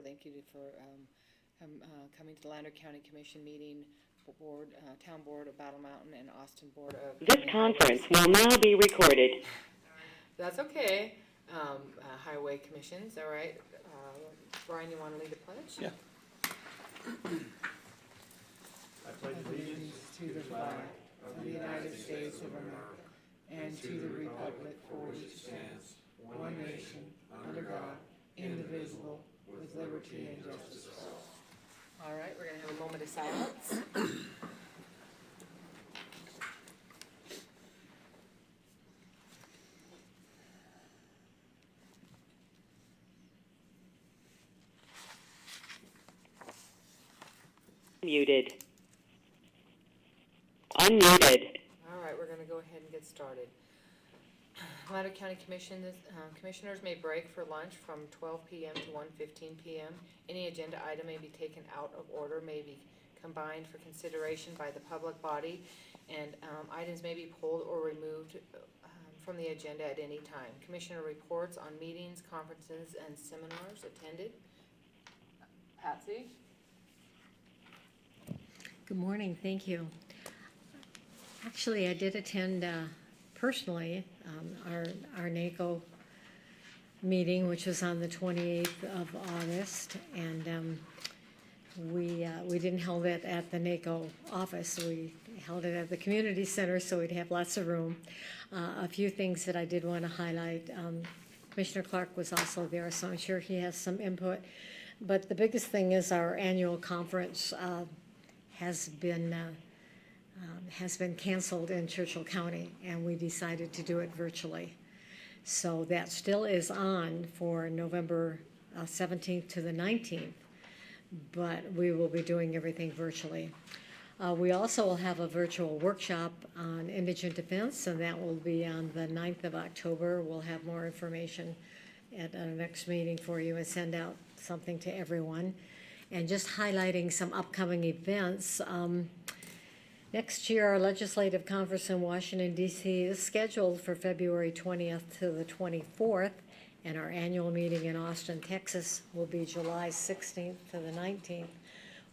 Thank you for coming to the Lander County Commission meeting, Town Board of Battle Mountain and Austin Board of This County conference Highways. will now be recorded. That's okay. Highway commissions, all right. Brian, you want to lead the pledge? Yeah. I pledge allegiance to the flag of the United States of America and to the republic for which it stands, one nation, under God, indivisible, with liberty and justice for all. All right, we're going to have a moment of silence. Muted. Unmuted. All right, we're going to go ahead and get started. Lander County Commissioners may break for lunch from 12 p.m. to 1:15 p.m. Any agenda item may be taken out of order, may be combined for consideration by the public body, and items may be pulled or removed from the agenda at any time. Commissioner reports on meetings, conferences, and seminars attended. Patsy? Good morning, thank you. Actually, I did attend personally our NACO meeting, which was on the 28th of August, and we didn't hold it at the NACO office. We held it at the community center, so we'd have lots of room. A few things that I did want to highlight. Commissioner Clark was also there, so I'm sure he has some input. But the biggest thing is our annual conference has been canceled in Churchill County, and we decided to do it virtually. So that still is on for November 17th to the 19th, but we will be doing everything virtually. We also will have a virtual workshop on indigent defense, and that will be on the 9th of October. We'll have more information at our next meeting for you and send out something to everyone. And just highlighting some upcoming events. Next year, our legislative conference in Washington, D.C. is scheduled for February 20th to the 24th, and our annual meeting in Austin, Texas will be July 16th to the 19th.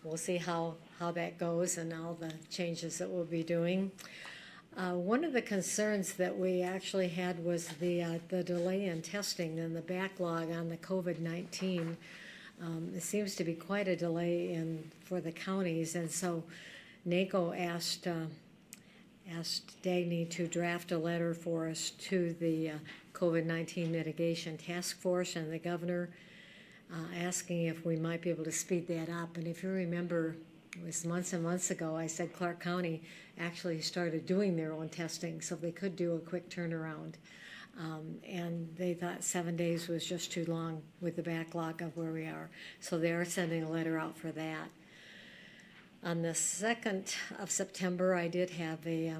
We'll see how that goes and all the changes that we'll be doing. One of the concerns that we actually had was the delay in testing and the backlog on the COVID-19. It seems to be quite a delay for the counties, and so NACO asked Dagny to draft a letter for us to the COVID-19 mitigation task force and the governor, asking if we might be able to speed that up. And if you remember, it was months and months ago, I said Clark County actually started doing their own testing, so they could do a quick turnaround. And they thought 7 days was just too long with the backlog of where we are. So they are sending a letter out for that. On the 2nd of September, I did have a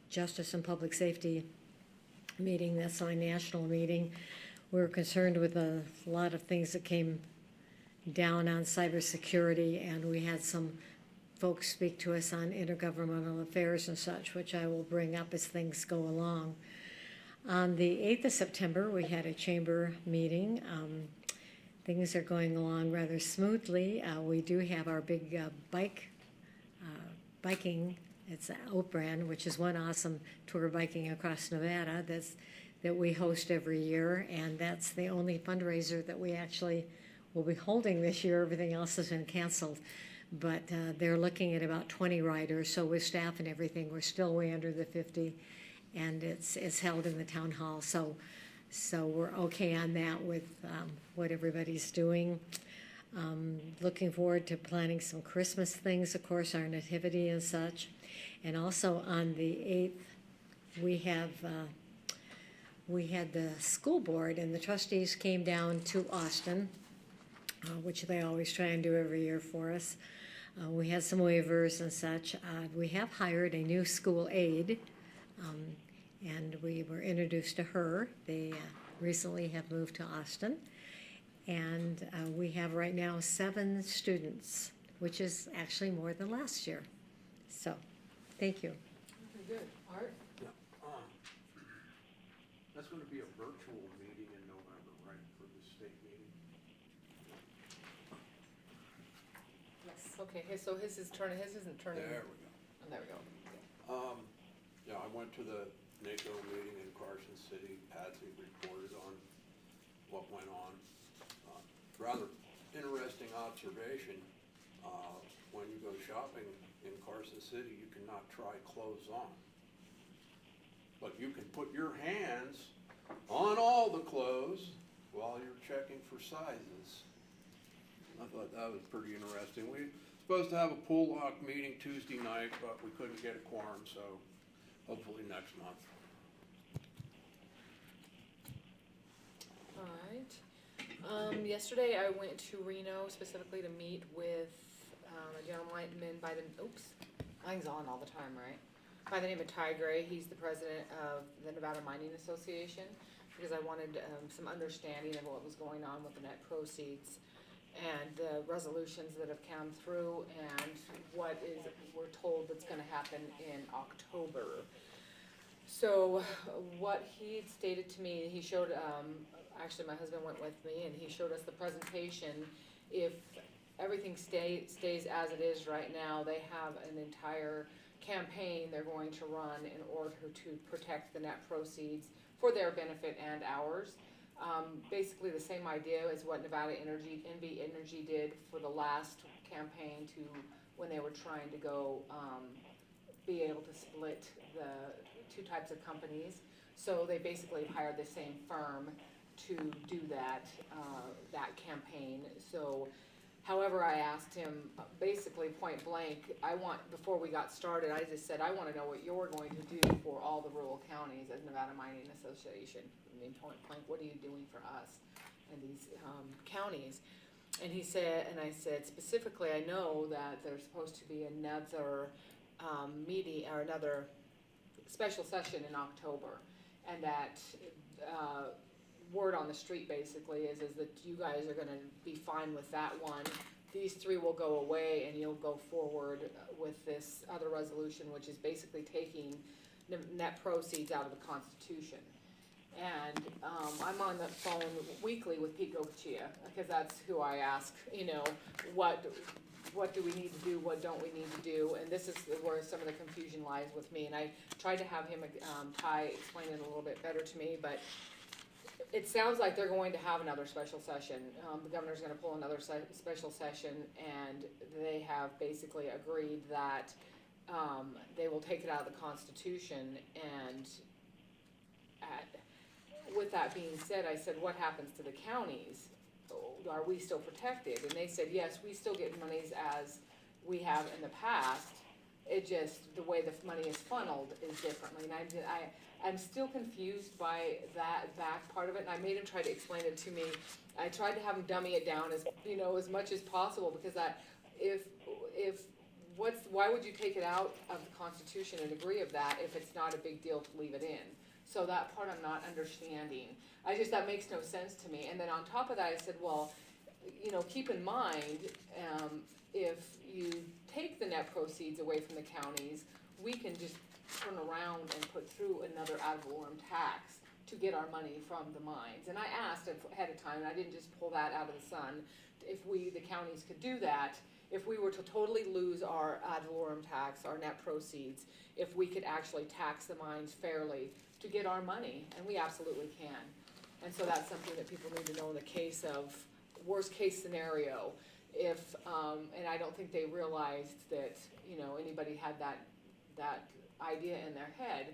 Justice and Public Safety meeting. That's my national meeting. We were concerned with a lot of things that came down on cybersecurity, and we had some folks speak to us on intergovernmental affairs and such, which I will bring up as things go along. On the 8th of September, we had a chamber meeting. Things are going along rather smoothly. We do have our big biking. It's Outbrand, which is one awesome tour biking across Nevada that we host every year, and that's the only fundraiser that we actually will be holding this year. Everything else has been canceled, but they're looking at about 20 riders, so with staff and everything, we're still way under the 50. And it's held in the town hall, so we're okay on that with what everybody's doing. Looking forward to planning some Christmas things, of course, our nativity and such. And also on the 8th, we had the school board, and the trustees came down to Austin, which they always try and do every year for us. We had some waivers and such. We have hired a new school aide. And we were introduced to her. They recently have moved to Austin. And we have right now 7 students, which is actually more than last year. So, thank you. Very good. Art? Yeah, that's gonna be a virtual meeting in November, right, for the state meeting? Okay, so his isn't turning. There we go. Oh, there we go. Yeah, I went to the NACO meeting in Carson City. Patsy reported on what went on. Rather interesting observation. When you go shopping in Carson City, you cannot try clothes on. But you can put your hands on all the clothes while you're checking for sizes. I thought that was pretty interesting. We were supposed to have a pool lock meeting Tuesday night, but we couldn't get a quorum, so hopefully next month. All right. Yesterday I went to Reno specifically to meet with a gentleman by the, mine's on all the time, right? By the name of Ty Gray. He's the president of the Nevada Mining Association, because I wanted some understanding of what was going on with the net proceeds and the resolutions that have come through and what is, we're told that's gonna happen in October. So what he had stated to me, he showed, actually my husband went with me and he showed us the presentation. If everything stays as it is right now, they have an entire campaign they're going to run in order to protect the net proceeds for their benefit and ours. Basically the same idea as what Nevada NV Energy did for the last campaign to when they were trying to go be able to split the two types of companies. So they basically hired the same firm to do that campaign. So however, I asked him basically point blank, before we got started, I just said, I want to know what you're going to do for all the rural counties as Nevada Mining Association. I mean, point blank, what are you doing for us and these counties? And he said, and I said, specifically, I know that there's supposed to be another meeting or another special session in October, and that word on the street basically is that you guys are gonna be fine with that one. These three will go away and you'll go forward with this other resolution, which is basically taking net proceeds out of the Constitution. And I'm on the phone weekly with Pete Gochia, because that's who I ask, what do we need to do, what don't we need to do, and this is where some of the confusion lies with me. And I tried to have him, Ty, explain it a little bit better to me, but it sounds like they're going to have another special session. The governor's gonna pull another special session, and they have basically agreed that they will take it out of the Constitution. And with that being said, I said, what happens to the counties? Are we still protected? And they said, yes, we still get monies as we have in the past. It just, the way the money is funneled is differently. And I'm still confused by that back part of it, and I made him try to explain it to me. I tried to have him dummy it down as much as possible, because why would you take it out of the Constitution and agree of that if it's not a big deal to leave it in? So that part I'm not understanding. That makes no sense to me. And then on top of that, I said, well, keep in mind, if you take the net proceeds away from the counties, we can just turn around and put through another ad valorem tax to get our money from the mines. And I asked ahead of time, and I didn't just pull that out of the sun, if the counties could do that, if we were to totally lose our ad valorem tax, our net proceeds, if we could actually tax the mines fairly to get our money, and we absolutely can. And so that's something that people need to know in the case of worst case scenario. If, and I don't think they realized that, anybody had that idea in their head.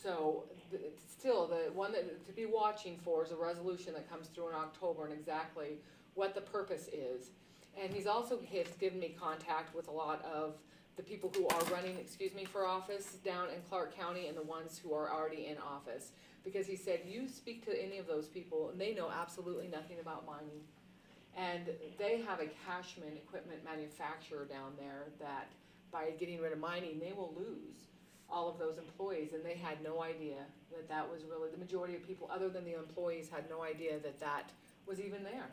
So still, the one that to be watching for is a resolution that comes through in October, and exactly what the purpose is. And he's also given me contact with a lot of the people who are running, for office down in Clark County, and the ones who are already in office. Because he said, you speak to any of those people and they know absolutely nothing about mining. And they have a Cashman equipment manufacturer down there that by getting rid of mining, they will lose all of those employees. And they had no idea that was really, the majority of people other than the employees had no idea that was even there.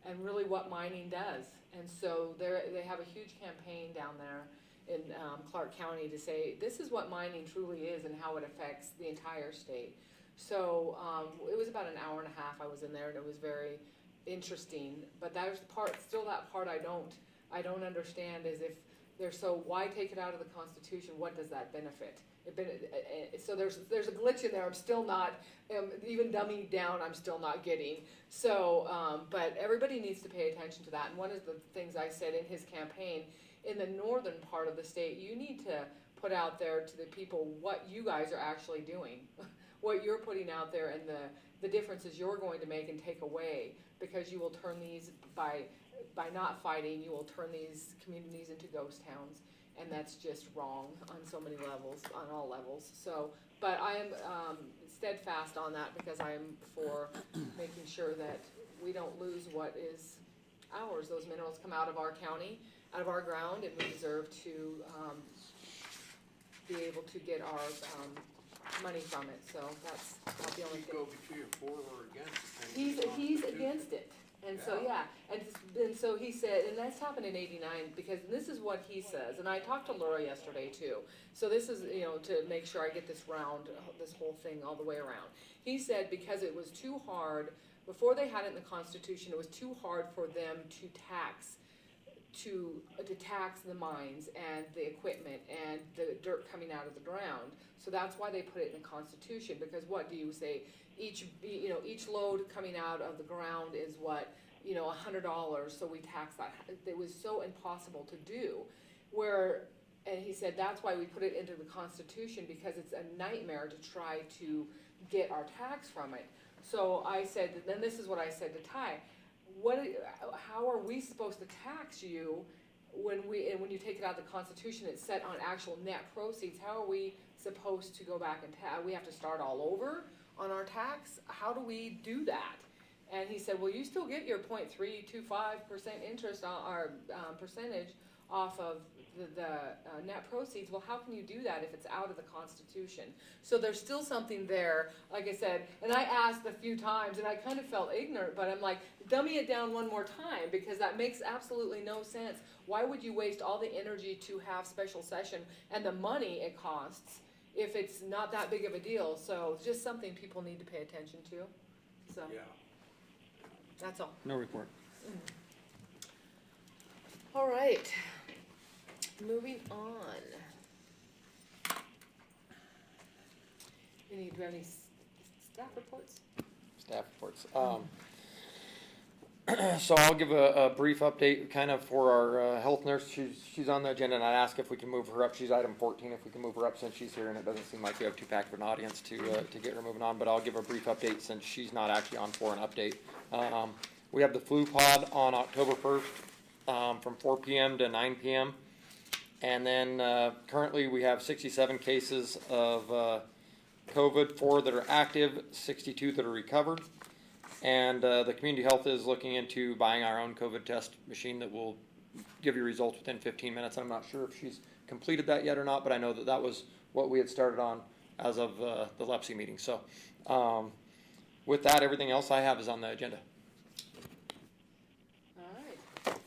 And really what mining does. And so they have a huge campaign down there in Clark County to say, this is what mining truly is and how it affects the entire state. So it was about an hour and a half I was in there, and it was very interesting. But that was the part, still that part I don't I don't understand is if they're so, why take it out of the Constitution? What does that benefit? So there's a glitch in there. I'm still not, even dumbing down, I'm still not getting. So, but everybody needs to pay attention to that. And one of the things I said in his campaign, in the northern part of the state, you need to put out there to the people what you guys are actually doing, what you're putting out there, and the differences you're going to make and take away, because you will turn these, by not fighting, you will turn these communities into ghost towns. And that's just wrong on so many levels, on all levels. So, but I am steadfast on that, because I am for making sure that we don't lose what is ours. Those minerals come out of our county, out of our ground, and we deserve to be able to get our money from it. So that's not the only You thing. go between for or against. depending on He's the against it. And so, yeah, and so he said, and that's happened in '89, because this is what he says, and I talked to Laura yesterday too. So this is, to make sure I get this whole thing all the way around. He said because it was too hard, before they had it in the Constitution, it was too hard for them to tax the mines and the equipment and the dirt coming out of the ground. So that's why they put it in the Constitution, because what do you say? Each load coming out of the ground is what, $100, so we tax that. It was so impossible to do, and he said that's why we put it into the Constitution, because it's a nightmare to try to get our tax from it. So I said, then this is what I said to Ty, how are we supposed to tax you when you take it out of the Constitution, it's set on actual net proceeds? How are we supposed to go back and we have to start all over on our tax? How do we do that? And he said, well, you still get your 0.325% interest on our percentage off of the net proceeds. Well, how can you do that if it's out of the Constitution? So there's still something there, like I said, and I asked a few times, and I kind of felt ignorant, but I'm like, dummy it down one more time, because that makes absolutely no sense. Why would you waste all the energy to have special session and the money it costs if it's not that big of a deal? So it's just something people need to pay attention to. So Yeah. that's all. No report. All right. Moving on. Do we have any staff reports? Staff reports. So I'll give a brief update kind of for our health nurse. She's on the agenda, and I asked if we can move her up. She's item 14, if we can move her up since she's here, and it doesn't seem like we have too packed of an audience to get her moving on, but I'll give a brief update since she's not actually on for an update. We have the flu pod on October 1st from 4 p.m. to 9 p.m. And then currently we have 67 cases of COVID, 4 that are active, 62 that are recovered. And the community health is looking into buying our own COVID test machine that will give you results within 15 minutes. I'm not sure if she's completed that yet or not, but I know that that was what we had started on as of the LEPSI meeting. So with that, everything else I have is on the agenda. All right.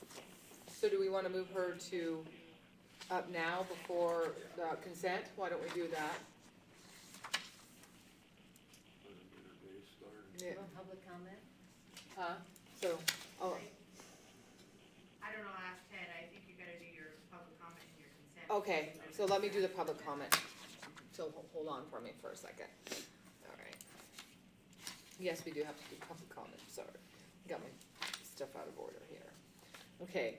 So do we want to move her to up now before the consent? Why don't we do that? Yeah. Public comment? Huh? So, oh, I don't know, ask Ted, I think you gotta do your public comment and your consent. okay, so let me do the public comment. So hold on for me for a second. All right. Yes, we do have to do public comment, sorry. Got my stuff out of order here. Okay,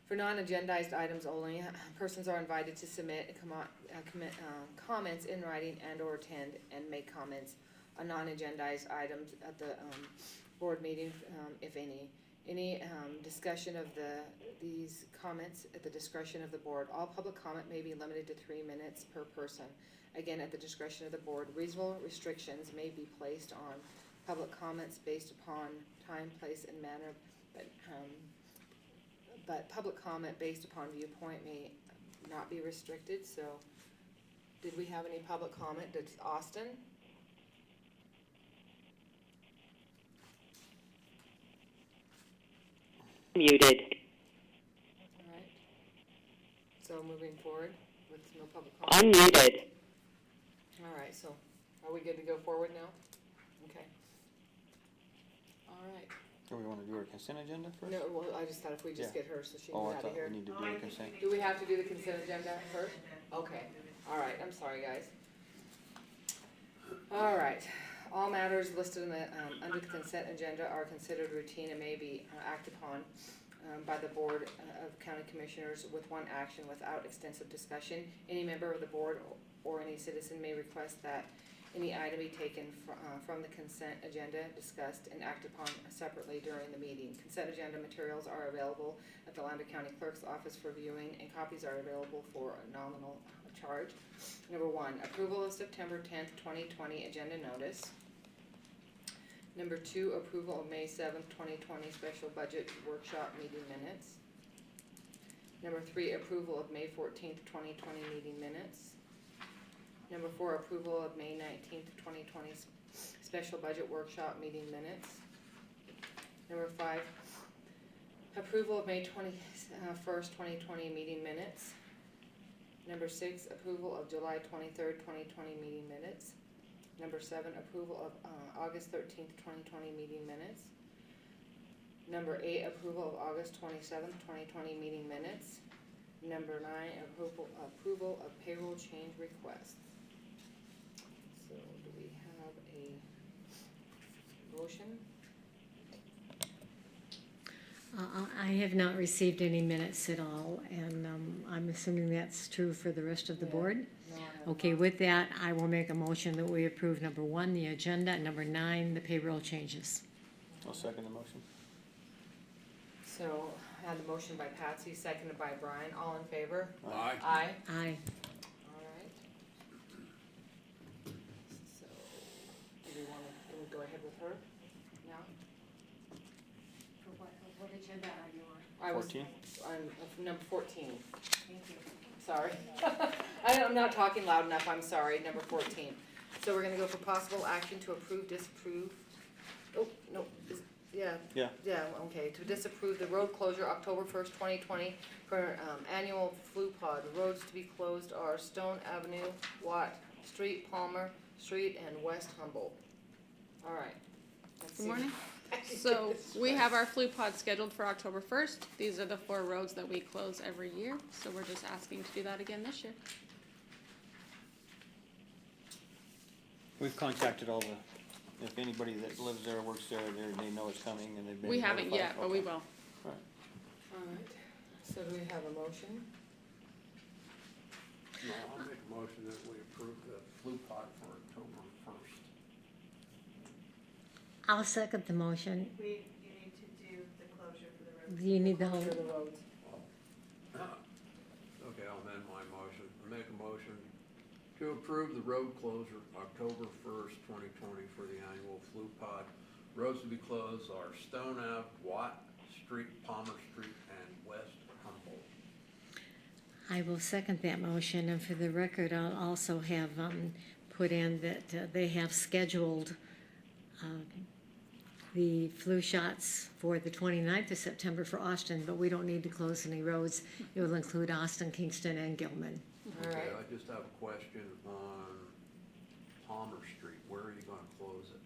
for non-agendized items only, persons are invited to submit comments in writing and or attend and make comments on non-agendized items at the board meeting, if any. Any discussion of these comments at the discretion of the board. All public comment may be limited to 3 minutes per person. Again, at the discretion of the board. Reasonable restrictions may be placed on public comments based upon time, place, and manner, but public comment based upon viewpoint may not be restricted. So, did we have any public comment? Did Austin? Muted. All right. So moving forward with no public comment. Unmuted. All right, so are we good to go forward now? Okay. All right. Do we wanna do our consent agenda first? No, well, I just thought if we just Yeah. get her so she Oh, can I get out thought of here. we need to do Oh, I our think consent. we need Do we to have to do the do consent agenda first? agenda. Okay, all right, I'm sorry, guys. All right, all matters listed in the, under the consent agenda are considered routine and may be acted upon by the Board of County Commissioners with one action without extensive discussion. Any member of the board or any citizen may request that any item be taken from the consent agenda, discussed and acted upon separately during the meeting. Consent agenda materials are available at the Lander County Clerk's office for viewing, and copies are available for a nominal charge. Number one, approval of September 10th, 2020 agenda notice. Number two, approval of May 7th, 2020 special budget workshop meeting minutes. Number three, approval of May 14th, 2020 meeting minutes. Number four, approval of May 19th, 2020 special budget workshop meeting minutes. Number five, approval of May 21st, 2020 meeting minutes. Number six, approval of July 23rd, 2020 meeting minutes. Number seven, approval of August 13th, 2020 meeting minutes. Number eight, approval of August 27th, 2020 meeting minutes. Number nine, approval of payroll change requests. So do we have a motion? I have not received any minutes at all, and I'm assuming that's true for the rest of the Yeah. board. No, I have Okay, not. with that, I will make a motion that we approve number one, the agenda, and number nine, the payroll changes. I'll second the motion. So I had the motion by Patsy, seconded by Brian, all in favor? Aye. Aye. Aye. Alright. So, do we go ahead with her now? What agenda are you on? I was 14? on number 14, Thank you. sorry. I'm not talking loud enough, I'm sorry, number 14. So we're gonna go for possible action to approve, disapprove, oh, no, yeah. Yeah. Yeah, okay, to disapprove the road closure October 1st, 2020 for annual flu pod. The roads to be closed are Stone Avenue, Watt Street, Palmer Street, and West Humboldt. All right. Let's Good see. morning. So we have our flu pod scheduled for October 1st. These are the 4 roads that we close every year, so we're just asking to do that again this year. We've contacted all the, if anybody that lives there, works there, they know it's coming and they've been. We haven't notified. yet, but we Okay. will. Right. All right, so do we have a motion? No, I'll make a motion that we approve the flu pod for October 1st. I'll second the motion. You need to do the closure for the road. You need the whole, For the roads. Okay, I'll amend my motion. I make a motion to approve the road closure October 1st, 2020 for the annual flu pod. Roads to be closed are Stone Ave, Watt Street, Palmer Street, and West Humboldt. I will second that motion, and for the record, I'll also have put in that they have scheduled the flu shots for the 29th of September for Austin, but we don't need to close any roads. It will include Austin, Kingston, and Gilman. All right. Okay, I just have a question on Palmer Street. Where are you gonna close it?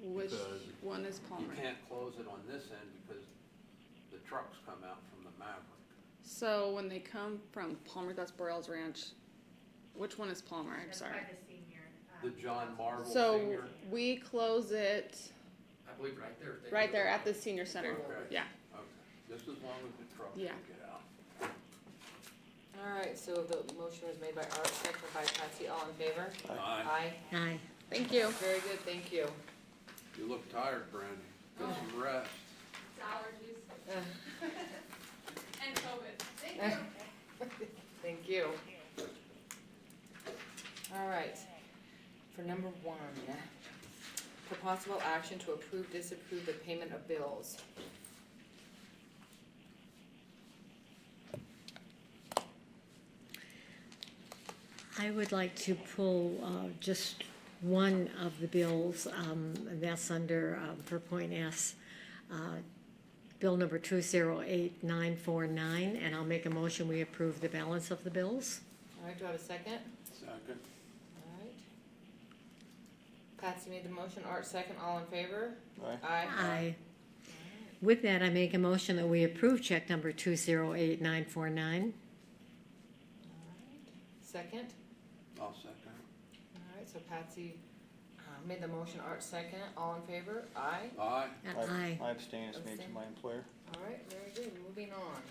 Which Because one is You Palmer? can't close it on this end because the trucks come out from the Maverick. So when they come from Palmer, that's Burrell's Ranch. Which one is Palmer? I'm That's sorry. by the senior. The John Marvel So Senior? we close it I believe right there. right there at the senior center. Okay. Yeah. Okay, just as long as the trucks Yeah. can get out. All right, so the motion was made by Art, seconded by Patsy, all in favor? Aye. Aye. Aye. Thank you. Very good, thank you. You look tired, Brandy. Get some rest. Allergies Uh, and COVID. Thank you. Thank you. All right, for number one, for possible action to approve, disapprove the payment of bills. I would like to pull just one of the bills, and that's under, for point S, bill number 208949, and I'll make a motion, we approve the balance of the bills. All right, do I have a second? Second. All right. Patsy made the motion, Art second, all in favor? Aye. Aye. Aye. With that, I make a motion that we approve check number 208949. Second? I'll second. All right, so Patsy made the motion, Art second, all in favor? Aye. Aye. Aye. I abstain, it's made Abstain. to my employer. All right, very good, moving on.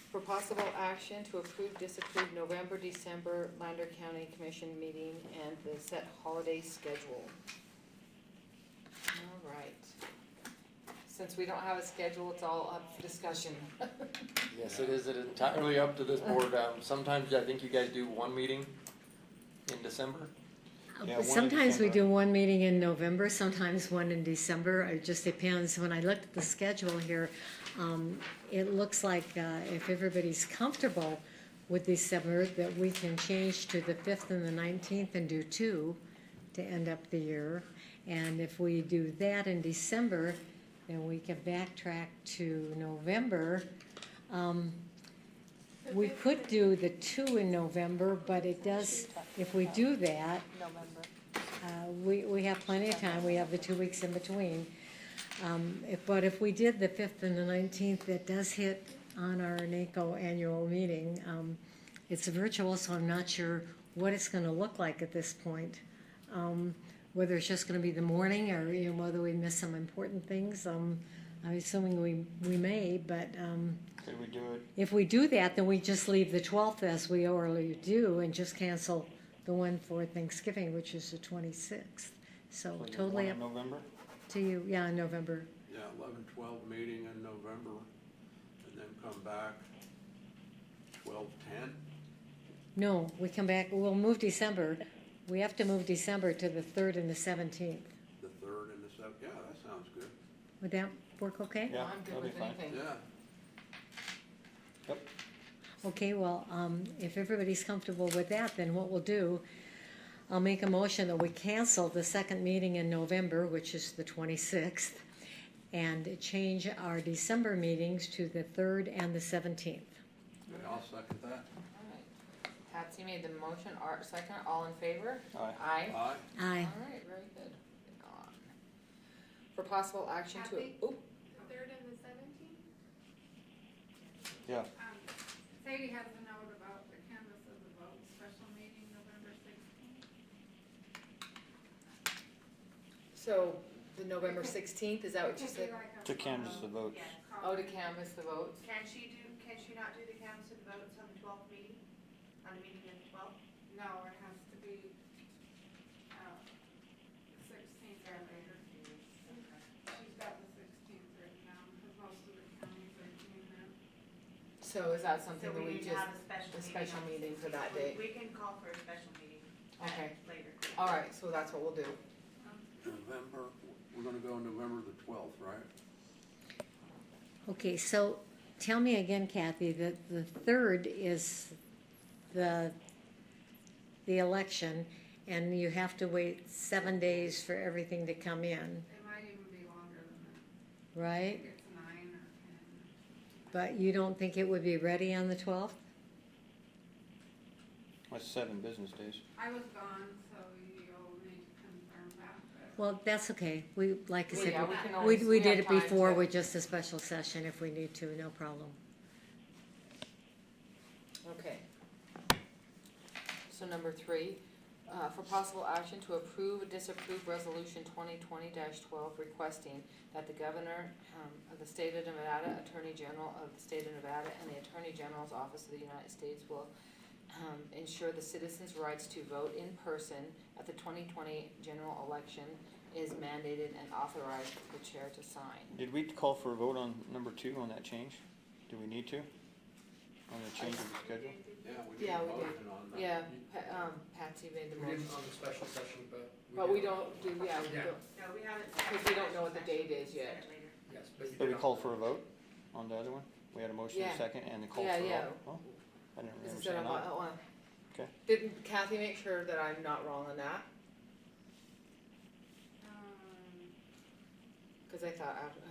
For possible action to approve, disapprove November, December Lander County Commission meeting and the set holiday schedule. All right. Since we don't have a schedule, it's all up for discussion. Yes, it is entirely up to this board. Sometimes I think you guys do one meeting in December. Yeah, one in Sometimes we December. do one meeting in November, sometimes one in December. It just depends. When I looked at the schedule here, it looks like if everybody's comfortable with December, that we can change to the 5th and the 19th and do 2 to end up the year. And if we do that in December, then we can backtrack to November. We could do the 2 in November, but it does, if we do that, we have plenty of time, we have the 2 weeks in between. But if we did the 5th and the 19th, that does hit on our NACO annual meeting. It's virtual, so I'm not sure what it's gonna look like at this point. Whether it's just gonna be the morning, or, you know, whether we miss some important things, I'm assuming we may, but, Could we do it, if we do that, then we just leave the 12th as we already do and just cancel the one for Thanksgiving, which is the 26th. So so do totally one up in November? to you, yeah, in November. Yeah, 11-12 meeting in November, and then come back 12-10. No, we come back, we'll move December. We have to move December to the 3rd and the 17th. The 3rd and the 7th, yeah, that sounds good. Would that work okay? Yeah, I'm good that'll be with fine. anything. Yeah, Okay, well, if everybody's comfortable with that, then what we'll do, I'll make a motion that we cancel the second meeting in November, which is the 26th, and change our December meetings to the 3rd and the 17th. okay, I'll second that. All right. Patsy made the motion, Art second, all in favor? Aye. Aye. Aye. Aye. All right, very good. Moving on. For possible action to, Kathy? oh, Third and the 17th? Yeah, Sadie has a note about the canvas of the vote, special meeting November 16th. so the November 16th, is that what you said? to canvass the votes. Oh, to canvass the votes? Can she not do the canvas of the votes on the 12th meeting? On the meeting of the 12th? No, it has to be, 16th or later. She's got the 16th written down, because most of the counties are doing that. So is that something So that we need to just, have a special meeting for that We- day? We can call for a special meeting Okay. later. All right, so that's what we'll do. November, we're gonna go November the 12th, right? Okay, so tell me again, Kathy, that the 3rd is the election, and you have to wait 7 days for everything to come in, It might even be longer than that. I right? think it's 9 or 10. But you don't think it would be ready on the 12th? That's 7 business days. I was gone, so you'll need to confirm that, but. Well, that's okay. We, like I Well, yeah, said, we can we always- we did have it time before to- with just a special session if we need to, no problem. Okay. So number 3, for possible action to approve or disapprove resolution 2020-12 requesting that the governor of the state of Nevada, Attorney General of the state of Nevada, and the Attorney General's Office of the United States will ensure the citizens' rights to vote in person at the 2020 general election is mandated and authorized the chair to sign. Did we call for a vote on number 2 on that change? Do we need to? On the change of the schedule? Yeah, we need Yeah, a we did. motion on that. Yeah, Patsy made the We motion. didn't on the special session, but. But we don't do, yeah, we Yeah. don't. No, we haven't. Because we don't know what the date is yet. Set it later. Yes, but you But we did called on- for a vote on the other one? We had a motion and Yeah. a second and a call Yeah, for a yeah. vote? Oh, I didn't Is remember it saying on that. that one? Okay. Didn't Kathy make sure that I'm not wrong on that? Cause I thought, I put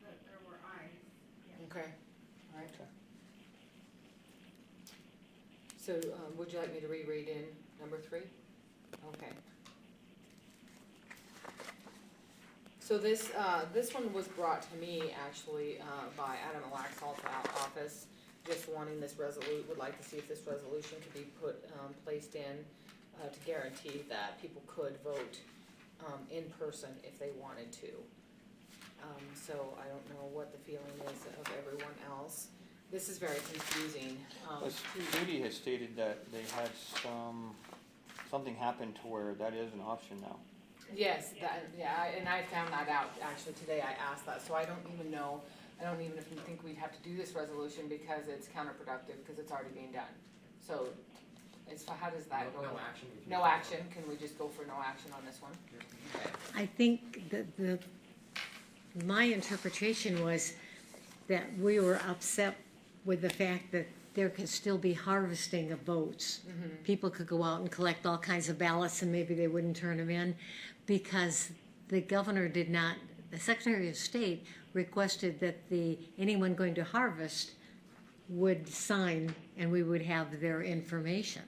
that there were ayes. okay, alright. Okay. So, would you like me to reread in number 3? Okay, So this one was brought to me actually, by Adam Laxalt's office, just wanting this would like to see if this resolution could be placed in, to guarantee that people could vote, in person if they wanted to. So I don't know what the feeling is of everyone else. This is very confusing. Judy has stated that they had something happen to where that is an option now. Yes, and I found that out actually today. I asked that, so I don't even think we'd have to do this resolution because it's counterproductive, because it's already being done. So, how does that go? No action. No action, can we just go for no action on this one? I think that my interpretation was that we were upset with the fact that there could still be harvesting of votes. People could go out and collect all kinds of ballots and maybe they wouldn't turn them in because the governor did not, the Secretary of State requested that anyone going to harvest would sign and we would have their information.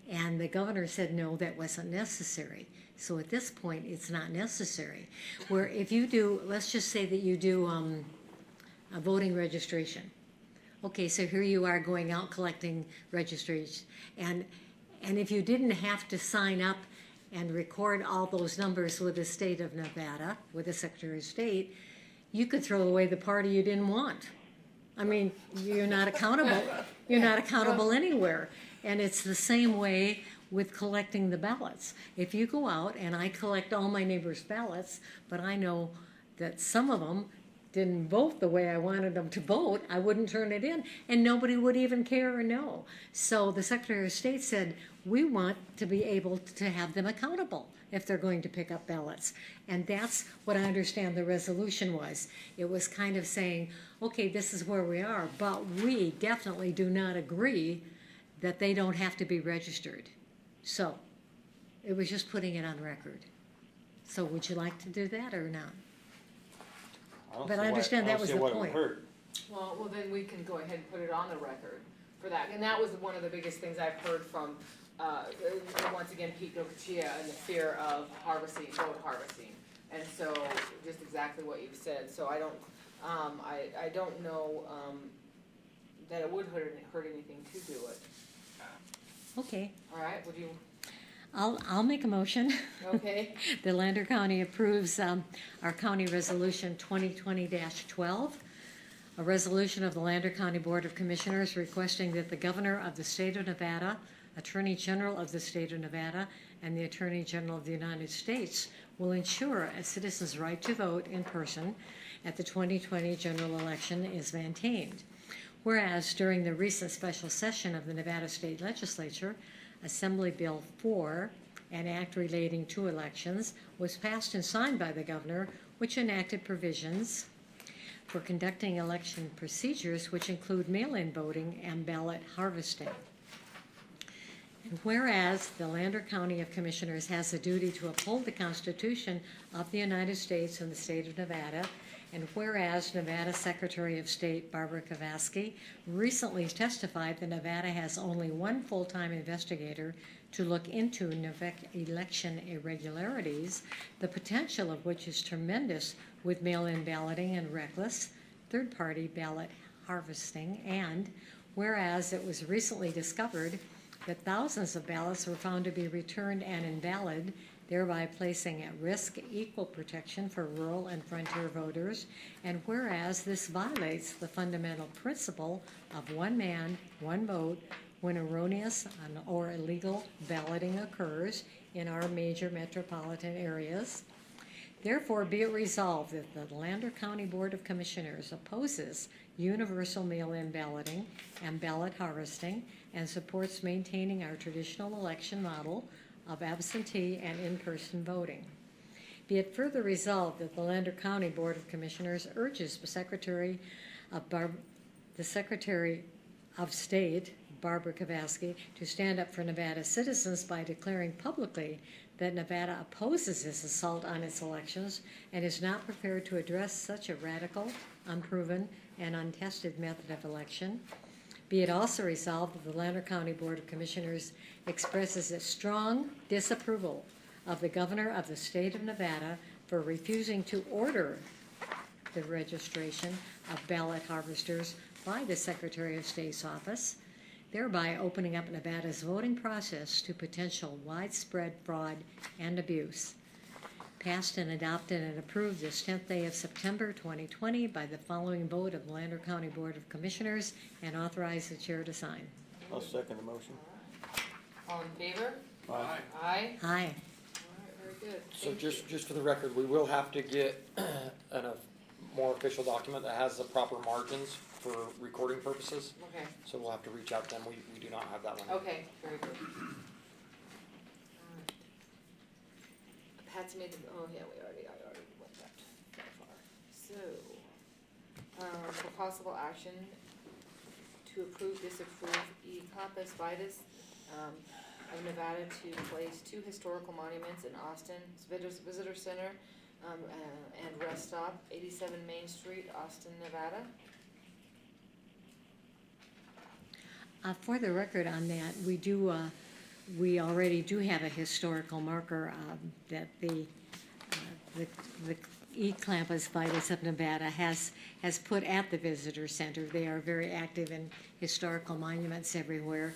And the governor said, no, that wasn't necessary. So at this point, it's not necessary. Where if you do, let's just say that you do a voting registration. Okay, so here you are going out collecting registration. And if you didn't have to sign up and record all those numbers with the state of Nevada, with the Secretary of State, you could throw away the party you didn't want. I mean, you're not accountable. You're not accountable anywhere. And it's the same way with collecting the ballots. If you go out and I collect all my neighbors' ballots, but I know that some of them didn't vote the way I wanted them to vote, I wouldn't turn it in, and nobody would even care or know. So the Secretary of State said, we want to be able to have them accountable if they're going to pick up ballots. And that's what I understand the resolution was. It was kind of saying, okay, this is where we are, but we definitely do not agree that they don't have to be registered. So it was just putting it on record. So would you like to do that or not? But I understand that was the point. Well, then we can go ahead and put it on the record for that. And that was one of the biggest things I've heard from, once again, Pete Gokachia and the fear of vote harvesting. And so, just exactly what you've said. So I don't know, that it would hurt anything to do it. Okay, All right, would you, I'll make a motion. okay? The Lander County approves our county resolution 2020-12, a resolution of the Lander County Board of Commissioners requesting that the Governor of the State of Nevada, Attorney General of the State of Nevada, and the Attorney General of the United States will ensure a citizen's right to vote in person at the 2020 general election is maintained. Whereas during the recent special session of the Nevada State Legislature, Assembly Bill 4, an act relating to elections, was passed and signed by the governor, which enacted provisions for conducting election procedures which include mail-in voting and ballot harvesting. And whereas the Lander County of Commissioners has a duty to uphold the Constitution of the United States and the state of Nevada, and whereas Nevada Secretary of State Barbara Kavasky recently testified that Nevada has only one full-time investigator to look into election irregularities, the potential of which is tremendous with mail-in balloting and reckless third-party ballot harvesting, and whereas it was recently discovered that thousands of ballots were found to be returned and invalid, thereby placing at risk equal protection for rural and frontier voters, and whereas this violates the fundamental principle of one man, one vote when erroneous or illegal balloting occurs in our major metropolitan areas. Therefore, be it resolved that the Lander County Board of Commissioners opposes universal mail-in balloting and ballot harvesting and supports maintaining our traditional election model of absentee and in-person voting. Be it further resolved that the Lander County Board of Commissioners urges the Secretary of State, Barbara Kavasky, to stand up for Nevada citizens by declaring publicly that Nevada opposes this assault on its elections and is not prepared to address such a radical, unproven, and untested method of election. Be it also resolved that the Lander County Board of Commissioners expresses its strong disapproval of the Governor of the State of Nevada for refusing to order the registration of ballot harvesters by the Secretary of State's office, thereby opening up Nevada's voting process to potential widespread fraud and abuse. Passed and adopted and approved this 10th day of September 2020 by the following vote of the Lander County Board of Commissioners, and authorize the chair to sign. I'll second the motion. All in favor? Aye. Aye? Aye. All right, very good. So Thank you. just for the record, we will have to get a more official document that has the proper margins for recording purposes. Okay, So we'll have to reach out to them. We do not have that one. okay, very good. Alright. Patsy made the, oh yeah, I already went that far. So, for possible action to approve, disapprove E-Compass Vitus, of Nevada to place 2 historical monuments in Austin, Visitor Center, and rest stop, 87 Main Street, Austin, Nevada. For the record on that, we already do have a historical marker that the E-Compass Vitus of Nevada has put at the Visitor Center. They are very active in historical monuments everywhere,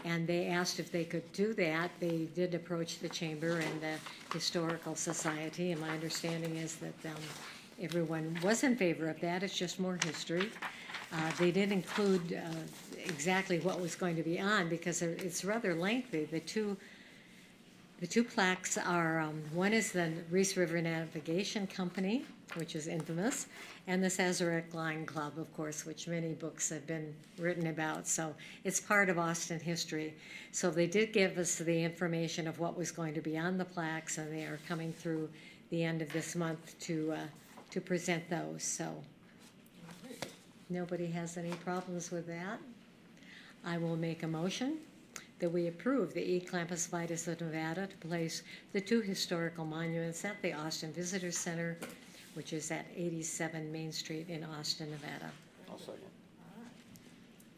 and they asked if they could do that. They did approach the Chamber and the Historical Society, and my understanding is that everyone was in favor of that. It's just more history. They did include exactly what was going to be on, because it's rather lengthy. The two plaques are, one is the Reese River Navigation Company, which is infamous, and the Sazerac Line Club, of course, which many books have been written about. So it's part of Austin history. So they did give us the information of what was going to be on the plaques, and they are coming through the end of this month to present those. So nobody has any problems with that. I will make a motion that we approve the E-Compass Vitus of Nevada to place the 2 historical monuments at the Austin Visitor Center, which is at 87 Main Street in Austin, Nevada. I'll second.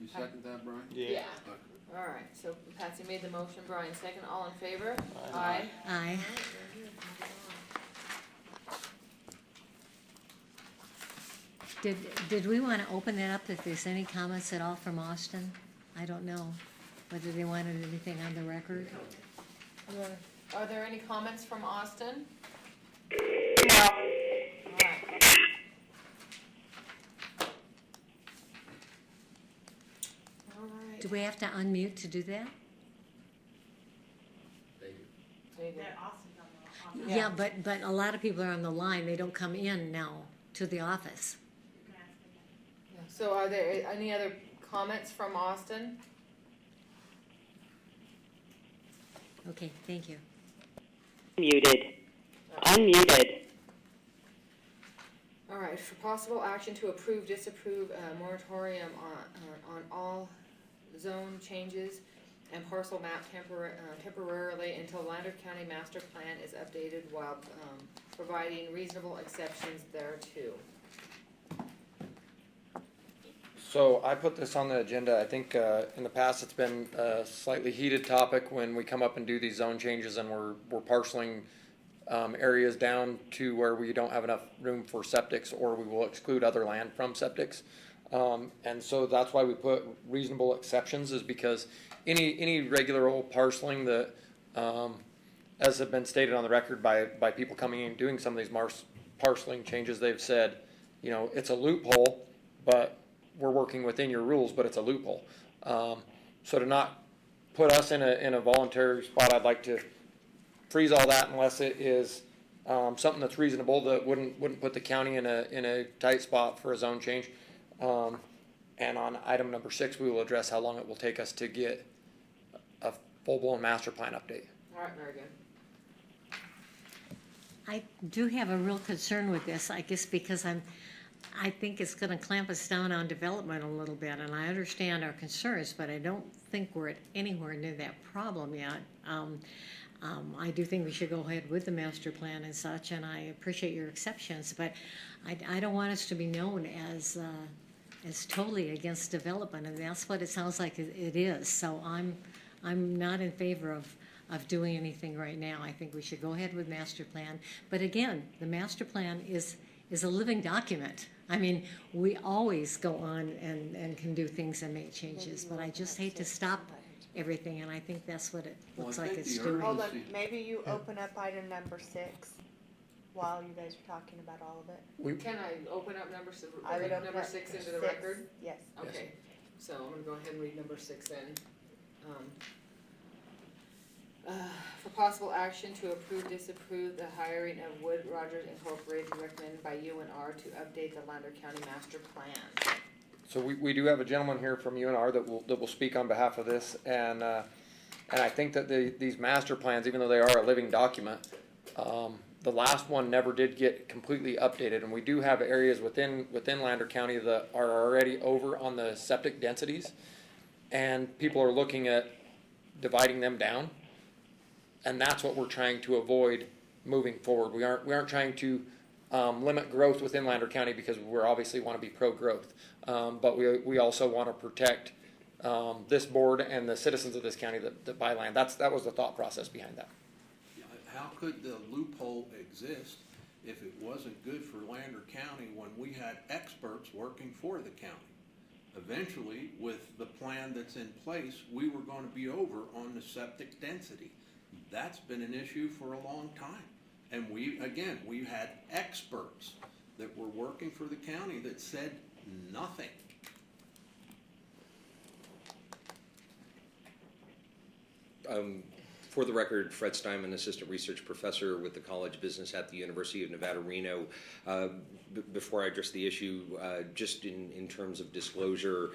You second that, Brian? Yeah. All right, so Patsy made the motion, Brian second, all in favor? Aye. Aye. All right, very good. Moving on. Did we want to open that up if there's any comments at all from Austin? I don't know whether they wanted anything on the record. Are there any comments from Austin? No. All right. All right. Do we have to unmute to do that? Maybe. They're Austin's on the, Yeah. Yeah, but a lot of people are on the line. They don't come in now to the office. you can ask again. Yeah. So are there any other comments from Austin? Okay, thank you. Muted. Unmuted. All right, for possible action to approve, disapprove, moratorium on all zone changes and parcel map temporarily until Lander County Master Plan is updated while, providing reasonable exceptions thereto. So I put this on the agenda. I think in the past it's been a slightly heated topic when we come up and do these zone changes and we're parceling areas down to where we don't have enough room for septics, or we will exclude other land from septics. And so that's why we put reasonable exceptions, is because any regular old parceling that, as have been stated on the record by people coming in and doing some of these parceling changes, they've said, you know, it's a loophole, but we're working within your rules, but it's a loophole. So to not put us in a voluntary spot, I'd like to freeze all that unless it is something that's reasonable, that wouldn't put the county in a tight spot for a zone change. And on item number 6, we will address how long it will take us to get a full-blown master plan update. All right, very good. I do have a real concern with this, I guess, because I think it's gonna clamp us down on development a little bit, and I understand our concerns, but I don't think we're at anywhere near that problem yet. I do think we should go ahead with the master plan and such, and I appreciate your exceptions, but I don't want us to be known as totally against development, and that's what it sounds like it is. So I'm not in favor of doing anything right now. I think we should go ahead with master plan. But again, the master plan is a living document. I mean, we always go on and can do things and make changes, but I just hate to stop everything, and I think that's what it Well, I looks like think it's the doing. Hold on, Urgency. maybe you open up item number 6 while you guys are talking about all of it. Can I open up I would open number up 6 into the 6, record? Yes. Okay, so I'm gonna go ahead and read number 6 then. For possible action to approve, disapprove the hiring of Wood Rogers Incorporated, recommended by UNR to update the Lander County Master Plan. So we do have a gentleman here from UNR that will speak on behalf of this, and I think that these master plans, even though they are a living document, the last one never did get completely updated, and we do have areas within Lander County that are already over on the septic densities, and people are looking at dividing them down, and that's what we're trying to avoid moving forward. We aren't trying to limit growth within Lander County because we obviously want to be pro-growth, but we also want to protect this board and the citizens of this county that buy land. That was the thought process behind that. How could the loophole exist if it wasn't good for Lander County when we had experts working for the county? Eventually, with the plan that's in place, we were gonna be over on the septic density. That's been an issue for a long time. And we had experts that were working for the county that said nothing. For the record, Fred Steinman, Assistant Research Professor with the College of Business at the University of Nevada, Reno. Before I address the issue, just in terms of disclosure,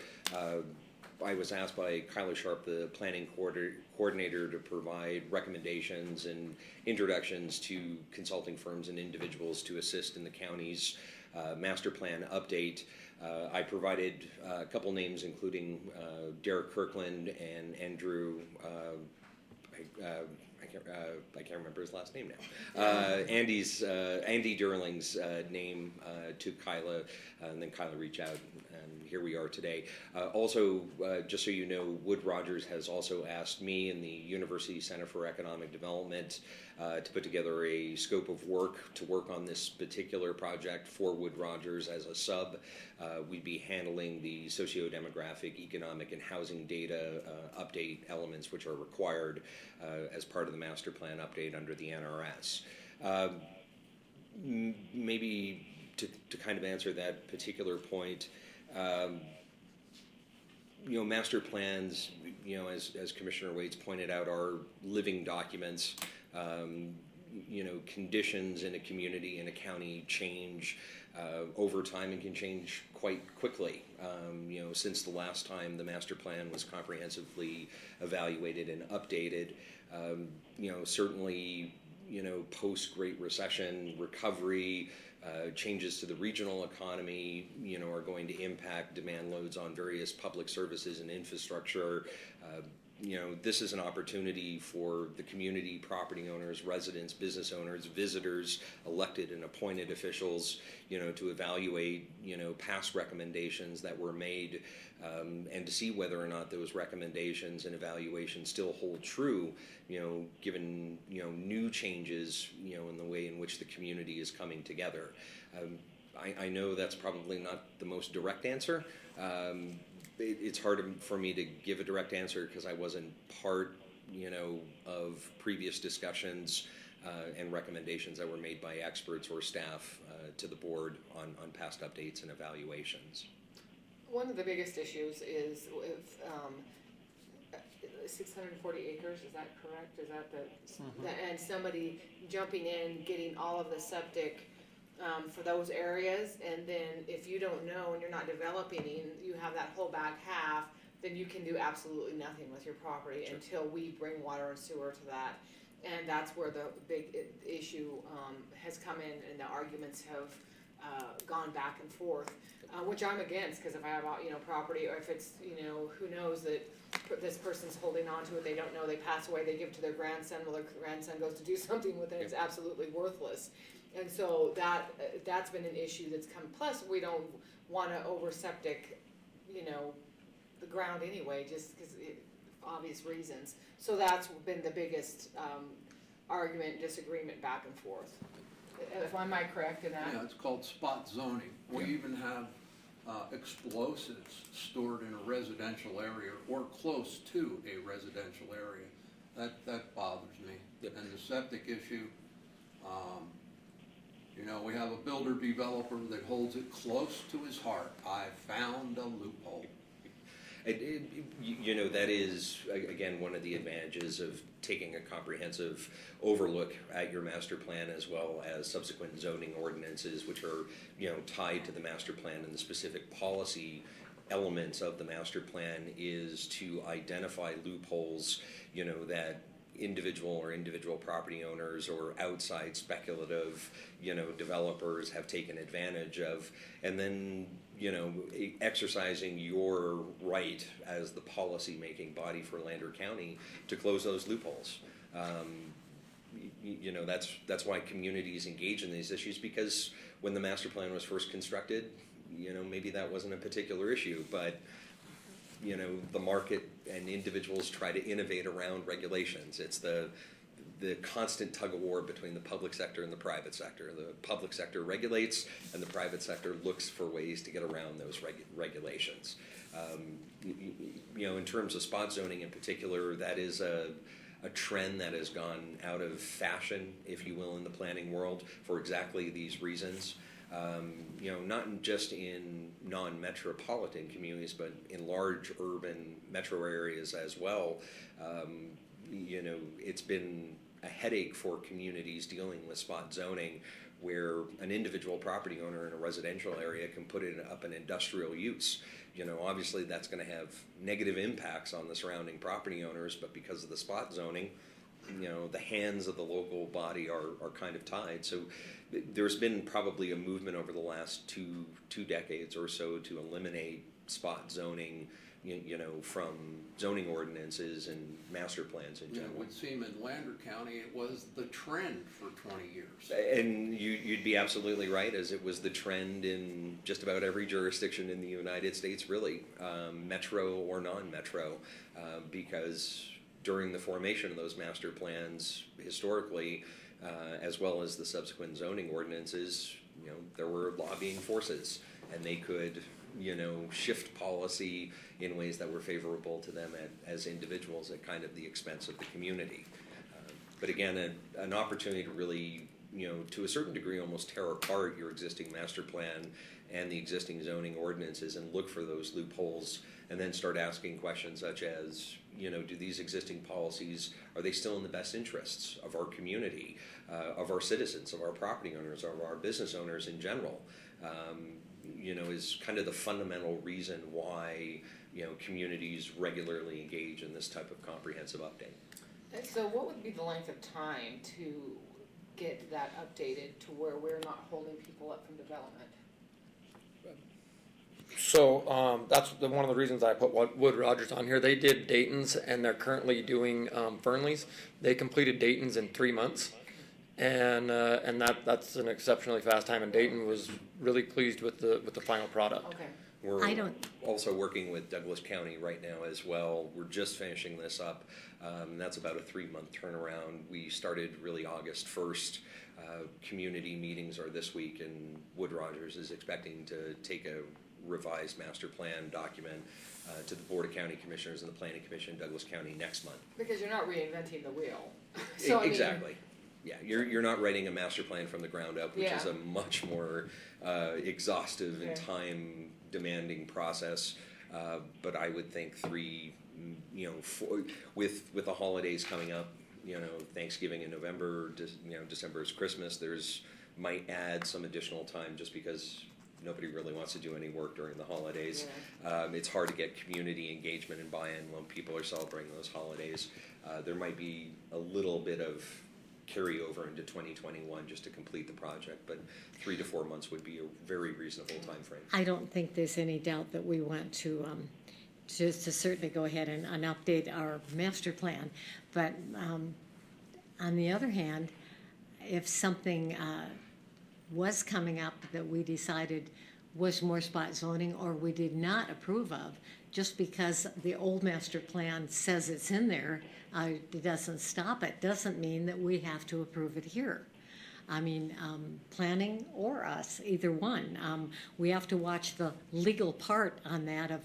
I was asked by Kyla Sharp, the planning coordinator, to provide recommendations and introductions to consulting firms and individuals to assist in the county's master plan update. I provided a couple names, including Derek Kirkland and Andrew. I can't remember his last name now. Andy Durling's name to Kyla, and then Kyla reached out, and here we are today. Also, just so you know, Wood Rogers has also asked me and the University Center for Economic Development to put together a scope of work to work on this particular project for Wood Rogers as a sub. We'd be handling the socio-demographic, economic, and housing data update elements which are required as part of the master plan update under the NRS. Maybe to kind of answer that particular point, master plans, as Commissioner Waits pointed out, are living documents. Conditions in a community, in a county change over time and can change quite quickly. Since the last time the master plan was comprehensively evaluated and updated, certainly, post-Great Recession recovery, changes to the regional economy, are going to impact demand loads on various public services and infrastructure. This is an opportunity for the community, property owners, residents, business owners, visitors, elected and appointed officials, to evaluate, past recommendations that were made, and to see whether or not those recommendations and evaluations still hold true, given, new changes, in the way in which the community is coming together. I know that's probably not the most direct answer. It's hard for me to give a direct answer because I wasn't part, of previous discussions and recommendations that were made by experts or staff to the board on past updates and evaluations. One of the biggest issues is with 640 acres, is that correct? Is that and somebody jumping in, getting all of the septic for those areas, and then if you don't know and you're not developing, you have that whole back half, then you can do absolutely nothing with your property until we bring water and sewer to that. And that's where the big issue has come in, and the arguments have gone back and forth, which I'm against, because if I have property, or if it's who knows that this person's holding on to it, they don't know, they pass away, they give it to their grandson, well, their grandson goes to do something with it, it's absolutely worthless. And so that's been an issue that's come. Plus, we don't want to over septic, the ground anyway, just because obvious reasons. So that's been the biggest, argument, disagreement back and forth. Am I correct in that? Yeah, it's called spot zoning. We even have explosives stored in a residential area or close to a residential area. That bothers me. Yep. And the septic issue, we have a builder developer that holds it close to his heart. I found a loophole. That is, again, one of the advantages of taking a comprehensive overlook at your master plan as well as subsequent zoning ordinances, which are, tied to the master plan and the specific policy elements of the master plan, is to identify loopholes, that individual property owners or outside speculative, developers have taken advantage of, and then, exercising your right as the policy-making body for Lander County to close those loopholes. That's why communities engage in these issues, because when the master plan was first constructed, maybe that wasn't a particular issue, but the market and individuals try to innovate around regulations. It's the constant tug of war between the public sector and the private sector. The public sector regulates, and the private sector looks for ways to get around those regulations. In terms of spot zoning in particular, that is a trend that has gone out of fashion, if you will, in the planning world for exactly these reasons. Not just in non-metropolitan communities, but in large urban metro areas as well. It's been a headache for communities dealing with spot zoning, where an individual property owner in a residential area can put it up an industrial use. Obviously that's going to have negative impacts on the surrounding property owners, but because of the spot zoning, the hands of the local body are kind of tied. So there's been probably a movement over the last two decades or so to eliminate spot zoning, from zoning ordinances and master plans in It general. would seem in Lander County it was the trend for 20 years. And you'd be absolutely right, as it was the trend in just about every jurisdiction in the United States, really, metro or non-metro, because during the formation of those master plans, historically, as well as the subsequent zoning ordinances, there were lobbying forces, and they could, shift policy in ways that were favorable to them as individuals at kind of the expense of the community. But again, an opportunity to really, to a certain degree, almost tear apart your existing master plan and the existing zoning ordinances and look for those loopholes, and then start asking questions such as, do these existing policies, are they still in the best interests of our community, of our citizens, of our property owners, of our business owners in general? Is kind of the fundamental reason why, communities regularly engage in this type of comprehensive update. And so what would be the length of time to get that updated to where we're not holding people up from development? So that's one of the reasons I put Wood Rogers on here. They did Dayton's, and they're currently doing Fernley's. They completed Dayton's in 3 months, and that's an exceptionally fast time. And Dayton was really pleased with the final product. Okay. We're I don't- also working with Douglas County right now as well. We're just finishing this up. That's about a 3-month turnaround. We started really August 1st. Community meetings are this week, and Wood Rogers is expecting to take a revised master plan document to the Board of County Commissioners and the Planning Commission in Douglas County next month. Because you're not reinventing the wheel. So, I mean, Exactly. Yeah, you're not writing a master plan from the ground up, which is Yeah. a much more exhaustive and Okay. time-demanding process. But I would think 3, 4, with the holidays coming up, Thanksgiving in November, December is Christmas. Might add some additional time just because nobody really wants to do any work during the holidays. It's hard to get community engagement and buy-in when people are celebrating those holidays. There might be a little bit of carryover into 2021 just to complete the project, but 3 to 4 months would be a very reasonable time frame. I don't think there's any doubt that we want to certainly go ahead and update our master plan. But on the other hand, if something was coming up that we decided was more spot zoning or we did not approve of, just because the old master plan says it's in there, it doesn't stop it, doesn't mean that we have to approve it here. I mean, planning or us, either one. We have to watch the legal part on that of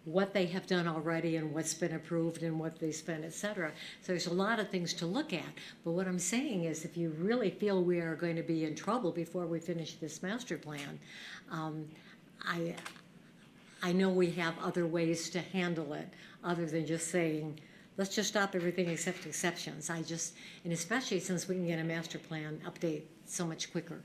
what they have done already and what's been approved and what they spent, et cetera. So there's a lot of things to look at. But what I'm saying is, if you really feel we are going to be in trouble before we finish this master plan, I know we have other ways to handle it other than just saying, let's just stop everything except exceptions. And especially since we can get a master plan update so much quicker.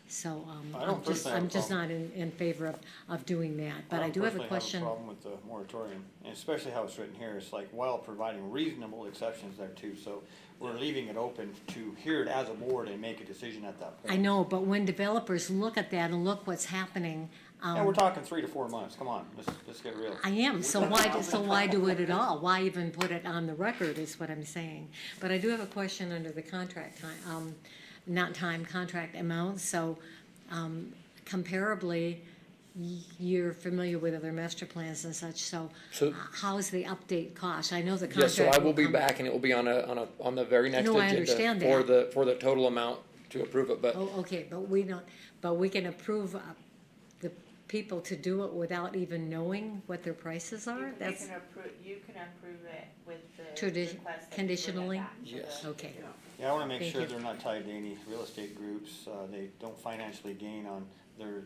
So, I'm just not in favor of doing that, but I do have a question. I don't personally have a problem with the moratorium, and especially how it's written here, it's like, while providing reasonable exceptions there too, so we're leaving it open to hear it as a board and make a decision at that point. I know, but when developers look at that and look what's happening, And we're talking 3 to 4 months, come on, let's get real. I am, so why do it at all? Why even put it on the record is what I'm saying. But I do have a question under the contract time, contract amount, so, comparably, you're familiar with other master plans and such, so how's the update cost? I know the contract. Yes, so I will be come- back, and it will be on the very next No, I agenda understand for the total amount to approve it, but Oh, okay, but we can approve the people to do it without even knowing what their prices are? That's You can approve it with the Tradi- request that you bring it conditionally? back to Yes. the- okay. Yeah, I wanna make Thank sure you. they're not tied to any real estate groups, they don't financially gain on their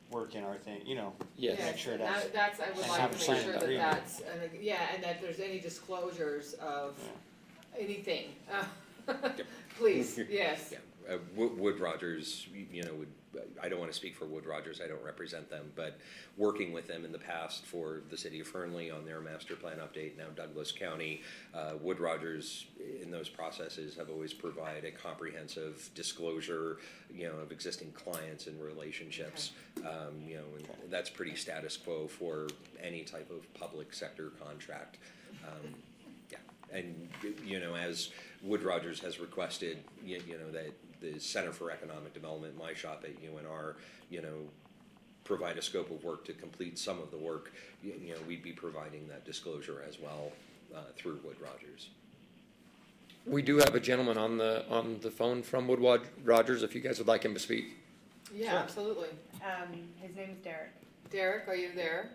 work in our thing, you know. Yes. Make sure and that's, I would and like have to a make signed sure that agreement. that's, and that there's any disclosures of anything. Please, yes. Yeah, Wood Rogers, I don't want to speak for Wood Rogers, I don't represent them, but working with them in the past for the city of Fernley on their master plan update, now Douglas County, Wood Rogers in those processes have always provided a comprehensive disclosure, of existing clients and relationships. And that's pretty status quo for any type of public sector contract. And, as Wood Rogers has requested, that the Center for Economic Development, my shop at UNR, provide a scope of work to complete some of the work, we'd be providing that disclosure as well, through Wood Rogers. we do have a gentleman on the phone from Wood Rogers, if you guys would like him to speak. Yeah, absolutely. His name's Derek. Derek, are you there?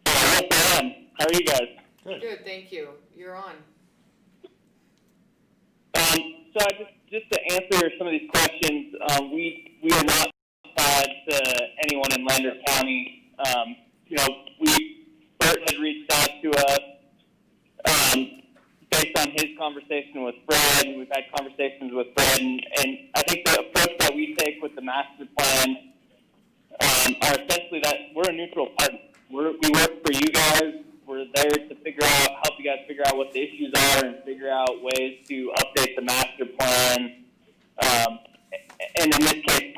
Yes, I am. How are you guys? Good, thank you. You're on. So just to answer some of these questions, we are not tied to anyone in Lander County. Bert had reached out to us based on his conversation with Fred, and we've had conversations with Fred, and I think the approach that we take with the master plan are essentially that we're a neutral partner. We work for you guys. We're there to help you guys figure out what the issues are and figure out ways to update the master plan, and in this case,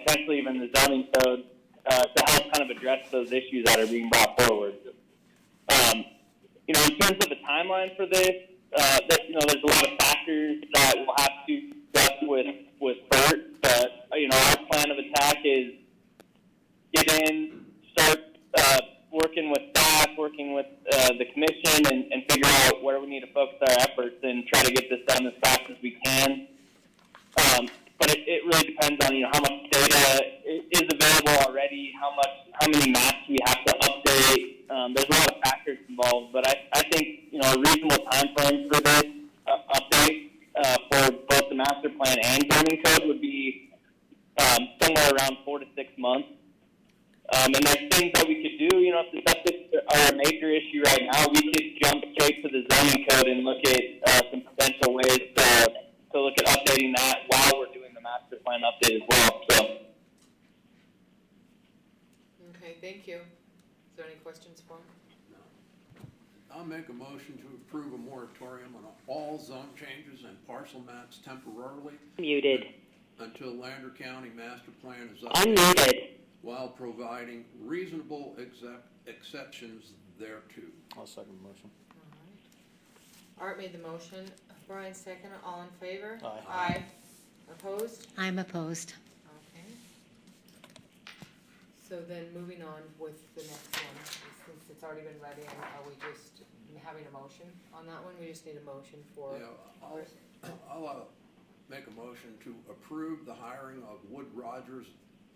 potentially even the zoning code, to help kind of address those issues that are being brought forward. In terms of the timeline for this, there's a lot of factors that we'll have to discuss with Bert, but, our plan of attack is get in, start working with staff, working with the commission, and figure out where we need to focus our efforts and try to get this done as fast as we can. But it really depends on how much data is available already, how many maps we have to update. There's a lot of factors involved, but I think a reasonable time frame for this update for both the master plan and zoning code would be somewhere around 4 to 6 months. And there's things that we could do, if the septic are a major issue right now, we could jump straight to the zoning code and look at some potential ways to look at updating that while we're doing the master plan update as well. So. Okay, thank you. Is there any questions for him? I'll make a motion to approve a moratorium on all zone changes and parcel maps temporarily Muted. until Lander County master plan is Unmuted. updated, while providing reasonable exceptions thereto. I'll second the motion. All right. Art made the motion. Brian second. All in favor? Aye. Aye. Opposed? I'm opposed. Okay. So then moving on with the next one, since it's already been read in, are we just having a motion on that one? We just need a motion for. Yeah, I'll make a motion to approve the hiring of Wood Rogers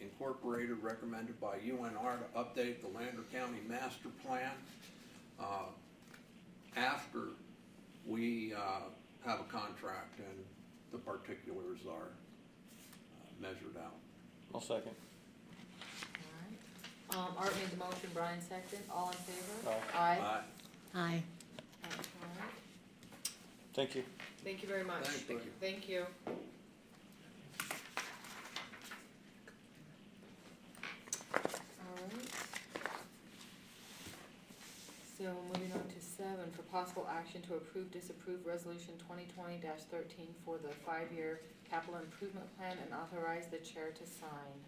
Incorporated, recommended by UNR, to update the Lander County Master Plan after we have a contract and the particulars are measured out. I'll second. Alright, Art made the motion, Brian seconded, all in favor? Aye. Aye. Aye. Alright. Thank you. Thank you very much. Thank you. Thank you. Alright. So moving on to 7, for possible action to approve, disapprove resolution 2020-13 for the 5-year capital improvement plan and authorize the chair to sign.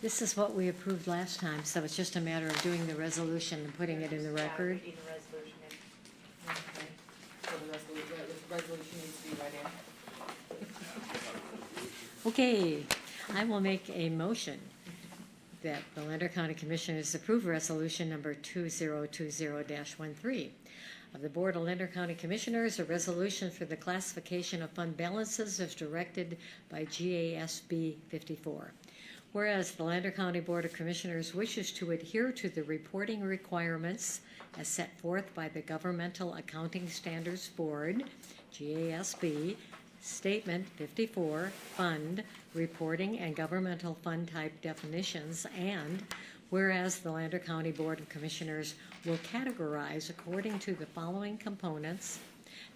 This is what we approved last time, so it's just a matter of doing the resolution and putting it in the record. Okay. So the resolution needs to be read in. Okay, I will make a motion that the Lander County Commissioners approve resolution number 2020-13 of the Board of Lander County Commissioners, a resolution for the classification of fund balances as directed by GASB 54. Whereas the Lander County Board of Commissioners wishes to adhere to the reporting requirements as set forth by the Governmental Accounting Standards Board, GASB, Statement 54, Fund, Reporting, and Governmental Fund Type Definitions, and whereas the Lander County Board of Commissioners will categorize according to the following components: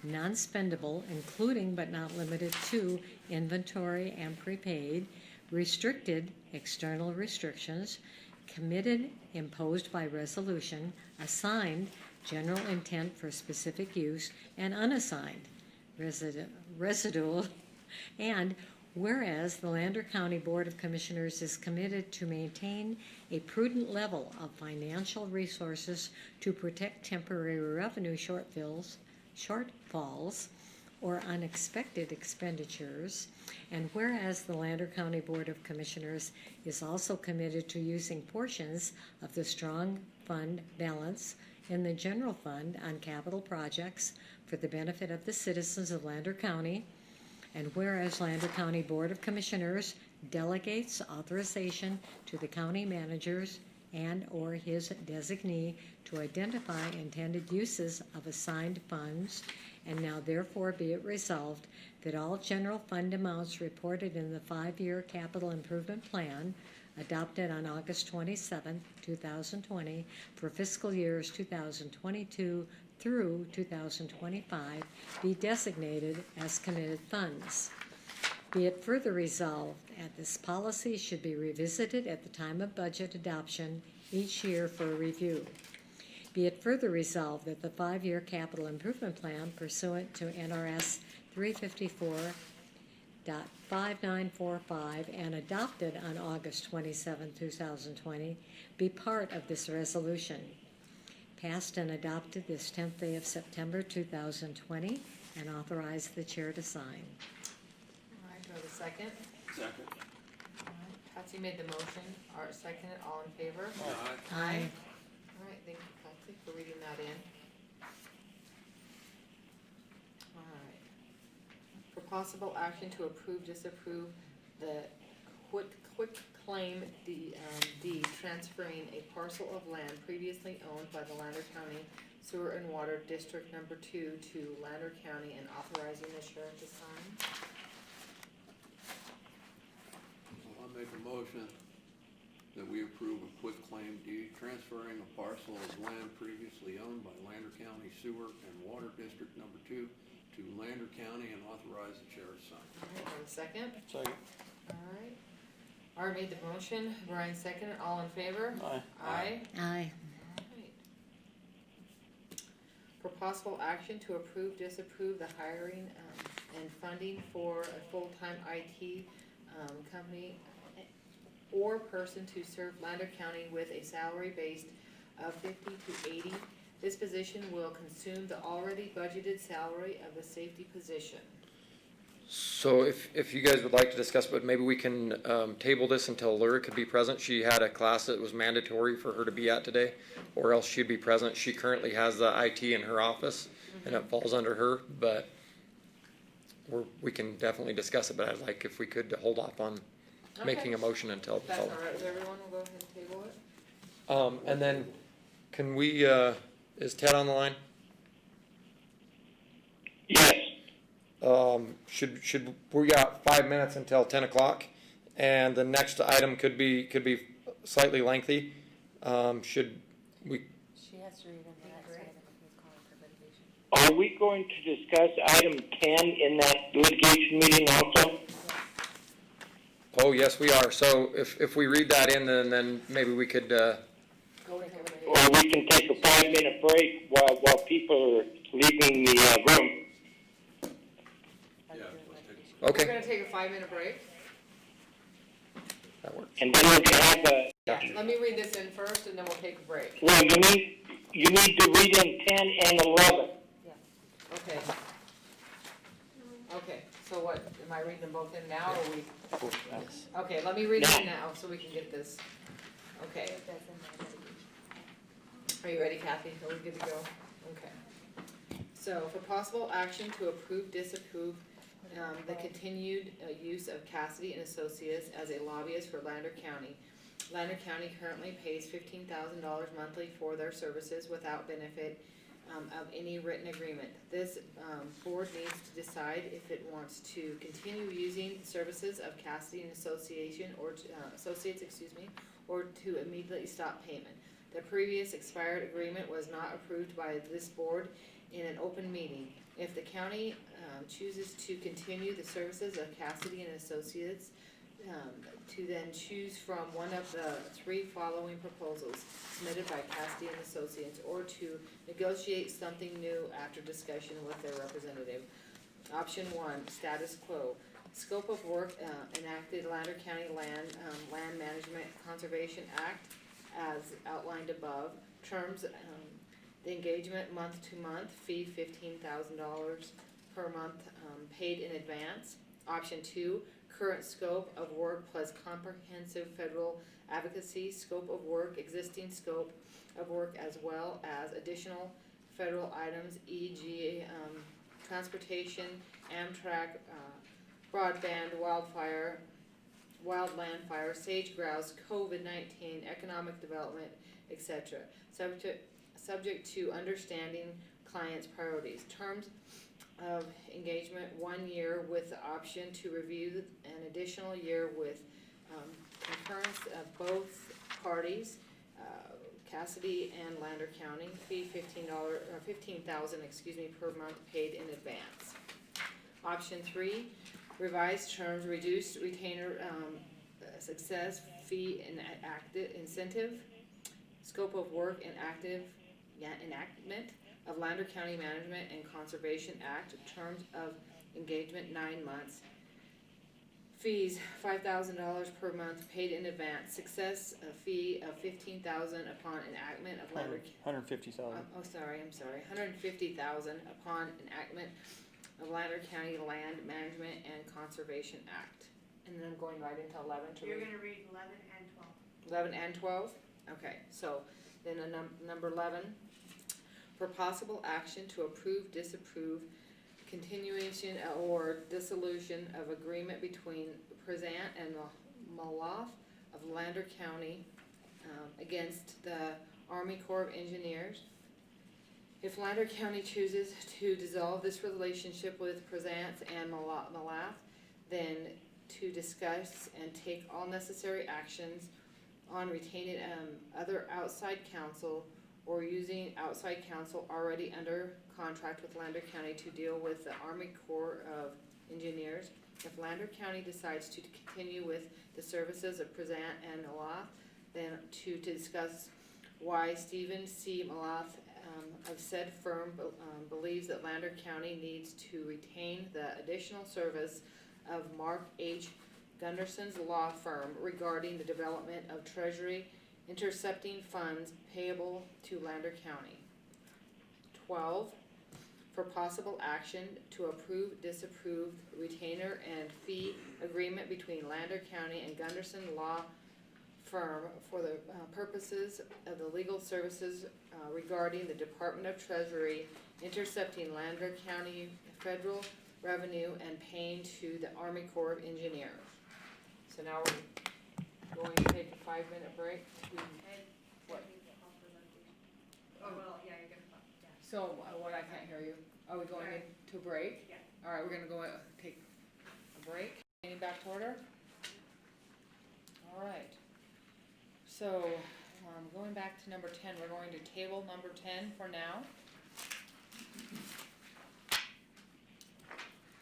non-spendable, including but not limited to inventory and prepaid; restricted, external restrictions; committed, imposed by resolution; assigned, general intent for specific use; and unassigned, residual. And whereas the Lander County Board of Commissioners is committed to maintain a prudent level of financial resources to protect temporary revenue shortfalls, or unexpected expenditures, and whereas the Lander County Board of Commissioners is also committed to using portions of the strong fund balance in the general fund on capital projects for the benefit of the citizens of Lander County, and whereas Lander County Board of Commissioners delegates authorization to the county managers and/or his designee to identify intended uses of assigned funds, and now therefore be it resolved that all general fund amounts reported in the 5-year capital improvement plan adopted on August 27, 2020 for fiscal years 2022 through 2025 be designated as committed funds. Be it further resolved that this policy should be revisited at the time of budget adoption each year for review. Be it further resolved that the 5-year capital improvement plan pursuant to NRS 354.5945 and adopted on August 27, 2020 be part of this resolution. Passed and adopted this 10th day of September 2020 and authorize the chair to sign. All right, do I have a second? Second. All right, Patsy made the motion, Art seconded, all in favor? Aye. Aye. All right, thank you, Patsy, for reading that in. All right. For possible action to approve, disapprove the quick claim deed transferring a parcel of land previously owned by the Lander County Sewer and Water District Number 2 to Lander County and authorizing the sheriff to sign. I'll make a motion that we approve a quick claim deed transferring a parcel of land previously owned by Lander County Sewer and Water District Number 2 to Lander County and authorize the chair to sign. All right, have a second? Second. All right. Art made the motion, Brian seconded, all in favor? Aye. Aye. Aye. Alright. For possible action to approve, disapprove the hiring and funding for a full-time IT company or person to serve Lander County with a salary base of $50,000 to This position will consume the already budgeted salary of the safety position. So if you guys would like to discuss, but maybe we can, table this until Lyra could be present. She had a class that was mandatory for her to be at today, or else she'd be present. She currently has the IT in her office, and it falls under her, but we can definitely discuss it, but I'd like if we could hold off on making a motion until. If that's all right with everyone, we'll go ahead and table it. And then, can we, is Ted on the line? Yes. We got 5 minutes until 10 o'clock, and the next item could be slightly lengthy. Should we, She has to read into that side of it, he's calling for litigation. Are we going to discuss item 10 in that litigation meeting also? oh, yes, we are. So if we read that in, then maybe we could, Go into litigation. Or we can take a 5-minute break while people are leaving the room? Yeah, let's take We're okay, gonna take a 5-minute break. that works. And then we can have a, Yeah, let me read this in first and then we'll take a break. well, you need to read in 10 and 11. Okay. Okay, so what, am I reading them both in now or we? Yes. Okay, let me read it in now so we can get this. Okay. Are you ready, Kathy? Are we good to go? Okay. So for possible action to approve, disapprove, the continued use of Cassidy and Associates as a lobbyist for Lander County. Lander County currently pays $15,000 monthly for their services without benefit of any written agreement. This board needs to decide if it wants to continue using the services of Cassidy and Association or Associates, or to immediately stop payment. The previous expired agreement was not approved by this board in an open meeting. If the county chooses to continue the services of Cassidy and Associates, to then choose from one of the 3 following proposals submitted by Cassidy and Associates, or to negotiate something new after discussion with their representative. Option 1, status quo. Scope of work enacted Lander County Land Management Conservation Act as outlined above. Terms, the engagement month to month, fee $15,000 per month, paid in advance. Option 2, current scope of work plus comprehensive federal advocacy scope of work, existing scope of work, as well as additional federal items, e.g. Transportation, Amtrak, broadband, wildland fire, sage grouse, COVID-19, economic development, etc. Subject to understanding clients' priorities. Terms of engagement, 1 year with the option to review an additional year with concurrence of both parties, Cassidy and Lander County. Fee $15,000 per month paid in advance. Option 3, revised terms, reduced retainer success fee and active incentive, scope of work and active enactment of Lander County Management and Conservation Act, terms of engagement 9 months. Fees $5,000 per month paid in advance. Success fee of $15,000 upon enactment of Lander. 150,000. I'm sorry. $150,000 upon enactment of Lander County Land Management and Conservation Act. And then I'm going right into 11 to You're read. gonna read 11 and 12. 11 and 12? Okay, so then number 11, for possible action to approve, disapprove, continuation or dissolution of agreement between Prezant and Maloff of Lander County against the Army Corps of Engineers. If Lander County chooses to dissolve this relationship with Prezant and Maloff, then to discuss and take all necessary actions on retaining other outside counsel or using outside counsel already under contract with Lander County to deal with the Army Corps of Engineers. If Lander County decides to continue with the services of Prezant and Maloff, then to discuss why Stephen C. Maloff of said firm believes that Lander County needs to retain the additional service of Mark H. Gunderson's law firm regarding the development of Treasury intercepting funds payable to Lander County. 12, for possible action to approve, disapprove retainer and fee agreement between Lander County and Gunderson Law Firm for the purposes of the legal services regarding the Department of Treasury intercepting Lander County federal revenue and paying to the Army Corps of Engineers. So now we're going to take a 5-minute break to, what? Oh, well, yeah, you're gonna, yeah. So, what, I can't hear you. Are we going into break? Yeah. All right, we're gonna go take a break. Getting back to order? All right. So, going back to number 10, we're going to table number 10 for now.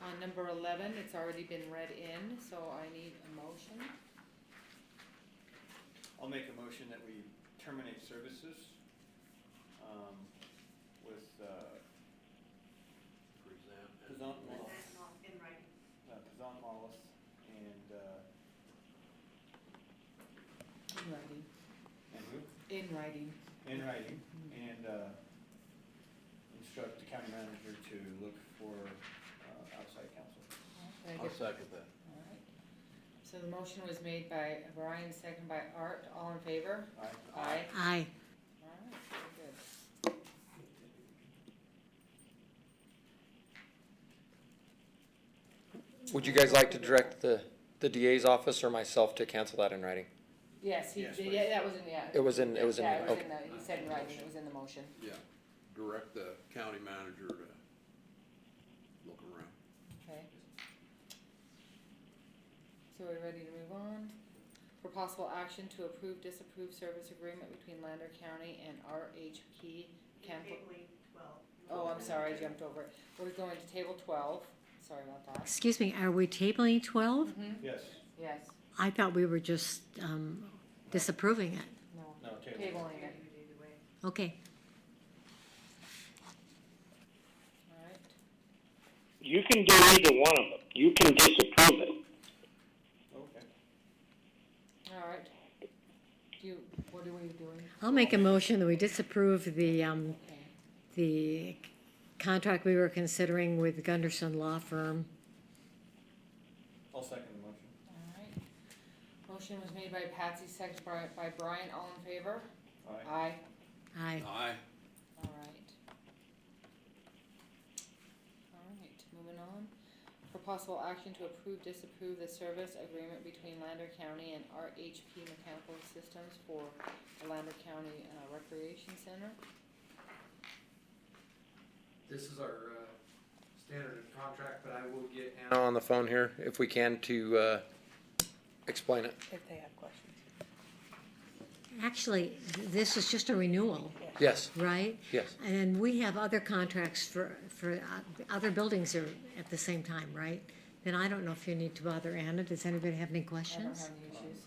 On number 11, it's already been read in, so I need a motion. I'll make a motion that we terminate services, with, Present. Pazant Wallace, In writing. Pazant Wallace, and, In writing. and who? In writing. In writing, and, instruct the county manager to look for, outside counsel. Very I'll good. second that. All right. So the motion was made by Brian, second by Art. All in favor? Aye. Aye. Aye. All right, very good. Would you guys like to direct the DA's office or myself to cancel that in writing? Yes, Yes, yeah, please. that was in, yeah. It was in, Yeah, it was okay. in the, he said in writing, it was in the motion. Yeah, direct the county manager to look around. Okay. So we're ready to move on. For possible action to approve, disapprove service agreement between Lander County and RHP Mechanical. Oh, I'm sorry, I jumped over it. We're going to table 12. Sorry about that. Excuse me, are we tabling 12? Yes, Yes, I thought we were just disapproving it. no, no, table. tabling it. Okay. All right. You can do either one of them. You can disapprove it. Okay. All right. What are we doing? I'll make a motion that we disapprove Okay. the contract we were considering with Gunderson Law Firm. I'll second the motion. All right. Motion was made by Patsy, second by Brian. All in favor? Aye. Aye. Aye. Aye. All right. All right, moving on. For possible action to approve, disapprove the service agreement between Lander County and RHP Mechanical Systems for the Lander County Recreation Center. This is our standard contract, but I will get Anna on the phone here if we can to explain it. If they have questions. Actually, this is just a renewal, Yes, right? yes. And we have other contracts for other buildings are at the same time, right? Then I don't know if you need to bother Anna. Does anybody have any I don't questions? have any issues.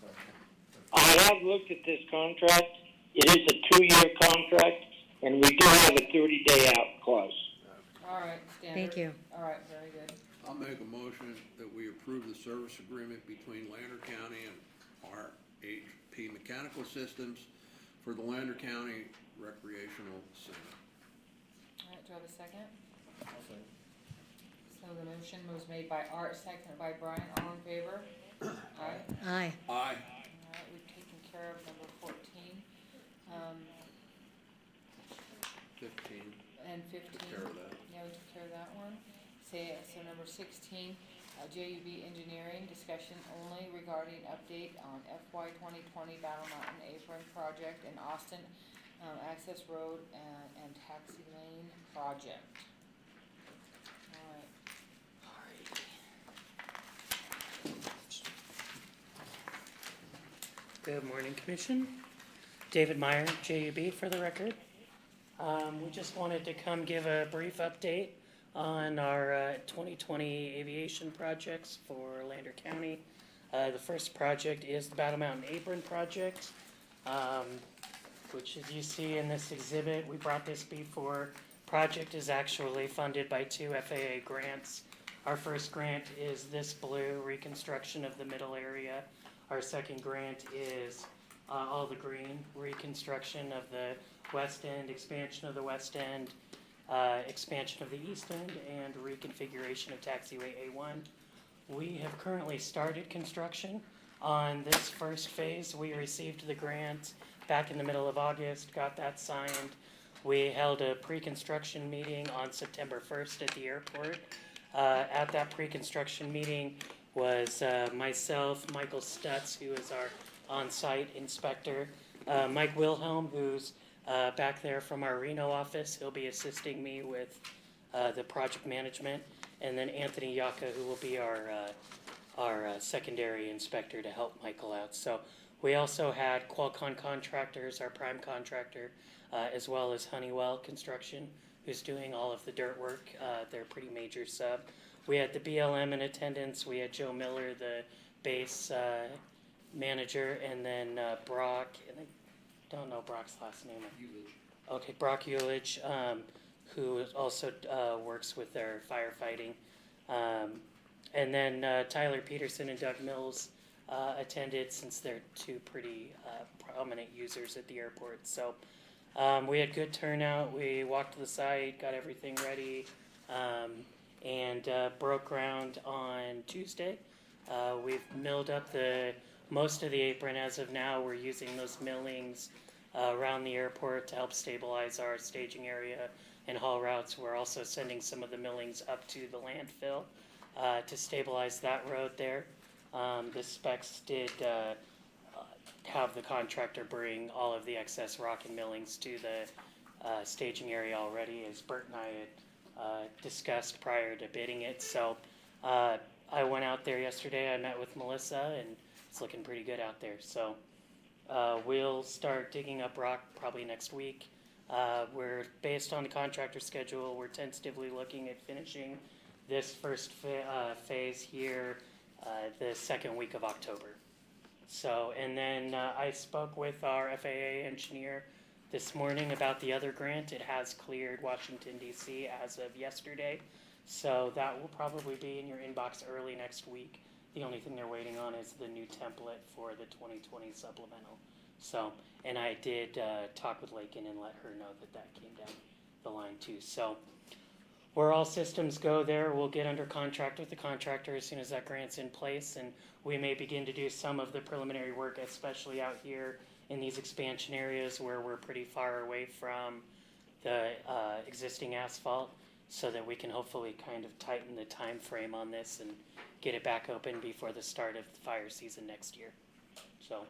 I have looked at this contract. It is a 2-year contract, and we do have a 30-day out clause. All right, standard. Thank you. All right, very good. I'll make a motion that we approve the service agreement between Lander County and RHP Mechanical Systems for the Lander County Recreational Center. All right, do I have a second? I'll second. So the motion was made by Art, seconded by Brian. All in favor? Aye. Aye. Aye. All right, we've taken care of number 14. 15, And 15. took care of that. Yeah, we took care of that one. So number 16, JUB Engineering, discussion only regarding update on FY 2020 Battle Mountain Apron Project in Austin, Access Road and Taxi Lane Project. All right. Good morning, Commission. David Meyer, JUB for the record. We just wanted to come give a brief update on our 2020 aviation projects for Lander County. The first project is the Battle Mountain Apron Project, which as you see in this exhibit, we brought this before. Project is actually funded by 2 FAA grants. Our first grant is this blue, reconstruction of the middle area. Our second grant is all the green, reconstruction of the west end, expansion of the west end, expansion of the east end and reconfiguration of taxiway A1. We have currently started construction on this first phase. We received the grant back in the middle of August, got that signed. We held a pre-construction meeting on September 1st at the airport. At that pre-construction meeting was myself, Michael Stutz, who is our on-site inspector, Mike Wilhelm, who's back there from our Reno office. He'll be assisting me with the project management, and then Anthony Yaka, who will be our secondary inspector to help Michael out. So we also had Qualcomm Contractors, our prime contractor, as well as Honeywell Construction, who's doing all of the dirt work. They're a pretty major sub. We had the BLM in attendance. We had Joe Miller, the base manager, and then Brock, and I don't know Brock's last name. Okay, Brock Eulich, who also works with their firefighting. And then Tyler Peterson and Doug Mills attended, since they're two pretty prominent users at the airport. So we had good turnout. We walked to the site, got everything ready, and broke ground on Tuesday. We've milled up most of the apron as of now. We're using those millings around the airport to help stabilize our staging area and haul routes. We're also sending some of the millings up to the landfill to stabilize that road there. The specs did have the contractor bring all of the excess rock and millings to the staging area already, as Bert and I had discussed prior to bidding it. So I went out there yesterday. I met with Melissa, and it's looking pretty good out there. So we'll start digging up rock probably next week. We're based on the contractor schedule. We're tentatively looking at finishing this first phase here the second week of October. So, and then I spoke with our FAA engineer this morning about the other grant. It has cleared Washington, D.C. as of yesterday. So that will probably be in your inbox early next week. The only thing they're waiting on is the new template for the 2020 supplemental. So, and I did talk with Lakin and let her know that came down the line too. So where all systems go there, we'll get under contract with the contractor as soon as that grant's in place, and we may begin to do some of the preliminary work, especially out here in these expansion areas where we're pretty far away from the existing asphalt, so that we can hopefully kind of tighten the time frame on this and get it back open before the start of the fire season next year. So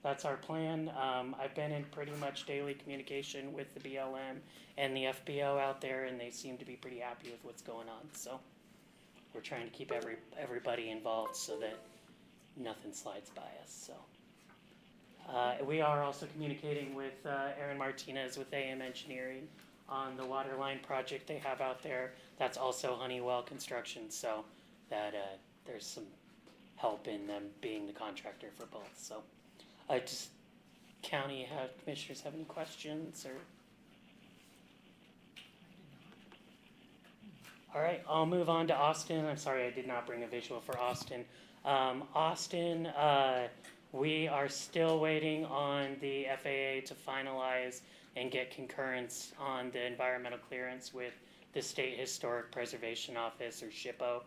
that's our plan. I've been in pretty much daily communication with the BLM and the FBO out there, and they seem to be pretty happy with what's going on. So we're trying to keep everybody involved so that nothing slides by us. So we are also communicating with Aaron Martinez with AM Engineering on the water line project they have out there. That's also Honeywell Construction, so that there's some help in them being the contractor for both. So just county commissioners have any questions or? All right, I'll move on to Austin. I'm sorry I did not bring a visual for Austin. Austin, we are still waiting on the FAA to finalize and get concurrence on the environmental clearance with the State Historic Preservation Office, or SHPO.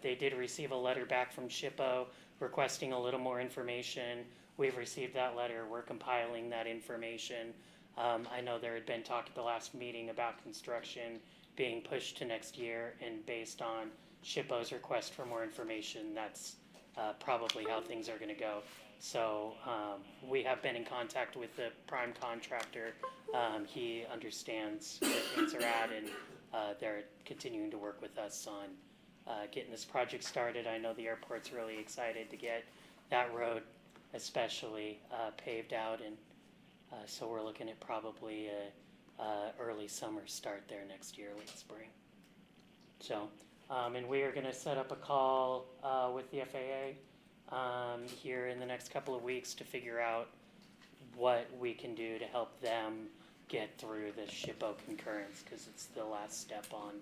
They did receive a letter back from SHPO requesting a little more information. We've received that letter. We're compiling that information. I know there had been talk at the last meeting about construction being pushed to next year, and based on SHPO's request for more information, that's probably how things are going to go. So we have been in contact with the prime contractor. He understands where things are at, and they're continuing to work with us on getting this project started. I know the airport's really excited to get that road especially paved out, and so we're looking at probably a early summer start there next year, late spring. So, and we are going to set up a call with the FAA here in the next couple of weeks to figure out what we can do to help them get through the SHPO concurrence, because it's the last step on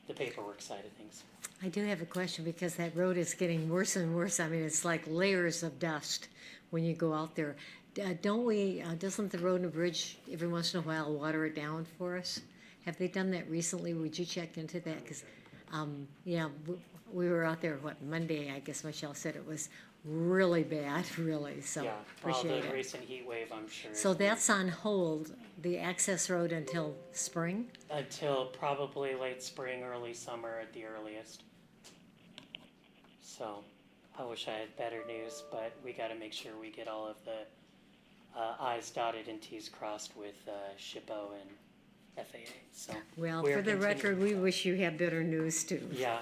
the paperwork side of things. I do have a question, because that road is getting worse and worse. I mean, it's like layers of dust when you go out there. Doesn't the road and bridge every once in a while water it down for us? Have they done that recently? Would you check into that? Cause, yeah, we were out there, Monday, I guess Michelle said it was really bad, really, so Yeah, appreciate well, the it. recent heat wave, I'm sure. So that's on hold, the access road until spring? Until probably late spring, early summer at the earliest. So, I wish I had better news, but we gotta make sure we get all of the I's dotted and T's crossed with SHPO and FAA, so. Well, we're for the continuing. record, we wish you had better news too. Yeah,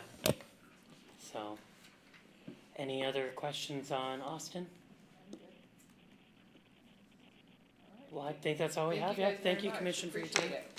so, any other questions on Austin? Well, I think that's all we have, yeah, thank you, Commission, for your time. Appreciate it.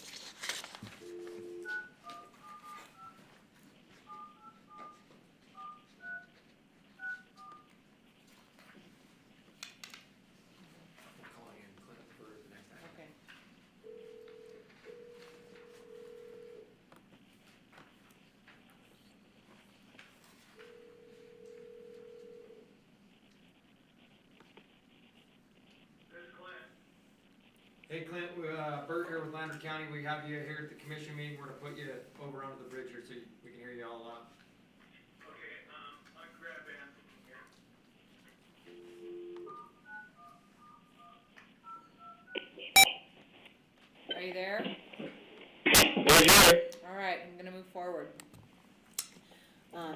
Okay. Hey Clint, Bert here with Lander County. We have you here at the commission meeting. We're gonna put you over onto the bridge here so we can hear you all out. Are you there? We're All right, I'm gonna move forward.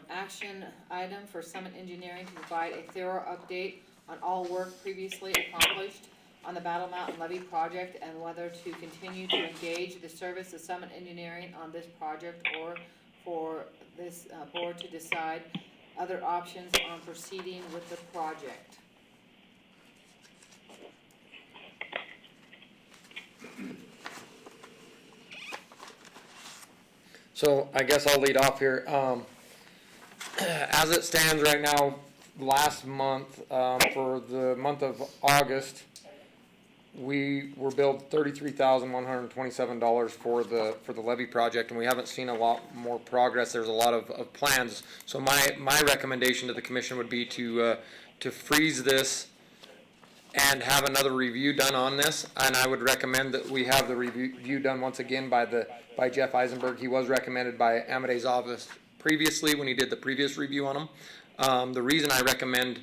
Action item for Summit Engineering to provide a thorough update on all work previously accomplished on the Battle Mountain Levee project and whether to continue to engage the service of Summit Engineering on this project or for this board to decide other options on proceeding with the project. So I guess I'll lead off here. As it stands right now, last month, for the month of August, we were billed $33,127 for the levee project, and we haven't seen a lot more progress. There's a lot of plans. So my recommendation to the commission would be to freeze this and have another review done on this. And I would recommend that we have the review done once again by Jeff Eisenberg. He was recommended by Amadei's office previously when he did the previous review on them. The reason I recommend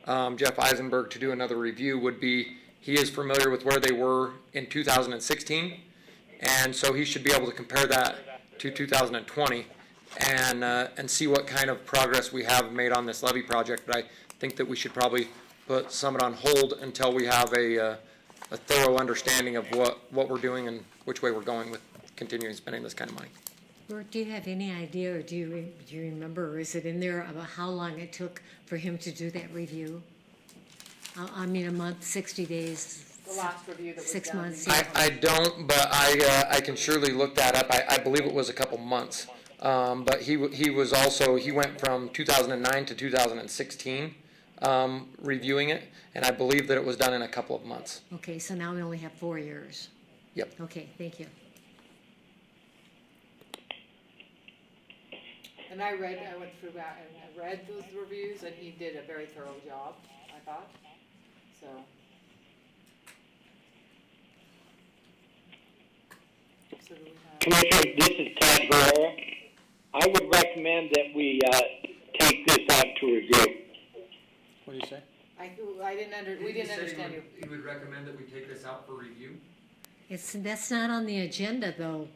Jeff Eisenberg to do another review would be he is familiar with where they were in 2016, and so he should be able to compare that to 2020 and see what kind of progress we have made on this levee project. But I think that we should probably put Summit on hold until we have a thorough understanding of what we're doing and which way we're going with continuing spending this kind of money. Bert, do you have any idea, or do you remember, or is it in there about how long it took for him to do that review? I mean, a month, 60 days? The last review that was 6 done. months. I don't, but I can surely look that up. I believe it was a couple months. But he went from 2009 to 2016 reviewing it, and I believe that it was done in a couple of months. Okay, so now we only have 4 years. Yep. Okay, thank you. And I went through that and I read those reviews, and he did a very thorough job, I thought, so. So do we have, Commissioner, this is Ted Guerrero. I would recommend that we take this out to review. What do you say? we didn't understand you. He would recommend that we take this out for review? That's not on the agenda, though.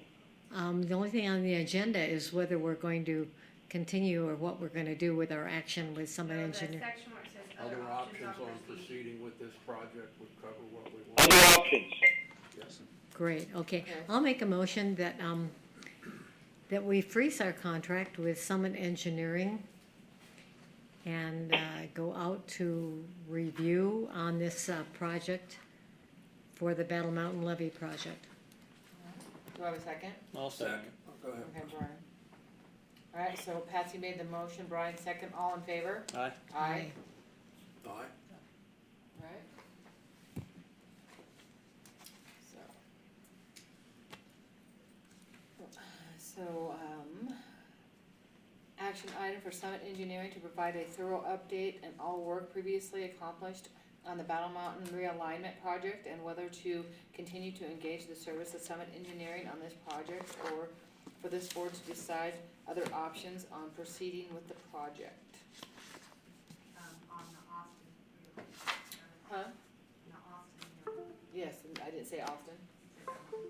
The only thing on the agenda is whether we're going to continue or what we're gonna do with our action with Summit Engineer. The section where it says Other other options on proceeding. proceeding with this project would cover what we want. Other options. Yes. Great, okay. Okay. I'll make a motion that we freeze our contract with Summit Engineering and go out to review on this project for the Battle Mountain Levee project. Do I have a second? I'll Second. Go ahead. Okay, Brian. All right, so Patsy made the motion, Brian second, all in favor? Aye. Aye. Aye. Right. So, action item for Summit Engineering to provide a thorough update and all work previously accomplished on the Battle Mountain realignment project and whether to continue to engage the service of Summit Engineering on this project or for this board to decide other options on proceeding with the project. On the Austin. Huh? The Austin. Yes, and I didn't say Austin.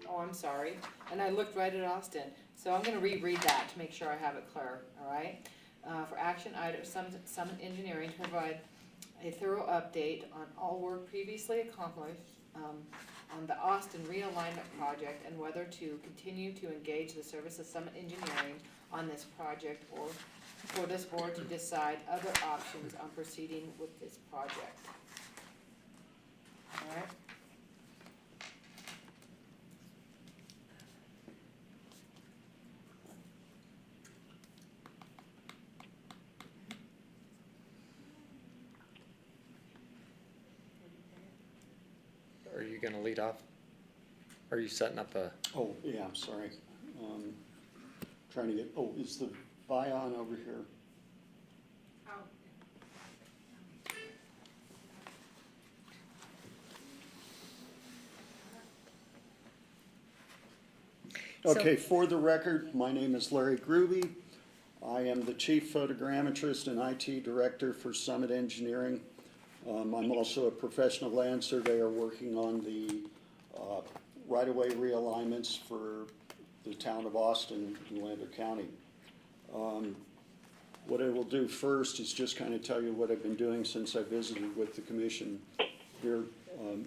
Oh, I'm sorry. And I looked right at Austin. So I'm gonna reread that to make sure I have it clear, all right? For action item, Summit Engineering to provide a thorough update on all work previously accomplished, on the Austin realignment project and whether to continue to engage the service of Summit Engineering on this project or for this board to decide other options on proceeding with this project. All right? Are you gonna lead off? Are you setting up the? Oh, yeah, I'm sorry. Trying to get, is the Vion over here? Okay, for the record, my name is Larry Gruby. I am the Chief Photogrammetrist and IT Director for Summit Engineering. I'm also a professional land surveyor working on the right-of-way realignments for the town of Austin and Lander County. What I will do first is just kind of tell you what I've been doing since I visited with the commission here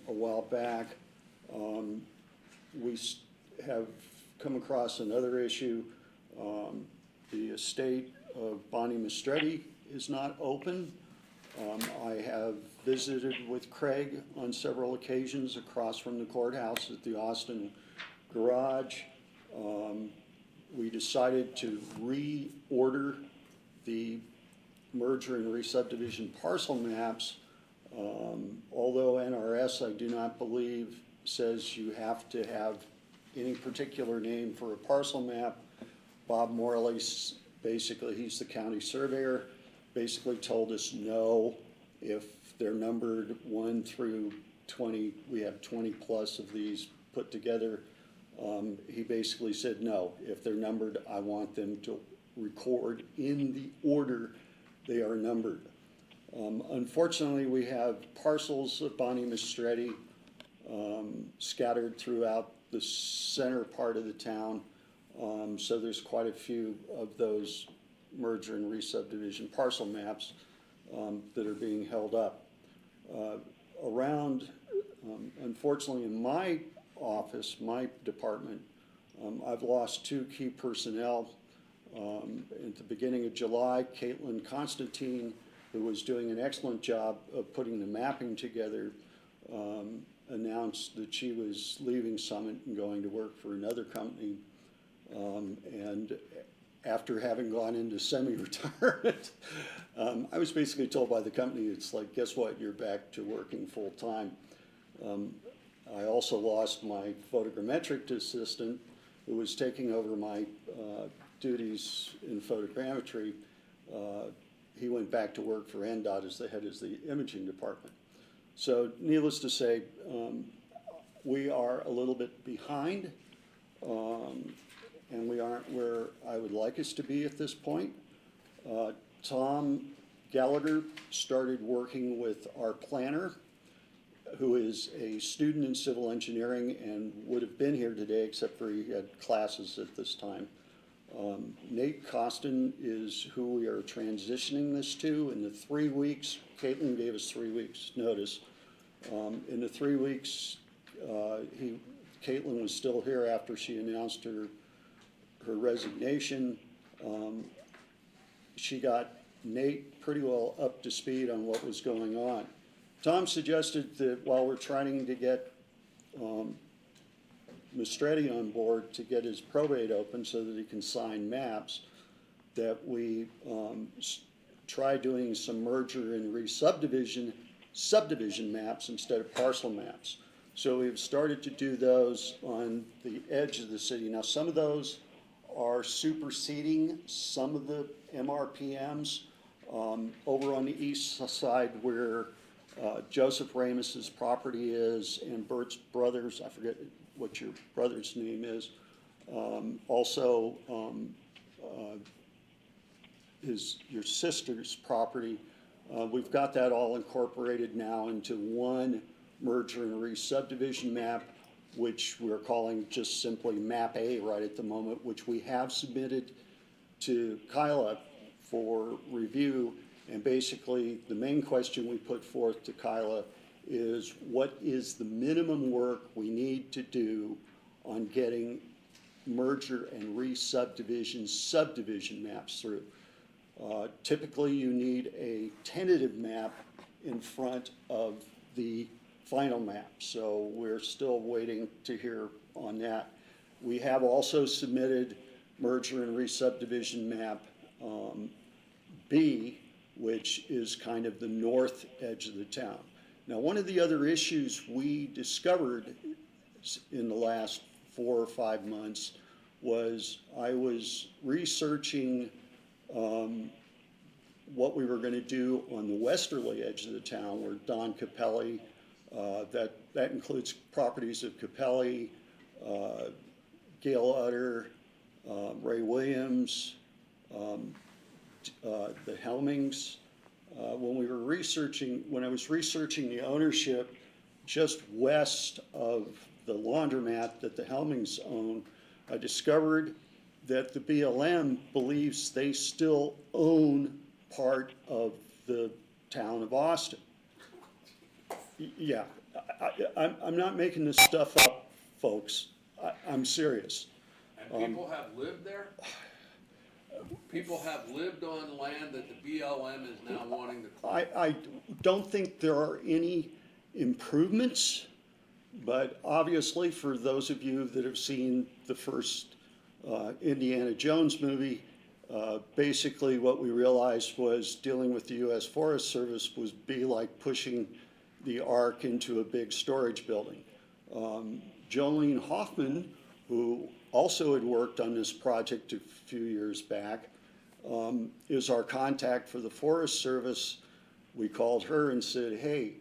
a while back. We have come across another issue. The estate of Bonnie Mistretti is not open. I have visited with Craig on several occasions across from the courthouse at the Austin garage. We decided to reorder the merger and re-subdivision parcel maps. Although NRS, I do not believe, says you have to have any particular name for a parcel map. Bob Morley, basically, he's the county surveyor, basically told us no. If they're numbered 1 through 20, we have 20 plus of these put together. He basically said no. If they're numbered, I want them to record in the order they are numbered. Unfortunately, we have parcels of Bonnie Mistretti scattered throughout the center part of the town. So there's quite a few of those merger and re-subdivision parcel maps that are being held up. Unfortunately, in my office, my department, I've lost 2 key personnel. At the beginning of July, Caitlin Constantine, who was doing an excellent job of putting the mapping together, announced that she was leaving Summit and going to work for another company. And after having gone into semi-retirement, I was basically told by the company, it's like, guess what, you're back to working full-time. I also lost my photogrammetric assistant who was taking over my duties in photogrammetry. He went back to work for NDOT as the head of the imaging department. So needless to say, we are a little bit behind, and we aren't where I would like us to be at this point. Tom Gallagher started working with our planner, who is a student in civil engineering and would have been here today except for he had classes at this time. Nate Costin is who we are transitioning this to. In the 3 weeks, Caitlin gave us 3 weeks notice. In the 3 weeks, Caitlin was still here after she announced her resignation. She got Nate pretty well up to speed on what was going on. Tom suggested that while we're trying to get Mistretti on board to get his probate open so that he can sign maps, that we try doing some merger and re-subdivision maps instead of parcel maps. So we've started to do those on the edge of the city. Now, some of those are superseding some of the MRPMs. Over on the east side where Joseph Ramos's property is, and Bert's brothers, I forget what your brother's name is. Also, your sister's property. We've got that all incorporated now into one merger and re-subdivision map, which we're calling just simply Map A right at the moment, which we have submitted to Kyla for review. And basically, the main question we put forth to Kyla is, what is the minimum work we need to do on getting merger and re-subdivision subdivision maps through? Typically, you need a tentative map in front of the final map, so we're still waiting to hear on that. We have also submitted merger and re-subdivision map B, which is kind of the north edge of the town. Now, one of the other issues we discovered in the last 4 or 5 months was I was researching what we were going to do on the westerly edge of the town, where Don Capelli, that includes properties of Capelli, Gail Utter, Ray Williams, the Helmings. When I was researching the ownership just west of the laundromat that the Helmings own, I discovered that the BLM believes they still own part of the town of Austin. Yeah, I'm not making this stuff up, folks. I'm serious. And people have lived there? People have lived on land that the BLM is now wanting to claim? I don't think there are any improvements, but obviously for those of you that have seen the first Indiana Jones movie, basically what we realized was dealing with the U.S. Forest Service was be like pushing the Ark into a big storage building. Jolene Hoffman, who also had worked on this project a few years back, is our contact for the Forest Service. We called her and said, hey,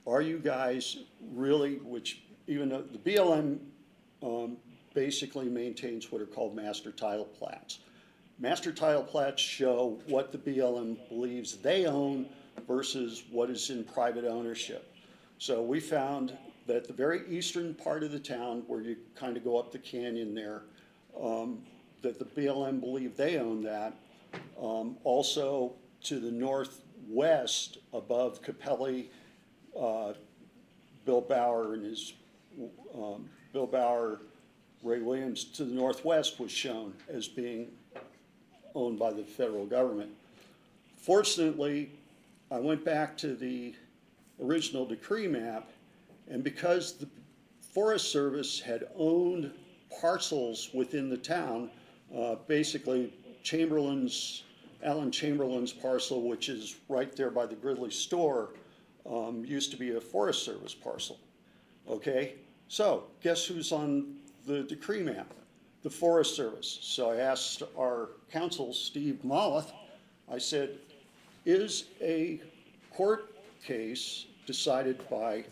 are you guys really, which even though the BLM basically maintains what are called master title plats. Master title plats show what the BLM believes they own versus what is in private ownership. So we found that the very eastern part of the town, where you kind of go up the canyon there, that the BLM believe they own that. Also to the northwest above Capelli, Bill Bauer and his, Bill Bauer, Ray Williams, to the northwest was shown as being owned by the federal government. Fortunately, I went back to the original decree map, and because the Forest Service had owned parcels within the town, basically Alan Chamberlain's parcel, which is right there by the Gridley store, used to be a Forest Service parcel. Okay, so guess who's on the decree map? The Forest Service. So I asked our counsel, Steve Molleth, I said, is a court case decided by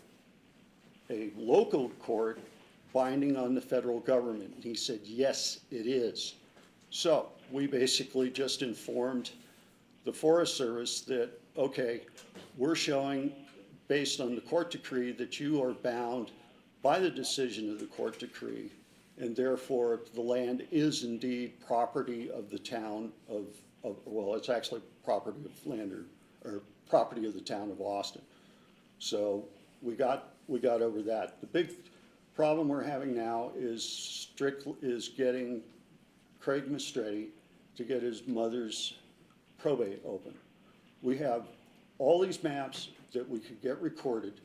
a local court binding on the federal government? And he said, yes, it is. So we basically just informed the Forest Service that, okay, we're showing based on the court decree that you are bound by the decision of the court decree, and therefore the land is indeed property of the town of well, it's actually property of land or property of the town of Austin. So we got over that. The big problem we're having now is getting Craig Mistretti to get his mother's probate open. We have all these maps that we could get recorded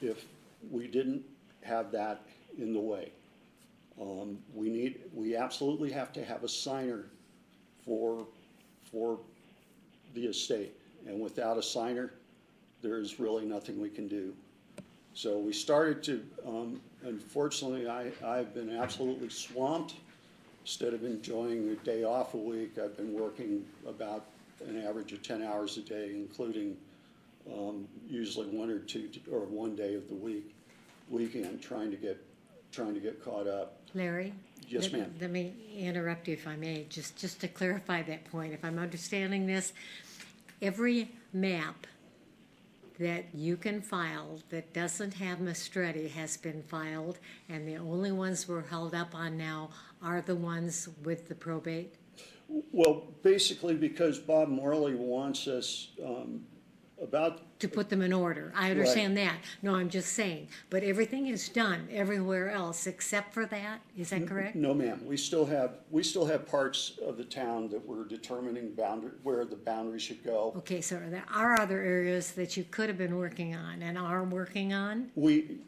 if we didn't have that in the way. We absolutely have to have a signer for the estate, and without a signer, there's really nothing we can do. So we started to, unfortunately, I've been absolutely swamped. Instead of enjoying a day off a week, I've been working about an average of 10 hours a day, including usually one or two, or one day of the weekend, trying to get caught up. Larry? Yes, let- ma'am. Let me interrupt you if I may, just to clarify that point, if I'm understanding this, every map that you can file that doesn't have Mastretti has been filed, and the only ones we're held up on now are the ones with the probate? Well, basically because Bob Morley wants us, about, To put them in order, I understand that, no, I'm just saying, but everything is done everywhere else except for that, is that correct? no ma'am, we still have parts of the town that we're determining where the boundary should go. Okay, so there are other areas that you could have been working on and are working on?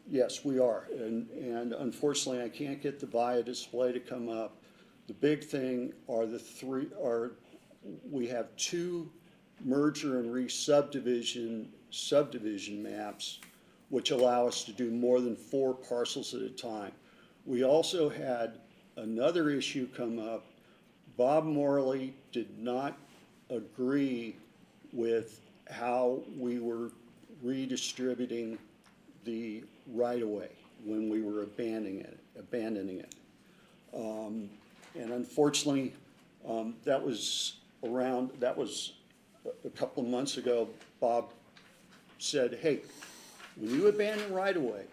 Yes, we are, and unfortunately, I can't get the VIA display to come up. The big thing are we have two merger and re-subdivision maps, which allow us to do more than 4 parcels at a time. We also had another issue come up. Bob Morley did not agree with how we were redistributing the right-of-way when we were abandoning it. And unfortunately, that was a couple of months ago. Bob said, hey, when you abandon right-of-way,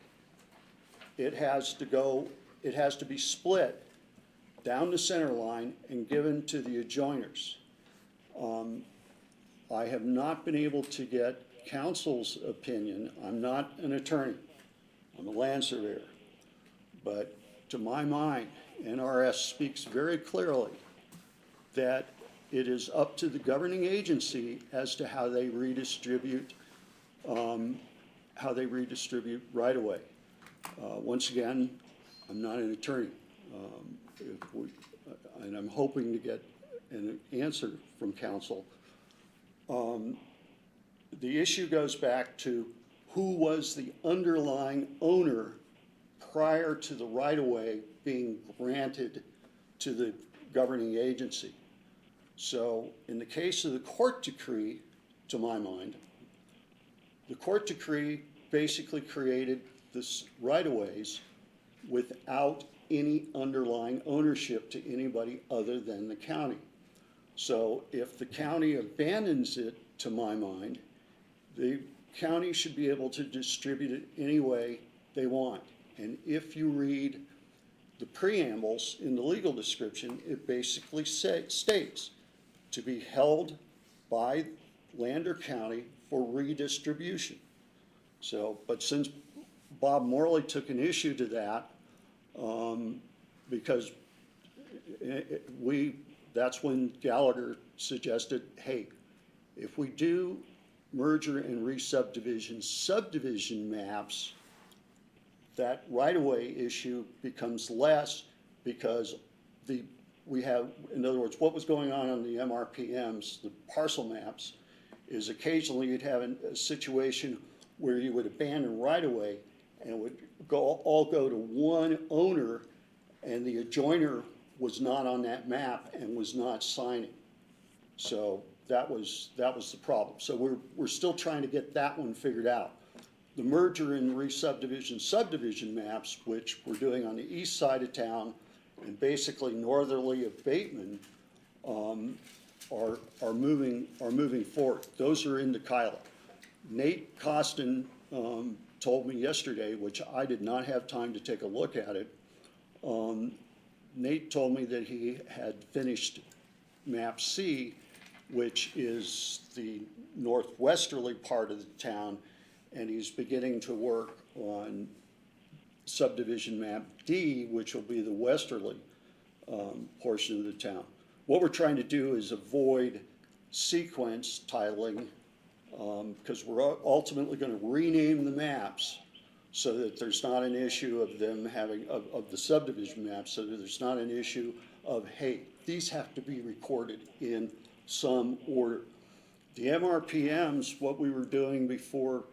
it has to be split down the center line and given to the adjoiners. I have not been able to get council's opinion. I'm not an attorney, I'm a land surveyor. But to my mind, NRS speaks very clearly that it is up to the governing agency as to how they redistribute right-of-way. Once again, I'm not an attorney, and I'm hoping to get an answer from council. The issue goes back to who was the underlying owner prior to the right-of-way being granted to the governing agency. So in the case of the court decree, to my mind, the court decree basically created this right-of-ways without any underlying ownership to anybody other than the county. So if the county abandons it, to my mind, the county should be able to distribute it any way they want. And if you read the preambles in the legal description, it basically states to be held by Lander County for redistribution. So, but since Bob Morley took an issue to that, because that's when Gallagher suggested, hey, if we do merger and subdivision maps, that right-of-way issue becomes less because we have, in other words, what was going on the MRPMs, the parcel maps, is occasionally you'd have a situation where you would abandon right-of-way and it would all go to one owner, and the adjoiner was not on that map and was not signing. So that was the problem. So we're still trying to get that one figured out. The merger and subdivision maps, which we're doing on the east side of town and basically northerly of Bateman, are moving forward. Those are into Kyla. Nate Costin told me yesterday, which I did not have time to take a look at it. Nate told me that he had finished map C, which is the northwesterly part of the town, and he's beginning to work on subdivision map D, which will be the westerly portion of the town. What we're trying to do is avoid sequence titling, because we're ultimately going to rename the maps so that there's not an issue of them having, of the subdivision maps, so that there's not an issue of, hey, these have to be recorded in some order. The MRPMs, what we were doing before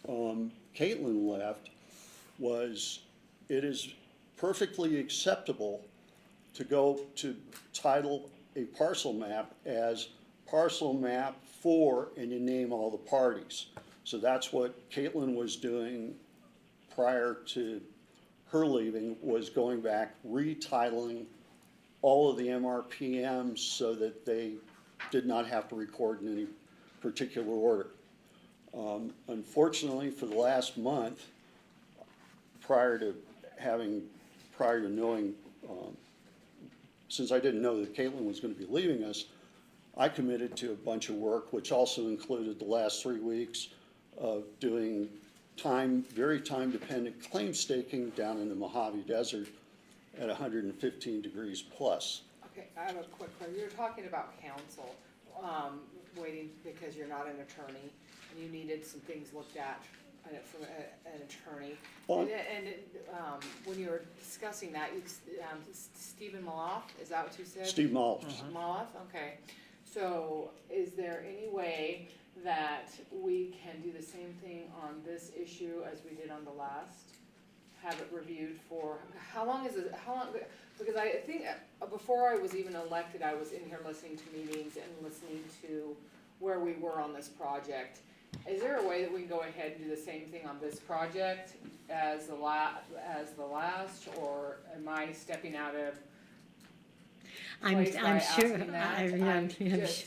Caitlin left, was it is perfectly acceptable to go to title a parcel map as parcel map for and you name all the parties. So that's what Caitlin was doing prior to her leaving, was going back, retitling all of the MRPMs so that they did not have to record in any particular order. Unfortunately, for the last month, prior to knowing, since I didn't know that Caitlin was gonna be leaving us, I committed to a bunch of work, which also included the last 3 weeks of doing very time-dependent claim staking down in the Mojave Desert at 115 degrees plus. Okay, I have a quick question. You're talking about counsel, waiting because you're not an attorney, and you needed some things looked at from an attorney. Well, When you were discussing that, Stephen Maloff, is that what you said? Steve Maloff. Maloff, okay. So is there any way that we can do the same thing on this issue as we did on the last? Have it reviewed for, how long, because I think before I was even elected, I was in here listening to meetings and listening to where we were on this project. Is there a way that we can go ahead and do the same thing on this project as the last, or am I stepping out of place by asking that?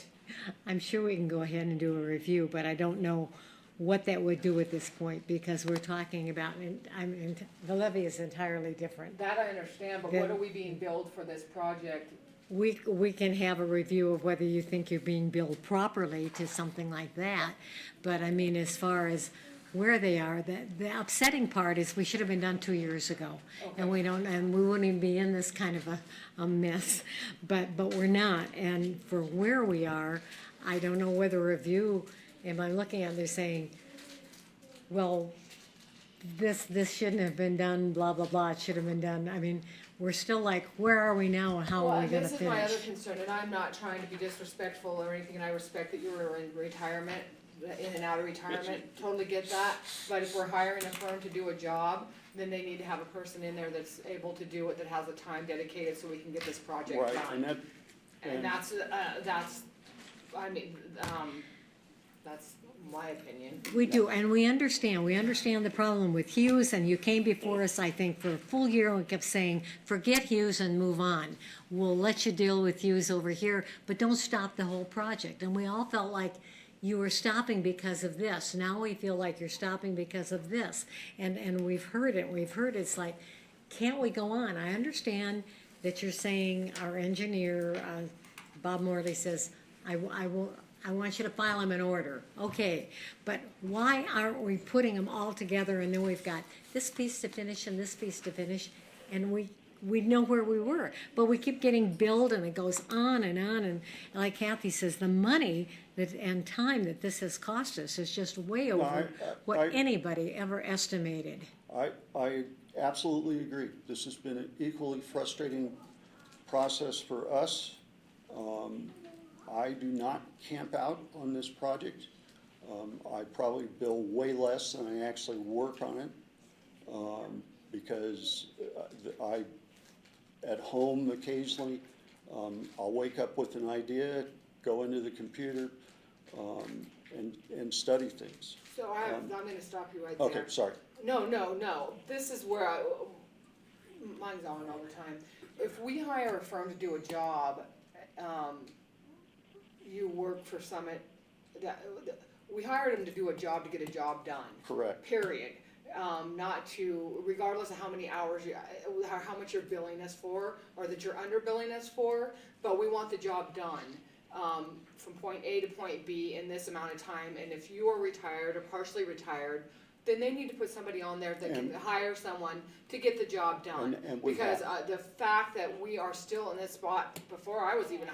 I'm sure we can go ahead and do a review, but I don't know what that would do at this point, because we're talking about, the levy is entirely different. That I understand, but what are we being billed for this project? We can have a review of whether you think you're being billed properly to something like that, but I mean, as far as where they are, the upsetting part is we should have been done 2 years ago. Okay. And we wouldn't even be in this kind of a mess, but we're not, and for where we are, I don't know whether review, am I looking at, they're saying, well, this shouldn't have been done, blah, blah, blah, it should have been done, I mean, we're still like, where are we now and how are we gonna finish? This is my other concern, and I'm not trying to be disrespectful or anything, and I respect that you were in retirement, in and out of retirement, totally get that. But if we're hiring a firm to do a job, then they need to have a person in there that's able to do it, that has the time dedicated, so we can get this project Right, done. And that's, I mean, that's my opinion. We do, and we understand the problem with Hughes, and you came before us, I think, for a full year and kept saying, forget Hughes and move on. We'll let you deal with Hughes over here, but don't stop the whole project. And we all felt like you were stopping because of this. Now we feel like you're stopping because of this. And we've heard it, it's like, can't we go on? I understand that you're saying, our engineer, Bob Morley says, I want you to file them in order. Okay, but why aren't we putting them all together, and then we've got this piece to finish and this piece to finish, and we know where we were. But we keep getting billed, and it goes on, and like Kathy says, the money and time that this has cost us is just way over what anybody ever estimated. I absolutely agree. This has been an equally frustrating process for us. I do not camp out on this project. I probably bill way less than I actually work on it, because at home occasionally, I'll wake up with an idea, go into the computer, and study things. So I'm gonna stop you right there. Okay, sorry. No, this is where mine's on all the time. If we hire a firm to do a job, you work for Summit, we hired them to do a job, to get a job done. Correct. Period. Not to, regardless of how many hours, how much you're billing us for, or that you're under billing us for, but we want the job done. From point A to point B in this amount of time, and if you are retired or partially retired, then they need to put somebody on there that can hire someone to get the job done. Because the fact that we are still in this spot, before I even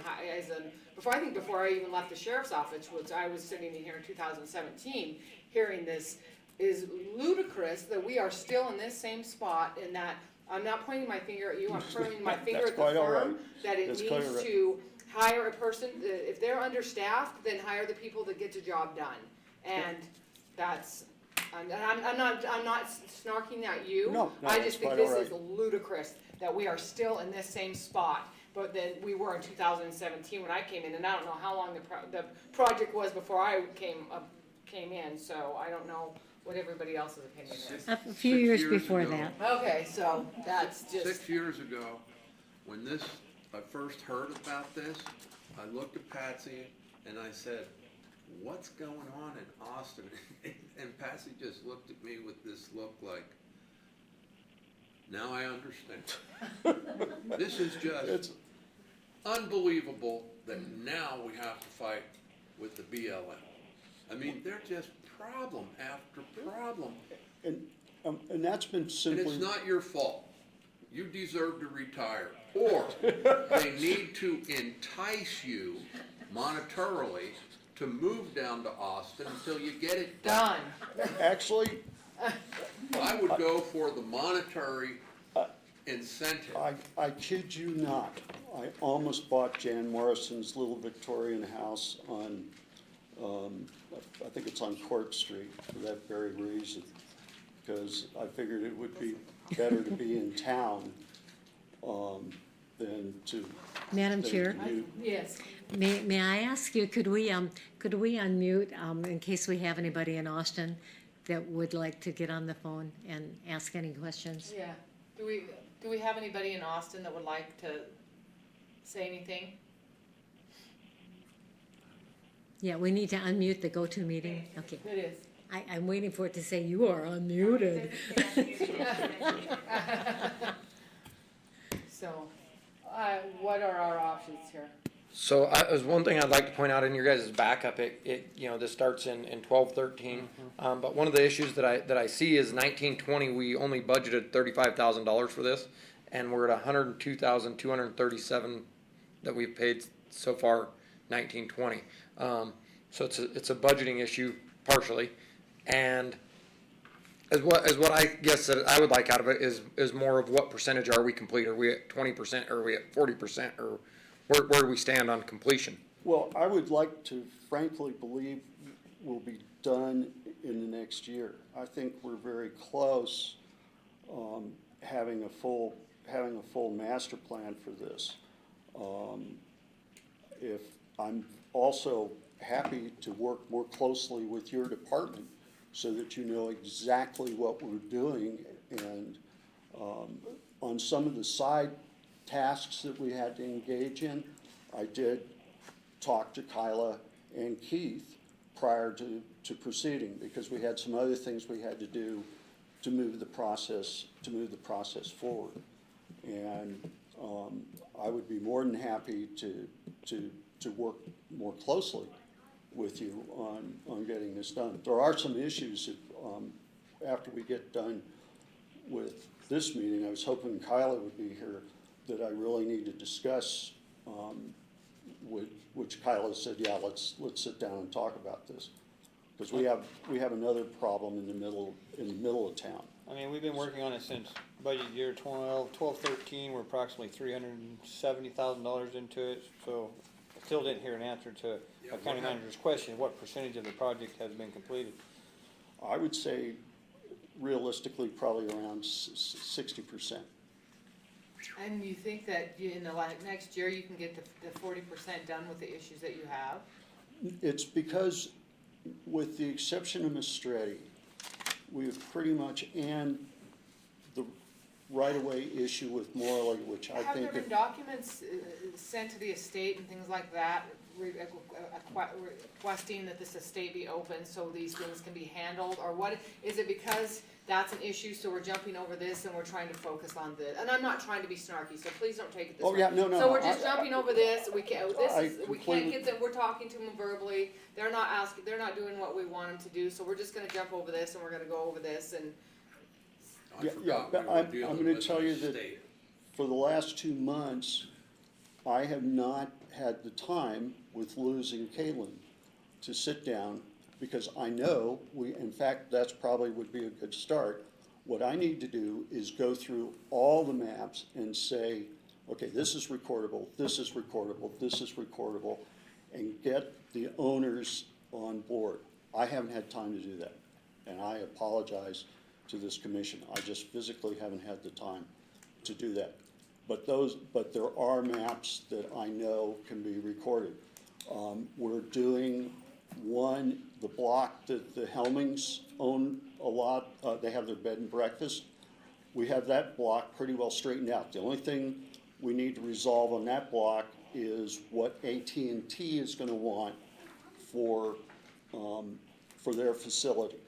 left the sheriff's office, which I was sitting in here in 2017, hearing this, is ludicrous that we are still in this same spot, and that I'm not pointing my finger at you, I'm pointing my finger at the firm, that it needs to hire a person, if they're understaffed, then hire the people that get the job done. And that's, I'm not snarking at you. No, I just think this is ludicrous that we are still in this same spot. but than we were in 2017 when I came in, and I don't know how long the project was before I came in, so I don't know what everybody else's opinion is. A few years 6 years before ago. that. Okay, so that's just, 6 years ago, when I first heard about this, I looked at Patsy and I said, what's going on in Austin? And Patsy just looked at me with this look like, now I understand. This is just unbelievable that now we have to fight with the BLM. I mean, they're just problem after problem. And that's been And simply. it's not your fault. You deserve to retire. Or they need to entice you monetarily to move down to Austin until you get it done. done. Actually, I would go for the monetary incentive. I kid you not, I almost bought Jan Morrison's little Victorian house on, I think it's on Court Street for that very reason. Because I figured it would be better to be in town, than to. Madam than Chair? commute. Yes. May I ask you, could we unmute, in case we have anybody in Austin that would like to get on the phone and ask any questions? Yeah. Do we have anybody in Austin that would like to say anything? Yeah, we need to unmute the GoToMeeting. Okay. It is. I'm waiting for it to say you are unmuted. So, what are our options here? So there's one thing I'd like to point out in your guys' backup, this starts in 12-13. But one of the issues that I see is 19-20, we only budgeted $35,000 for this, and we're at $102,237 that we've paid so far 19-20. So it's a budgeting issue partially, and as what I guess that I would like out of it is more of what percentage are we complete? Are we at 20%? Or are we at 40%? Or where do we stand on completion? Well, I would like to frankly believe we'll be done in the next year. I think we're very close, having a full master plan for this. If I'm also happy to work more closely with your department so that you know exactly what we're doing, and on some of the side tasks that we had to engage in, I did talk to Kyla and Keith prior to proceeding, because we had some other things we had to do to move the process forward. And I would be more than happy to work more closely with you on getting this done. There are some issues that, after we get done with this meeting, I was hoping Kyla would be here, that I really need to discuss, which Kyla said, yeah, let's sit down and talk about this. Because we have another problem in the middle of town. I mean, we've been working on it since budget year 13, we're approximately $370,000 into it, so I still didn't hear an answer to a county manager's question, what percentage of the project has been completed? I would say realistically, probably around 60%. And you think that in the next year you can get the 40% done with the issues that you have? It's because, with the exception of Mistretti, we've pretty much, and the right-of-way issue with Morley, which I Have think. there been documents sent to the estate and things like that, requesting that this estate be open so these things can be handled? Or what, is it because that's an issue, so we're jumping over this and we're trying to focus on this? And I'm not trying to be snarky, so please don't take it this way. Oh, yeah, no, So we're just jumping over this, we can't completely- get them, we're talking to them verbally, they're not doing what we want them to do, so we're just gonna jump over this and we're gonna go over this and. I Yeah, forgot but we were dealing I'm gonna with tell the you that state. for the last 2 months, I have not had the time, with losing Caitlin, to sit down, because I know in fact, that's probably would be a good start. What I need to do is go through all the maps and say, okay, this is recordable, this is recordable, this is recordable, and get the owners on board. I haven't had time to do that, and I apologize to this commission. I just physically haven't had the time to do that. but there are maps that I know can be recorded. We're doing the block that the Helmings own a lot, they have their bed and breakfast. We have that block pretty well straightened out. The only thing we need to resolve on that block is what AT&T is gonna want for their facility.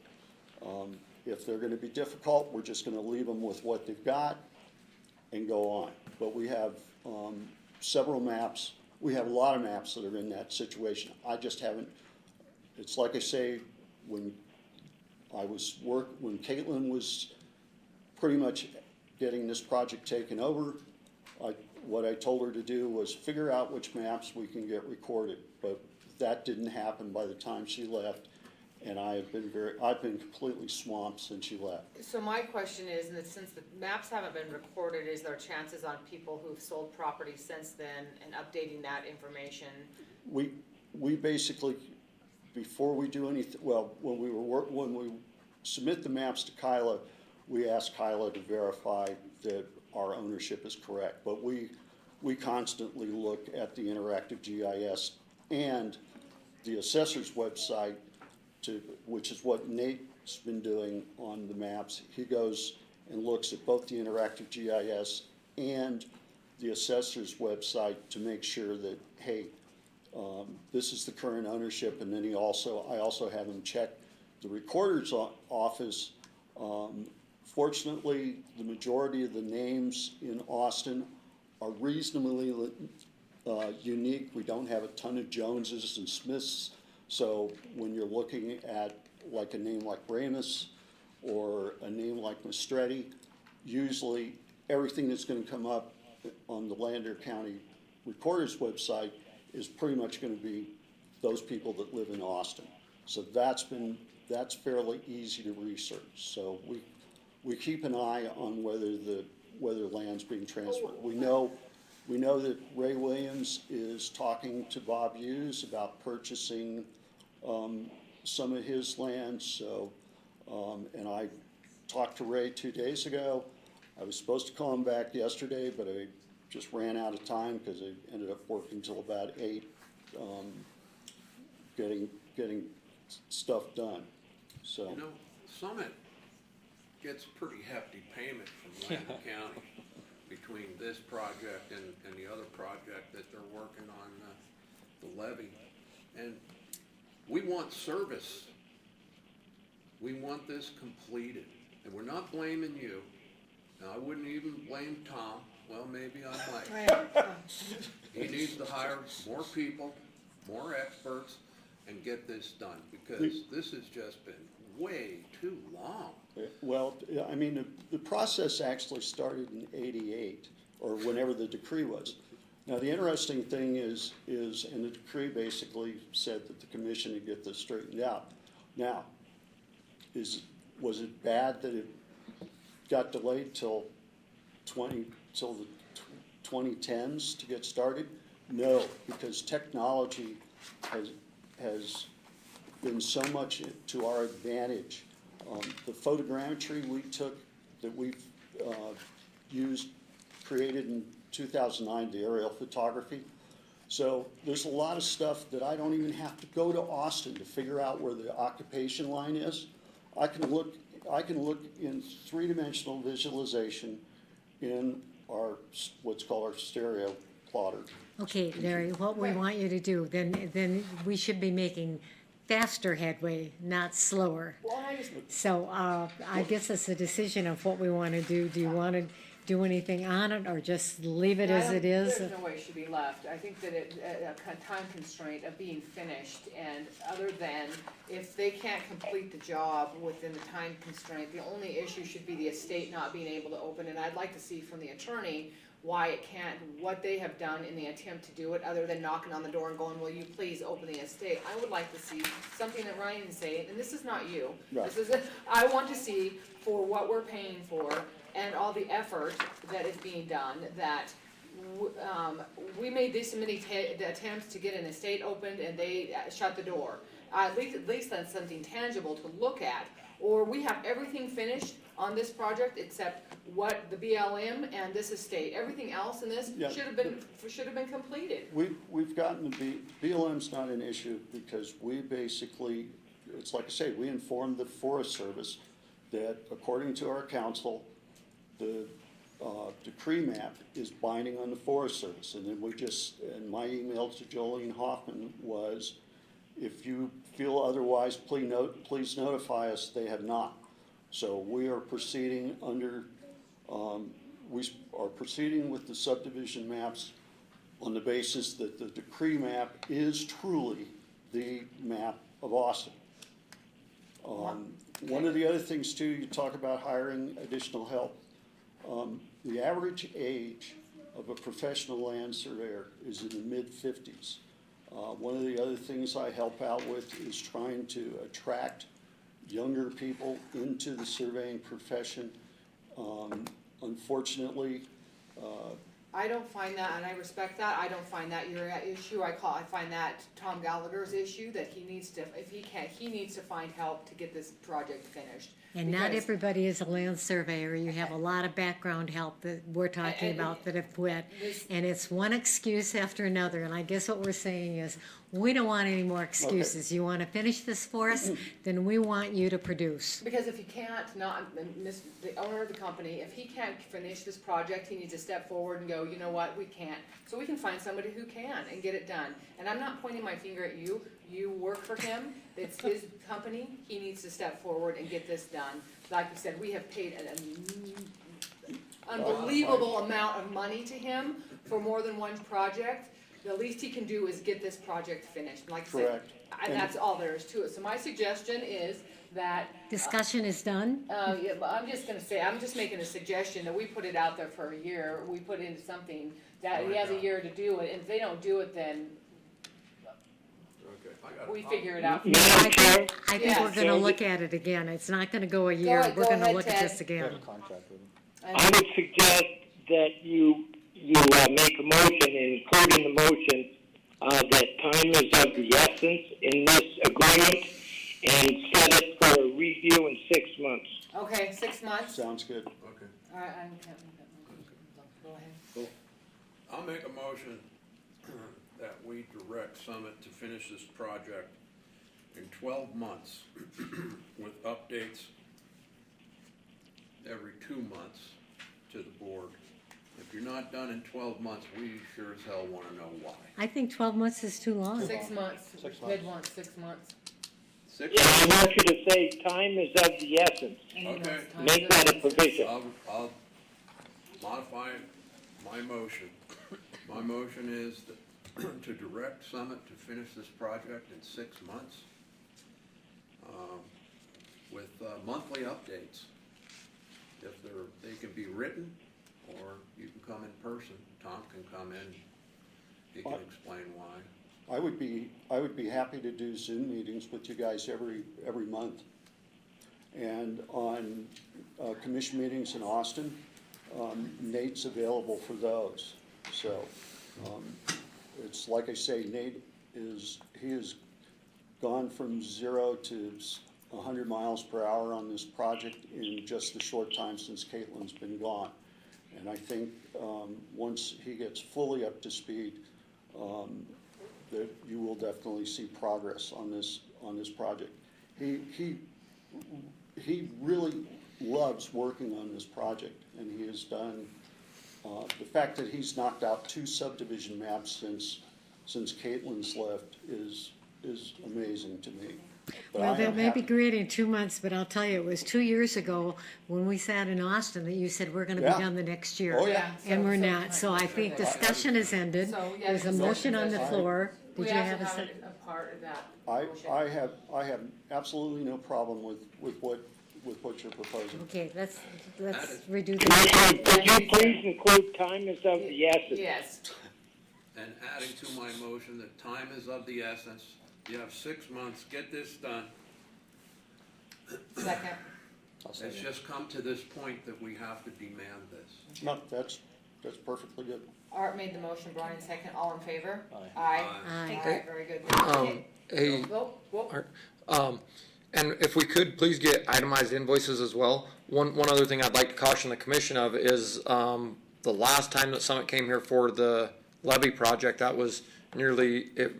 If they're gonna be difficult, we're just gonna leave them with what they've got and go on. But we have, several maps, we have a lot of maps that are in that situation. I just haven't, it's like I say, when Caitlin was pretty much getting this project taken over, what I told her to do was figure out which maps we can get recorded. But that didn't happen by the time she left, and I've been completely swamped since she left. So my question is, and since the maps haven't been recorded, is there chances on people who've sold property since then and updating that information? We basically, before we do anything, well, when we submit the maps to Kyla, we ask Kyla to verify that our ownership is correct. But we constantly look at the interactive GIS and the assessor's website, which is what Nate's been doing on the maps. He goes and looks at both the interactive GIS and the assessor's website to make sure that, hey, this is the current ownership. And then I also have him check the recorder's office. Fortunately, the majority of the names in Austin are reasonably unique. We don't have a ton of Joneses and Smiths. So when you're looking at like a name like Ramus or a name like Mastretti, usually everything that's going to come up on the Lander County Recorder's website is pretty much going to be those people that live in Austin. So that's fairly easy to research. So we keep an eye on whether land's being transferred. We know that Ray Williams is talking to Bob Hughes about purchasing some of his land. So, and I talked to Ray 2 days ago. I was supposed to call him back yesterday, but I just ran out of time because I ended up working till about 8, getting stuff done. So. You know, Summit gets pretty hefty payment from Lander County between this project and the other project that they're working on, the levee. And we want service. We want this completed. And we're not blaming you. Now, I wouldn't even blame Tom. Well, maybe I might. He needs to hire more people, more experts, and get this done, because this has just been way too long. Well, I mean, the process actually started in '88, or whenever the decree was. Now, the interesting thing is, and the decree basically said that the commission would get this straightened out. Now, was it bad that it got delayed till the 2010s to get started? No, because technology has been so much to our advantage. The photogrammetry we took, that we've created in 2009, the aerial photography. So there's a lot of stuff that I don't even have to go to Austin to figure out where the occupation line is. I can look in 3-dimensional visualization in what's called our stereo plotter. Okay, Larry, what we want you to do, then we should be making faster headway, not slower. So I guess it's a decision of what we want to do. Do you want to do anything on it, or just leave it as it is? There's no way it should be left. I think that a time constraint of being finished, and other than if they can't complete the job within the time constraint, the only issue should be the estate not being able to open. And I'd like to see from the attorney why it can't, what they have done in the attempt to do it, other than knocking on the door and going, will you please open the estate? I would like to see something that Ryan is saying, and this is not you. Right. I want to see, for what we're paying for and all the effort that is being done, that we made this many attempts to get an estate opened and they shut the door. At least that's something tangible to look at. or we have everything finished on this project except what the BLM and this estate, everything else in this Yeah. should have been completed. We've gotten to be, BLM's not an issue because we basically, it's like I say, we informed the Forest Service that according to our council, the decree map is binding on the Forest Service. And then and my email to Jolene Hoffman was, if you feel otherwise, please notify us. They have not. So we are proceeding under, we are proceeding with the subdivision maps on the basis that the decree map is truly the map of Austin. One of the other things too, you talk about hiring additional help. The average age of a professional land surveyor is in the mid-50s. One of the other things I help out with is trying to attract younger people into the surveying profession. Unfortunately, I don't find that, and I respect that, I don't find that your issue, I find that Tom Gallagher's issue, that he needs to, if he can, he needs to find help to get this project finished. And not Because- everybody is a land surveyor. You have a lot of background help that we're talking about that have quit. And it's one excuse after another. And I guess what we're saying is, we don't want any more excuses. You want to finish this for us, then we want you to produce. Because if he can't, the owner of the company, if he can't finish this project, he needs to step forward and go, you know what, we can't. So we can find somebody who can and get it done. And I'm not pointing my finger at you, you work for him, it's his company, he needs to step forward and get this done. Like you said, we have paid an unbelievable amount of money to him for more than one project. The least he can do is get this project finished, like I said. Correct. And that's all there is to it. So my suggestion is that Discussion is done. yeah, but I'm just gonna say, I'm just making a suggestion that we put it out there for a year, we put into something, that he has a year to do it, and if they don't do it, then Okay, I got it. we figure it out. Madam Chair, I think Yes. we're gonna look at it again. It's not gonna go a year. ahead, We're go gonna ahead, look at Ted. this We have again. a contract with them. I would suggest that you make a motion, including the motion, that time is of the essence in this agreement, and set it for a review in 6 months. Okay, 6 months, Sounds good. Okay. alright, go ahead. I'll make a motion that we direct Summit to finish this project in 12 months with updates every 2 months to the board. If you're not done in 12 months, we sure as hell wanna know why. I think 12 months is too long. 6 months, 6 Ted wants 6 months. 6 Yeah, I months? want you to say time is of the essence. And he knows Okay. time Make is that a of- provision. I'll modify my motion. My motion is to direct Summit to finish this project in 6 months with monthly updates. If they can be written, or you can come in person. Tom can come in, he can explain why. I would be happy to do Zoom meetings with you guys every month. And on commission meetings in Austin, Nate's available for those. So it's like I say, Nate he has gone from 0 to 100 miles per hour on this project in just the short time since Caitlin's been gone. And I think once he gets fully up to speed, that you will definitely see progress on this project. He really loves working on this project, and he has done, the fact that he's knocked out 2 subdivision maps since Caitlin's left is amazing to me. But Well, I that am may be happy- great in 2 months, but I'll tell you, it was 2 years ago when we sat in Austin that you said we're gonna be Yeah. done the next year. Oh, yeah. And we're not, so I think discussion is ended. So, yeah, There's a motion on the floor. We Did you have have to a have second? a part of that I motion. have absolutely no problem with what you're proposing. Okay, let's redo the. Commissioner, could you please include time is of the essence? Yes, And adding to my motion that time is of the essence, you have 6 months, get this done. second, I'll It's second. just come to this point that we have to demand this. No, that's perfectly good. Art made the motion, Brian second, all in favor? Aye. Aye. Aye. Alright, very good. Hey, Whoa, whoa. Art, And if we could, please get itemized invoices as well. One other thing I'd like to caution the commission of is, the last time that Summit came here for the levy project, that was it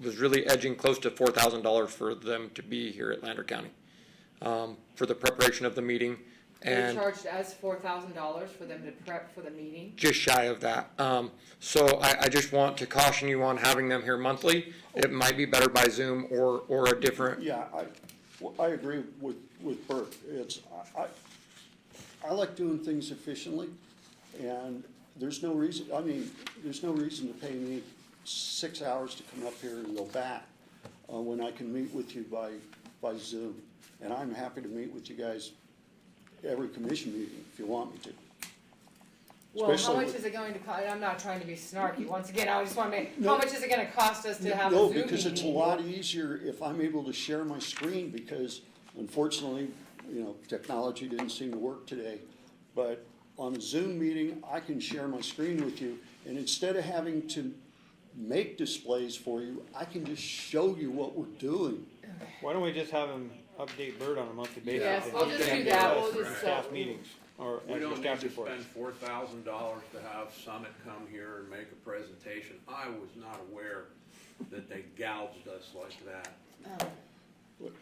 was really edging close to $4,000 for them to be here at Lander County, for the preparation of the meeting. They And charged us $4,000 for them to prep for the meeting. just shy of that. So I just want to caution you on having them here monthly. It might be better by Zoom or a different. Yeah, I agree with Bert. I like doing things efficiently, and there's no reason to pay me 6 hours to come up here and go back, when I can meet with you by Zoom. And I'm happy to meet with you guys every commission meeting if you want me to. Well, how Especially much with- is it going to cost? I'm not trying to be snarky. Once again, I just want to make, how much is it gonna cost us to have a No, Zoom meeting? because it's a lot easier if I'm able to share my screen, because unfortunately, technology didn't seem to work today. But on a Zoom meeting, I can share my screen with you, and instead of having to make displays for you, I can just show you what we're doing. Why don't we just have him update Bert on a monthly basis? Yes, and we'll he just can do give that. us We'll just, staff meetings, or We as your don't need staff to reports. spend $4,000 to have Summit come here and make a presentation. I was not aware that they gouged us like that.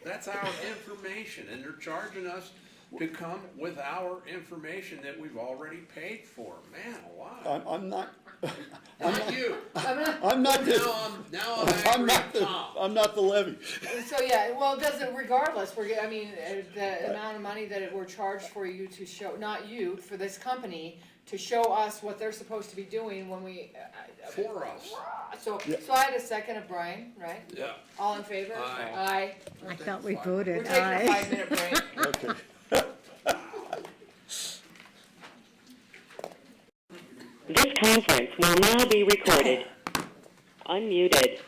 That's our information, and they're charging us to come with our information that we've already paid for. Man alive. I'm not, Not you. I'm not the, Now I'm angry at Tom. I'm not the levy. So, yeah, well, it doesn't, regardless, the amount of money that we're charged for you to show, not you, for this company, to show us what they're supposed to be doing when we. For us. So I had a second of Brian, right? Yeah. All in favor? Aye. I thought we We're voted taking a aye. 5-minute break. Okay. This conference will now be recorded. Unmuted.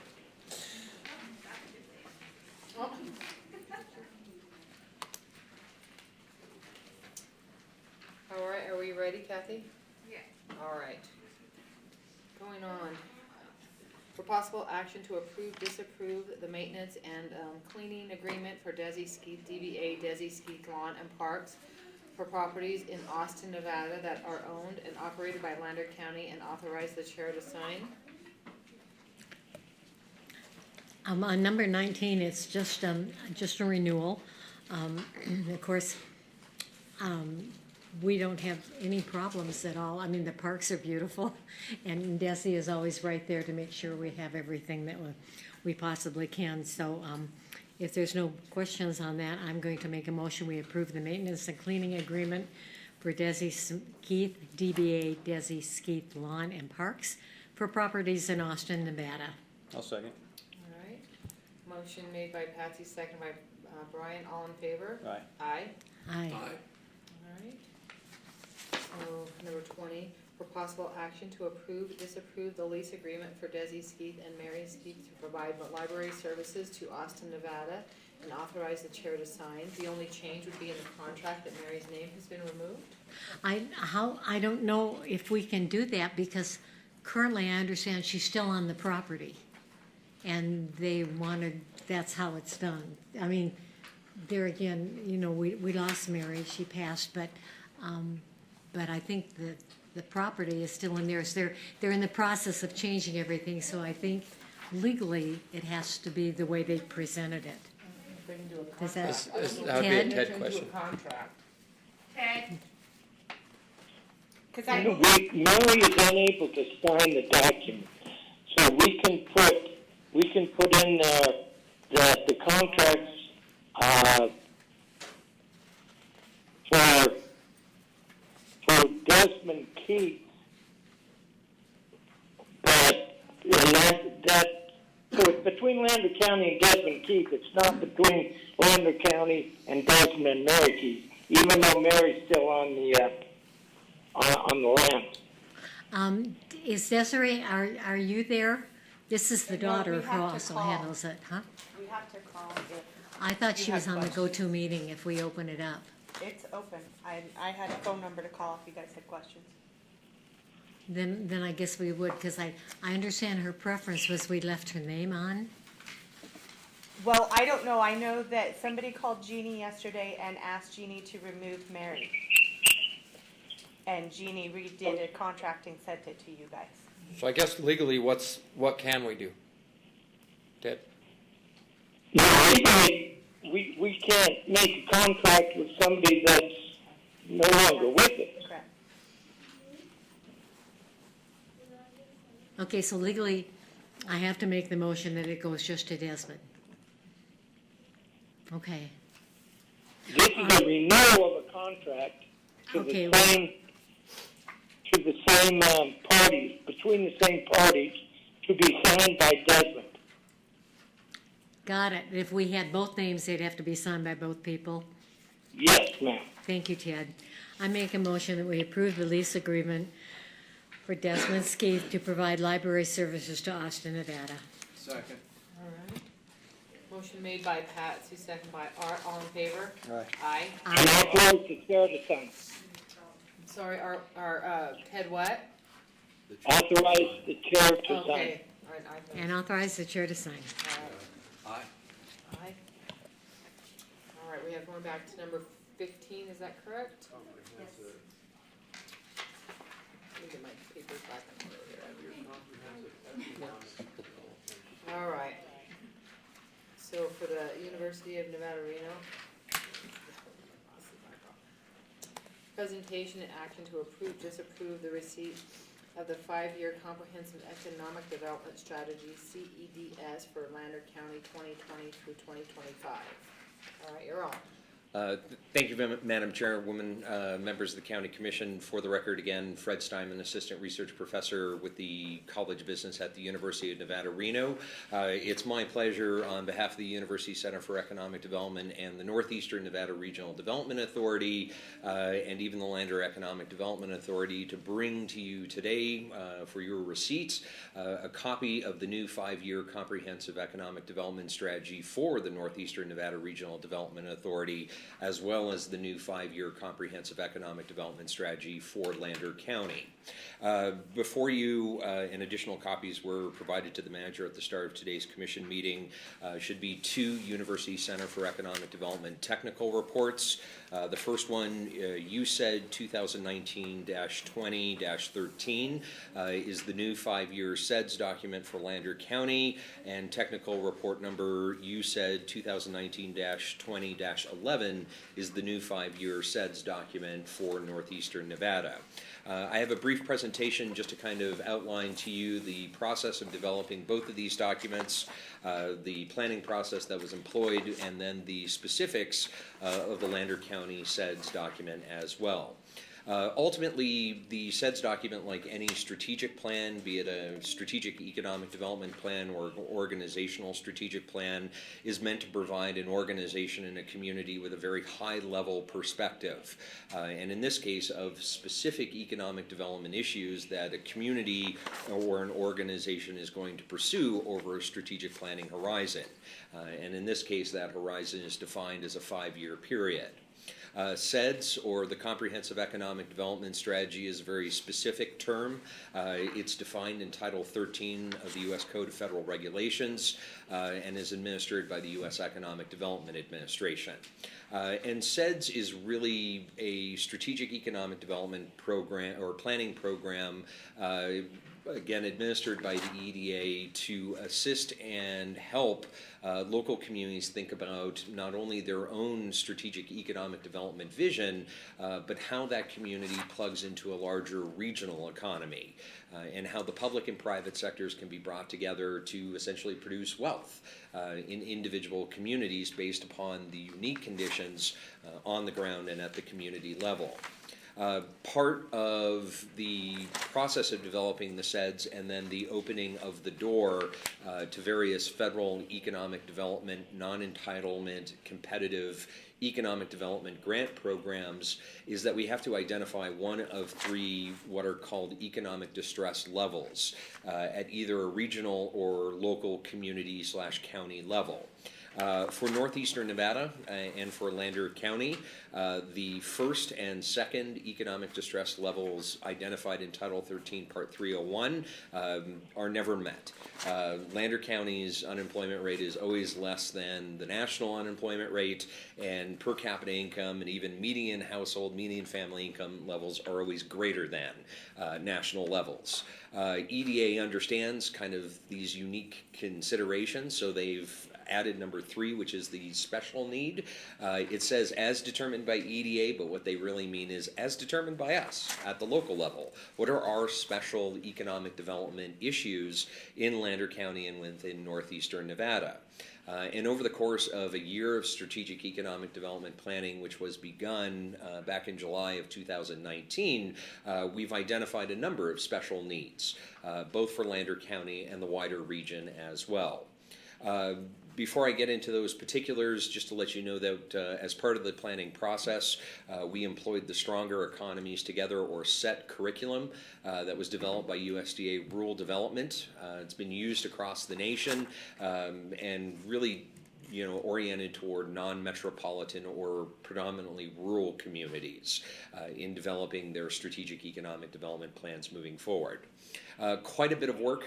All right, are we ready, Kathy? Yeah. All right. Going on. For possible action to approve, disapprove the maintenance and cleaning agreement for Desi Skeet, DBA Desi Skeet Lawn and Parks for properties in Austin, Nevada that are owned and operated by Lander County, and authorize the chair to sign. On number 19, it's just a renewal. Of course, we don't have any problems at all. I mean, the parks are beautiful, and Desi is always right there to make sure we have everything that we possibly can. So if there's no questions on that, I'm going to make a motion. We approve the maintenance and cleaning agreement for Desi Skeet, DBA Desi Skeet Lawn and Parks for properties in Austin, Nevada. I'll second. All right. Motion made by Patsy, second by Brian. All in favor? Aye. Aye. Aye. Alright. So, number 20, for possible action to approve, disapprove the lease agreement for Desi Skeet and Mary Skeet to provide library services to Austin, Nevada, and authorize the chair to sign. The only change would be in the contract that Mary's name has been removed. I don't know if we can do that, because currently I understand she's still on the property. And they wanted, that's how it's done. I mean, there again, we lost Mary, she passed, but I think the property is still in there. So they're in the process of changing everything, so I think legally it has to be the way they presented it. If we can do a Does that- contract. That would be a Ted? Ted Do a question. contract. Ted? Cause Mary is unable to sign the document, so we can put in there that the contracts, for Desmond Keith, so it's between Lander County and Desmond Keith. It's not between Lander County and Desmond and Mary Keith, even though Mary's still on the land. Is Desiree, are you there? This is the No, daughter we who have to also call. handles it, huh? We have to call if I thought You she have was on the questions. go-to meeting if we open it up. it's open. I had a phone number to call if you guys had questions. Then I guess we would, because I understand her preference was we left her name on. Well, I don't know. I know that somebody called Jeannie yesterday and asked Jeannie to remove Mary. And Jeannie redid a contract and sent it to you guys. So I guess legally, what can we do? Ted? No, legally, we can't make a contract with somebody that's no longer with it. Correct. Okay, so legally, I have to make the motion that it goes just to Desmond. Okay. This is a renewal of a contract to Okay, the same parties, between the same parties, to be signed by Desmond. Got it. If we had both names, they'd have to be signed by both people. Yes, ma'am. Thank you, Ted. I make a motion that we approve the lease agreement for Desmond Skeeth to provide library services to Austin, Nevada. Second. All right. Motion made by Patsy, second by Art, all in favor? Aye. Aye. And authorize the chair to sign. Sorry, Ted what? Authorize the chair to sign. Okay. All right, And authorize the chair to sign. Aye. Aye. All right, we have going back to number 15, is that correct? Let me get my papers back in order here. All right. So for the University of Nevada, Reno. Presentation and action to approve, disapprove the receipt of the 5-year Comprehensive Economic Development Strategy, CEDS, for Lander County 2020 through 2025. All right, you're on. Thank you, Madam Chairwoman, members of the County Commission. For the record, again, Fred Steinman, Assistant Research Professor with the College of Business at the University of Nevada, Reno. It's my pleasure on behalf of the University Center for Economic Development and the Northeastern Nevada Regional Development Authority and even the Lander Economic Development Authority to bring to you today for your receipts a copy of the new 5-year Comprehensive Economic Development Strategy for the Northeastern Nevada Regional Development Authority, as well as the new 5-year Comprehensive Economic Development Strategy for Lander County. Before you, and additional copies were provided to the manager at the start of today's commission meeting, should be 2 University Center for Economic Development technical reports. The first one, USED 2019-20-13, is the new 5-year SEDS document for Lander County, and technical report number USED 2019-20-11 is the new 5-year SEDS document for Northeastern Nevada. I have a brief presentation just to kind of outline to you the process of developing both of these documents, the planning process that was employed, and then the specifics of the Lander County SEDS document as well. Ultimately, the SEDS document, like any strategic plan, be it a strategic economic development plan or organizational strategic plan, is meant to provide an organization and a community with a very high-level perspective. And in this case, of specific economic development issues that a community or an organization is going to pursue over a strategic planning horizon. And in this case, that horizon is defined as a 5-year period. SEDS, or the Comprehensive Economic Development Strategy, is a very specific term. It's defined in Title 13 of the U.S. Code of Federal Regulations and is administered by the U.S. Economic Development Administration. And SEDS is really a strategic economic development program or planning program, again administered by the EDA to assist and help local communities think about not only their own strategic economic development vision, but how that community plugs into a larger regional economy, and how the public and private sectors can be brought together to essentially produce wealth in individual communities based upon the unique conditions on the ground and at the community level. Part of the process of developing the SEDS and then the opening of the door to various federal economic development, non-entitlement, competitive economic development grant programs is that we have to identify one of 3 what are called economic distress levels at either a regional or local community/county level. For northeastern Nevada and for Lander County, the first and second economic distress levels identified in Title 13, Part 301 are never met. Lander County's unemployment rate is always less than the national unemployment rate, and per capita income and even median household, median family income levels are always greater than national levels. EDA understands kind of these unique considerations, so they've added number 3, which is the special need. It says as determined by EDA, but what they really mean is as determined by us at the local level. What are our special economic development issues in Lander County and within northeastern Nevada? And over the course of a year of strategic economic development planning, which was begun back in July of 2019, we've identified a number of special needs, both for Lander County and the wider region as well. Before I get into those particulars, just to let you know that as part of the planning process, we employed the Stronger Economies Together, or SET curriculum that was developed by USDA Rural Development. It's been used across the nation and really oriented toward non-metropolitan or predominantly rural communities in developing their strategic economic development plans moving forward. Quite a bit of work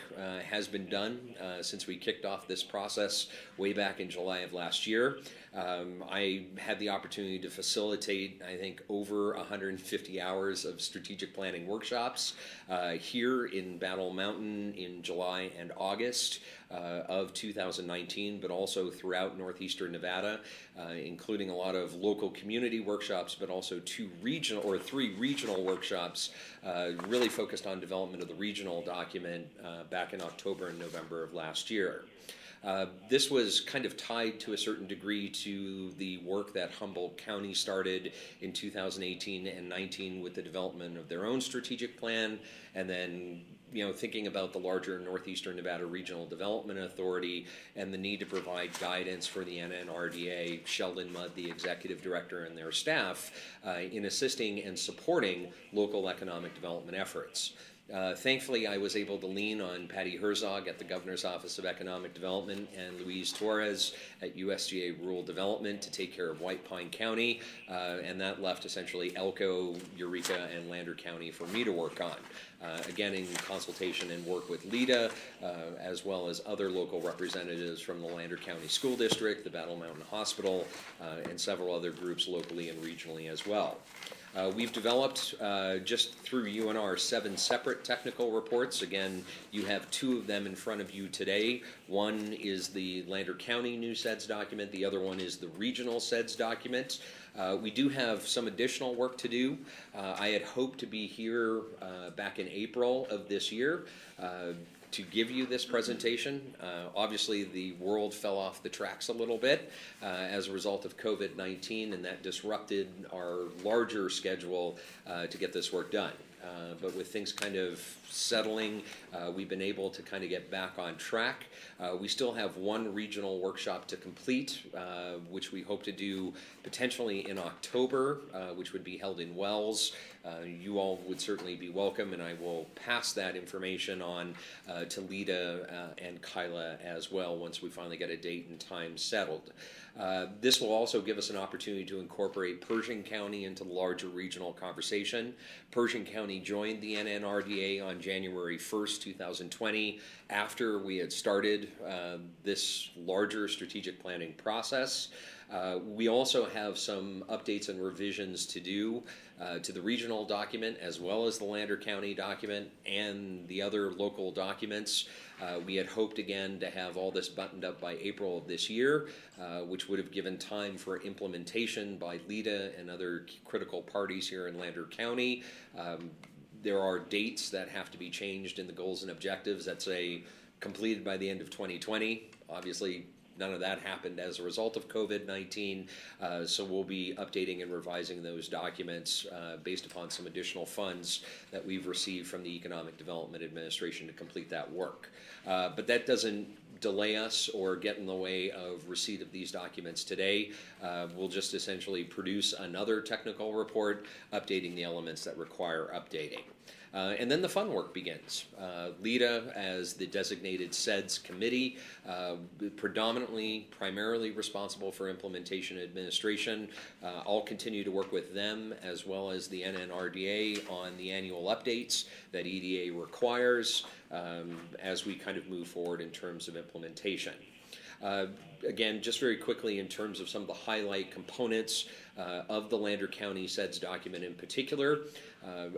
has been done since we kicked off this process way back in July of last year. I had the opportunity to facilitate, I think, over 150 hours of strategic planning workshops here in Battle Mountain in July and August of 2019, but also throughout northeastern Nevada, including a lot of local community workshops, but also 3 regional workshops really focused on development of the regional document back in October and November of last year. This was kind of tied to a certain degree to the work that Humboldt County started in 2018 and 19 with the development of their own strategic plan, and then thinking about the larger Northeastern Nevada Regional Development Authority and the need to provide guidance for the NNRDA, Sheldon Mudd, the executive director, and their staff in assisting and supporting local economic development efforts. Thankfully, I was able to lean on Patty Herzog at the Governor's Office of Economic Development and Louise Torres at USDA Rural Development to take care of White Pine County, and that left essentially Elko, Eureka, and Lander County for me to work on. Again, in consultation and work with LEDA, as well as other local representatives from the Lander County School District, the Battle Mountain Hospital, and several other groups locally and regionally as well. We've developed, just through UNR, 7 separate technical reports. Again, you have 2 of them in front of you today. One is the Lander County new SEDS document. The other one is the regional SEDS document. We do have some additional work to do. I had hoped to be here back in April of this year to give you this presentation. Obviously, the world fell off the tracks a little bit as a result of COVID-19, and that disrupted our larger schedule to get this work done. But with things kind of settling, we've been able to kind of get back on track. We still have 1 regional workshop to complete, which we hope to do potentially in October, which would be held in Wells. You all would certainly be welcome, and I will pass that information on to Lita and Kyla as well once we finally get a date and time settled. This will also give us an opportunity to incorporate Pershing County into the larger regional conversation. Pershing County joined the NNRDA on January 1st, 2020, after we had started this larger strategic planning process. We also have some updates and revisions to do to the regional document, as well as the Lander County document and the other local documents. We had hoped again to have all this buttoned up by April of this year, which would have given time for implementation by LEDA and other critical parties here in Lander County. There are dates that have to be changed in the goals and objectives that say completed by the end of 2020. Obviously, none of that happened as a result of COVID-19, so we'll be updating and revising those documents based upon some additional funds that we've received from the Economic Development Administration to complete that work. But that doesn't delay us or get in the way of receipt of these documents today. We'll just essentially produce another technical report updating the elements that require updating. And then the fun work begins. LEDA, as the designated SEDS committee, primarily responsible for implementation and administration. I'll continue to work with them as well as the NNRDA on the annual updates that EDA requires as we kind of move forward in terms of implementation. Again, just very quickly in terms of some of the highlight components of the Lander County SEDS document in particular.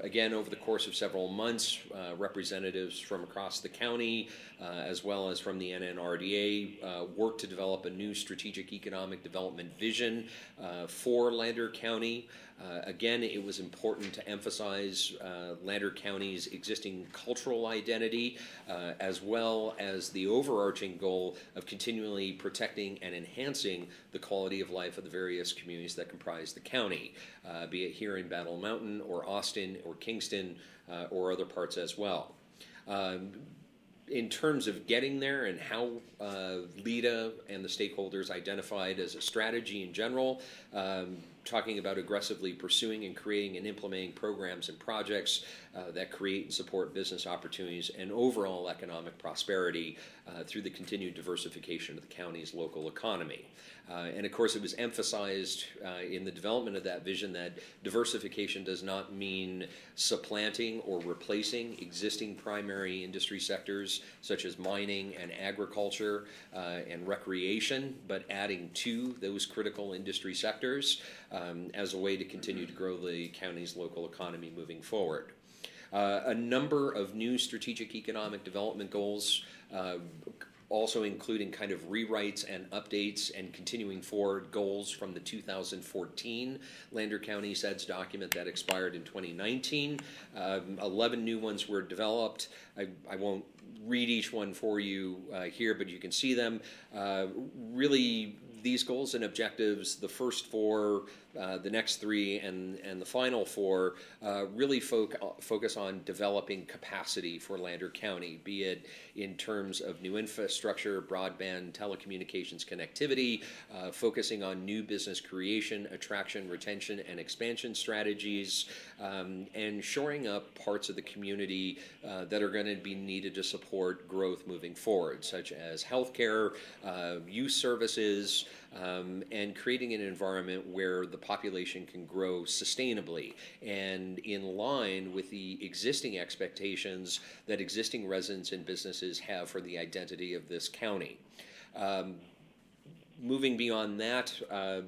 Again, over the course of several months, representatives from across the county, as well as from the NNRDA, worked to develop a new strategic economic development vision for Lander County. Again, it was important to emphasize Lander County's existing cultural identity, as well as the overarching goal of continually protecting and enhancing the quality of life of the various communities that comprise the county, be it here in Battle Mountain or Austin or Kingston or other parts as well. In terms of getting there and how LEDA and the stakeholders identified as a strategy in general, talking about aggressively pursuing and creating and implementing programs and projects that create and support business opportunities and overall economic prosperity through the continued diversification of the county's local economy. And of course, it was emphasized in the development of that vision that diversification does not mean supplanting or replacing existing primary industry sectors such as mining and agriculture and recreation, but adding to those critical industry sectors as a way to continue to grow the county's local economy moving forward. A number of new strategic economic development goals, also including kind of rewrites and updates and continuing forward goals from the 2014 Lander County SEDS document that expired in 2019. 11 new ones were developed. I won't read each one for you here, but you can see them. Really, these goals and objectives, the first four, the next three, and the final four, really focus on developing capacity for Lander County, be it in terms of new infrastructure, broadband, telecommunications connectivity, focusing on new business creation, attraction, retention, and expansion strategies, and shoring up parts of the community that are going to be needed to support growth moving forward, such as healthcare, youth services, and creating an environment where the population can grow sustainably and in line with the existing expectations that existing residents and businesses have for the identity of this county. Moving beyond that,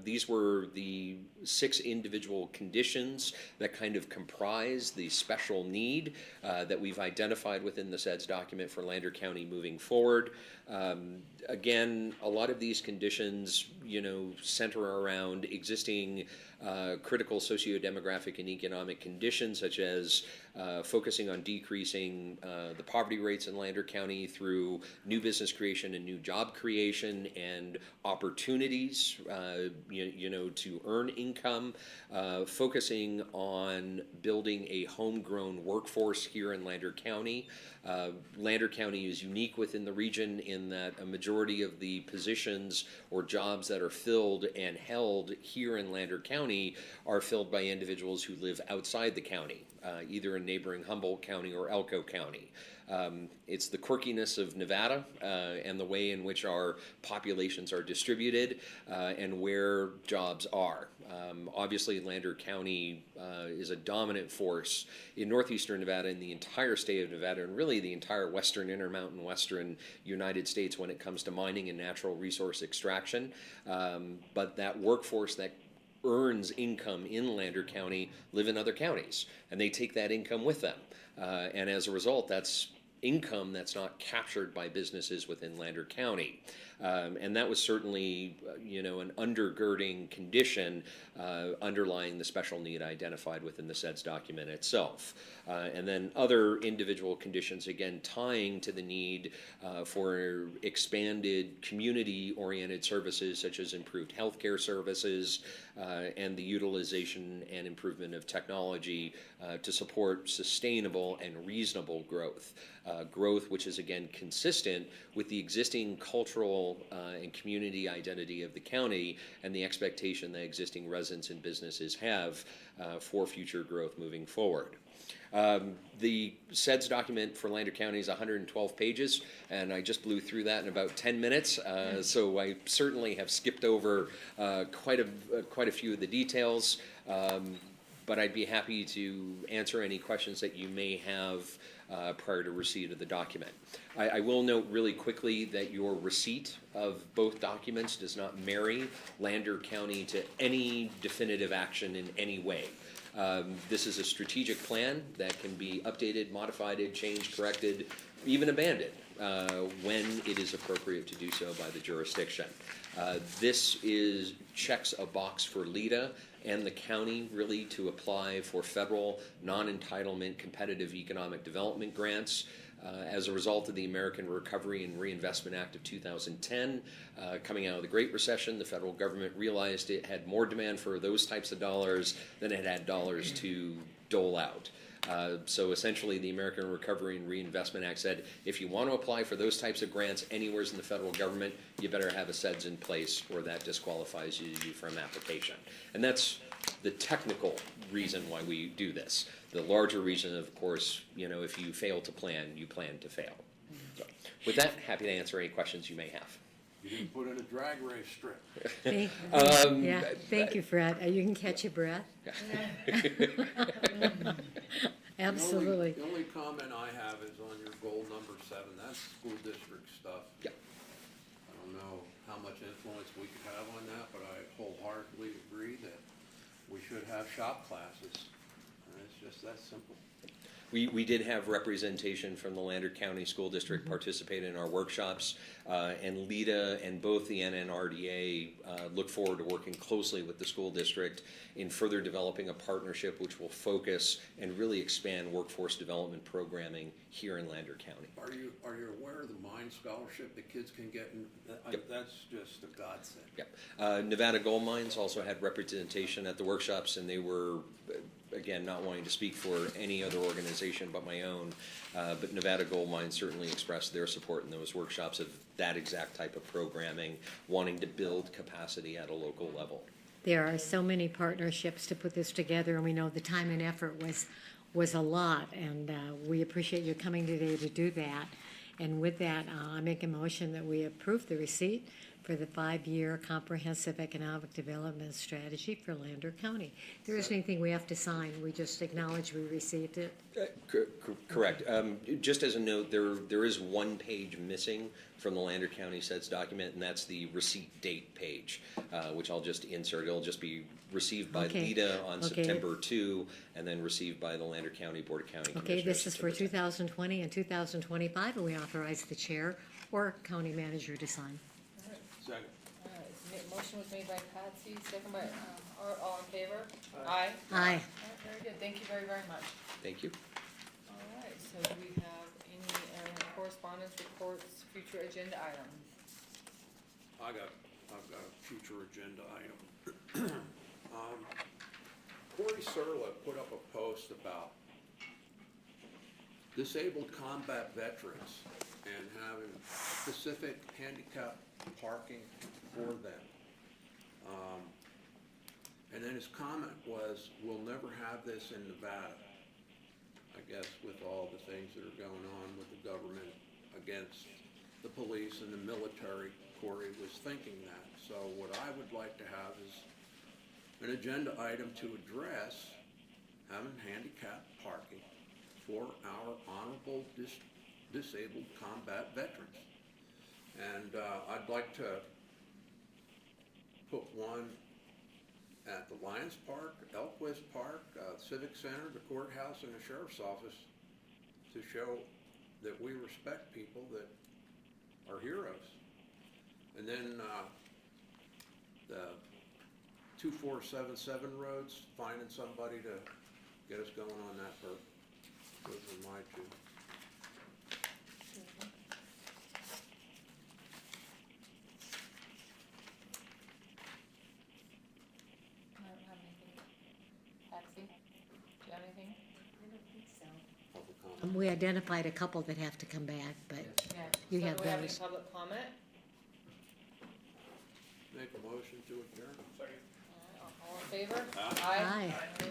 these were the 6 individual conditions that kind of comprise the special need that we've identified within the SEDS document for Lander County moving forward. Again, a lot of these conditions, center around existing critical socio-demographic and economic conditions, such as focusing on decreasing the poverty rates in Lander County through new business creation and new job creation and opportunities, to earn income, focusing on building a homegrown workforce here in Lander County. Lander County is unique within the region in that a majority of the positions or jobs that are filled and held here in Lander County are filled by individuals who live outside the county, either in neighboring Humboldt County or Elko County. It's the quirkiness of Nevada and the way in which our populations are distributed and where jobs are. Obviously, Lander County is a dominant force in northeastern Nevada and the entire state of Nevada and really the entire western Intermountain western United States when it comes to mining and natural resource extraction. But that workforce that earns income in Lander County live in other counties, and they take that income with them. And as a result, that's income that's not captured by businesses within Lander County. And that was certainly, an undergirding condition underlying the special need identified within the SEDS document itself. And then other individual conditions, again, tying to the need for expanded community-oriented services such as improved healthcare services and the utilization and improvement of technology to support sustainable and reasonable growth. growth which is again consistent with the existing cultural and community identity of the county and the expectation that existing residents and businesses have for future growth moving forward. The SEDS document for Lander County is 112 pages, and I just blew through that in about 10 minutes. So I certainly have skipped over quite a few of the details, but I'd be happy to answer any questions that you may have prior to receipt of the document. I will note really quickly that your receipt of both documents does not marry Lander County to any definitive action in any way. This is a strategic plan that can be updated, modified, changed, corrected, even abandoned when it is appropriate to do so by the jurisdiction. This checks a box for LEDA and the county really to apply for federal non-entitlement competitive economic development grants. As a result of the American Recovery and Reinvestment Act of 2010, coming out of the Great Recession, the federal government realized it had more demand for those types of dollars than it had dollars to dole out. So essentially, the American Recovery and Reinvestment Act said, if you want to apply for those types of grants anywhere in the federal government, you better have a SEDS in place, or that disqualifies you from application. And that's the technical reason why we do this. The larger reason, of course, if you fail to plan, you plan to fail. So, with that, happy to answer any questions you may have. You didn't put in a drag race strip. Thank you, Fred. You can catch your breath. Absolutely. The only comment I have is on your goal number 7. That's school district stuff. Yeah. I don't know how much influence we could have on that, but I wholeheartedly agree that we should have shop classes. And it's just that simple. We did have representation from the Lander County School District participate in our workshops, and LEDA and both the NNRDA look forward to working closely with the school district in further developing a partnership which will focus and really expand workforce development programming here in Lander County. Are you aware of the Mine Scholarship that kids can get? Yep. That's just a godsend. Yep. Nevada Gold Mines also had representation at the workshops, and they were, again, not wanting to speak for any other organization but my own, but Nevada Gold Mines certainly expressed their support in those workshops of that exact type of programming, wanting to build capacity at a local level. There are so many partnerships to put this together, and we know the time and effort was a lot, and we appreciate you coming today to do that. And with that, I make a motion that we approve the receipt for the 5-year comprehensive economic development strategy for Lander County. There isn't anything we have to sign, we just acknowledge we received it. Correct. Just as a note, there is one page missing from the Lander County SEDS document, and that's the receipt date page, which I'll just insert. It'll just be received by LEDA on September 2, and then received by the Lander County Board of County Commissioners. Okay, this is for 2020 and 2025, and we authorize the chair or county manager to sign. Second. Motion was made by Patsy, second by Art. All in favor? Aye. Aye. All right, very good. Thank you very, very much. Thank you. All right, so do we have any correspondence, reports, future agenda items? I've got a future agenda item. Corey Serla put up a post about disabled combat veterans and having specific handicap parking for them. And then his comment was, we'll never have this in Nevada. I guess with all the things that are going on with the government against the police and the military, Corey was thinking that. So what I would like to have is an agenda item to address having handicap parking for our honorable disabled combat veterans. And I'd like to put one at the Lions Park, Elquist Park, Civic Center, the courthouse, and the sheriff's office to show that we respect people that are heroes. And then the 2477 roads, finding somebody to get us going on that part. Those are my two. I don't have anything. Patsy, do you have anything? I don't think so. public comment. We identified a couple that have to come back, but Yeah. You So have do we have any those. public comment? Make a motion to adjourn. All in favor? Aye. aye. Aye.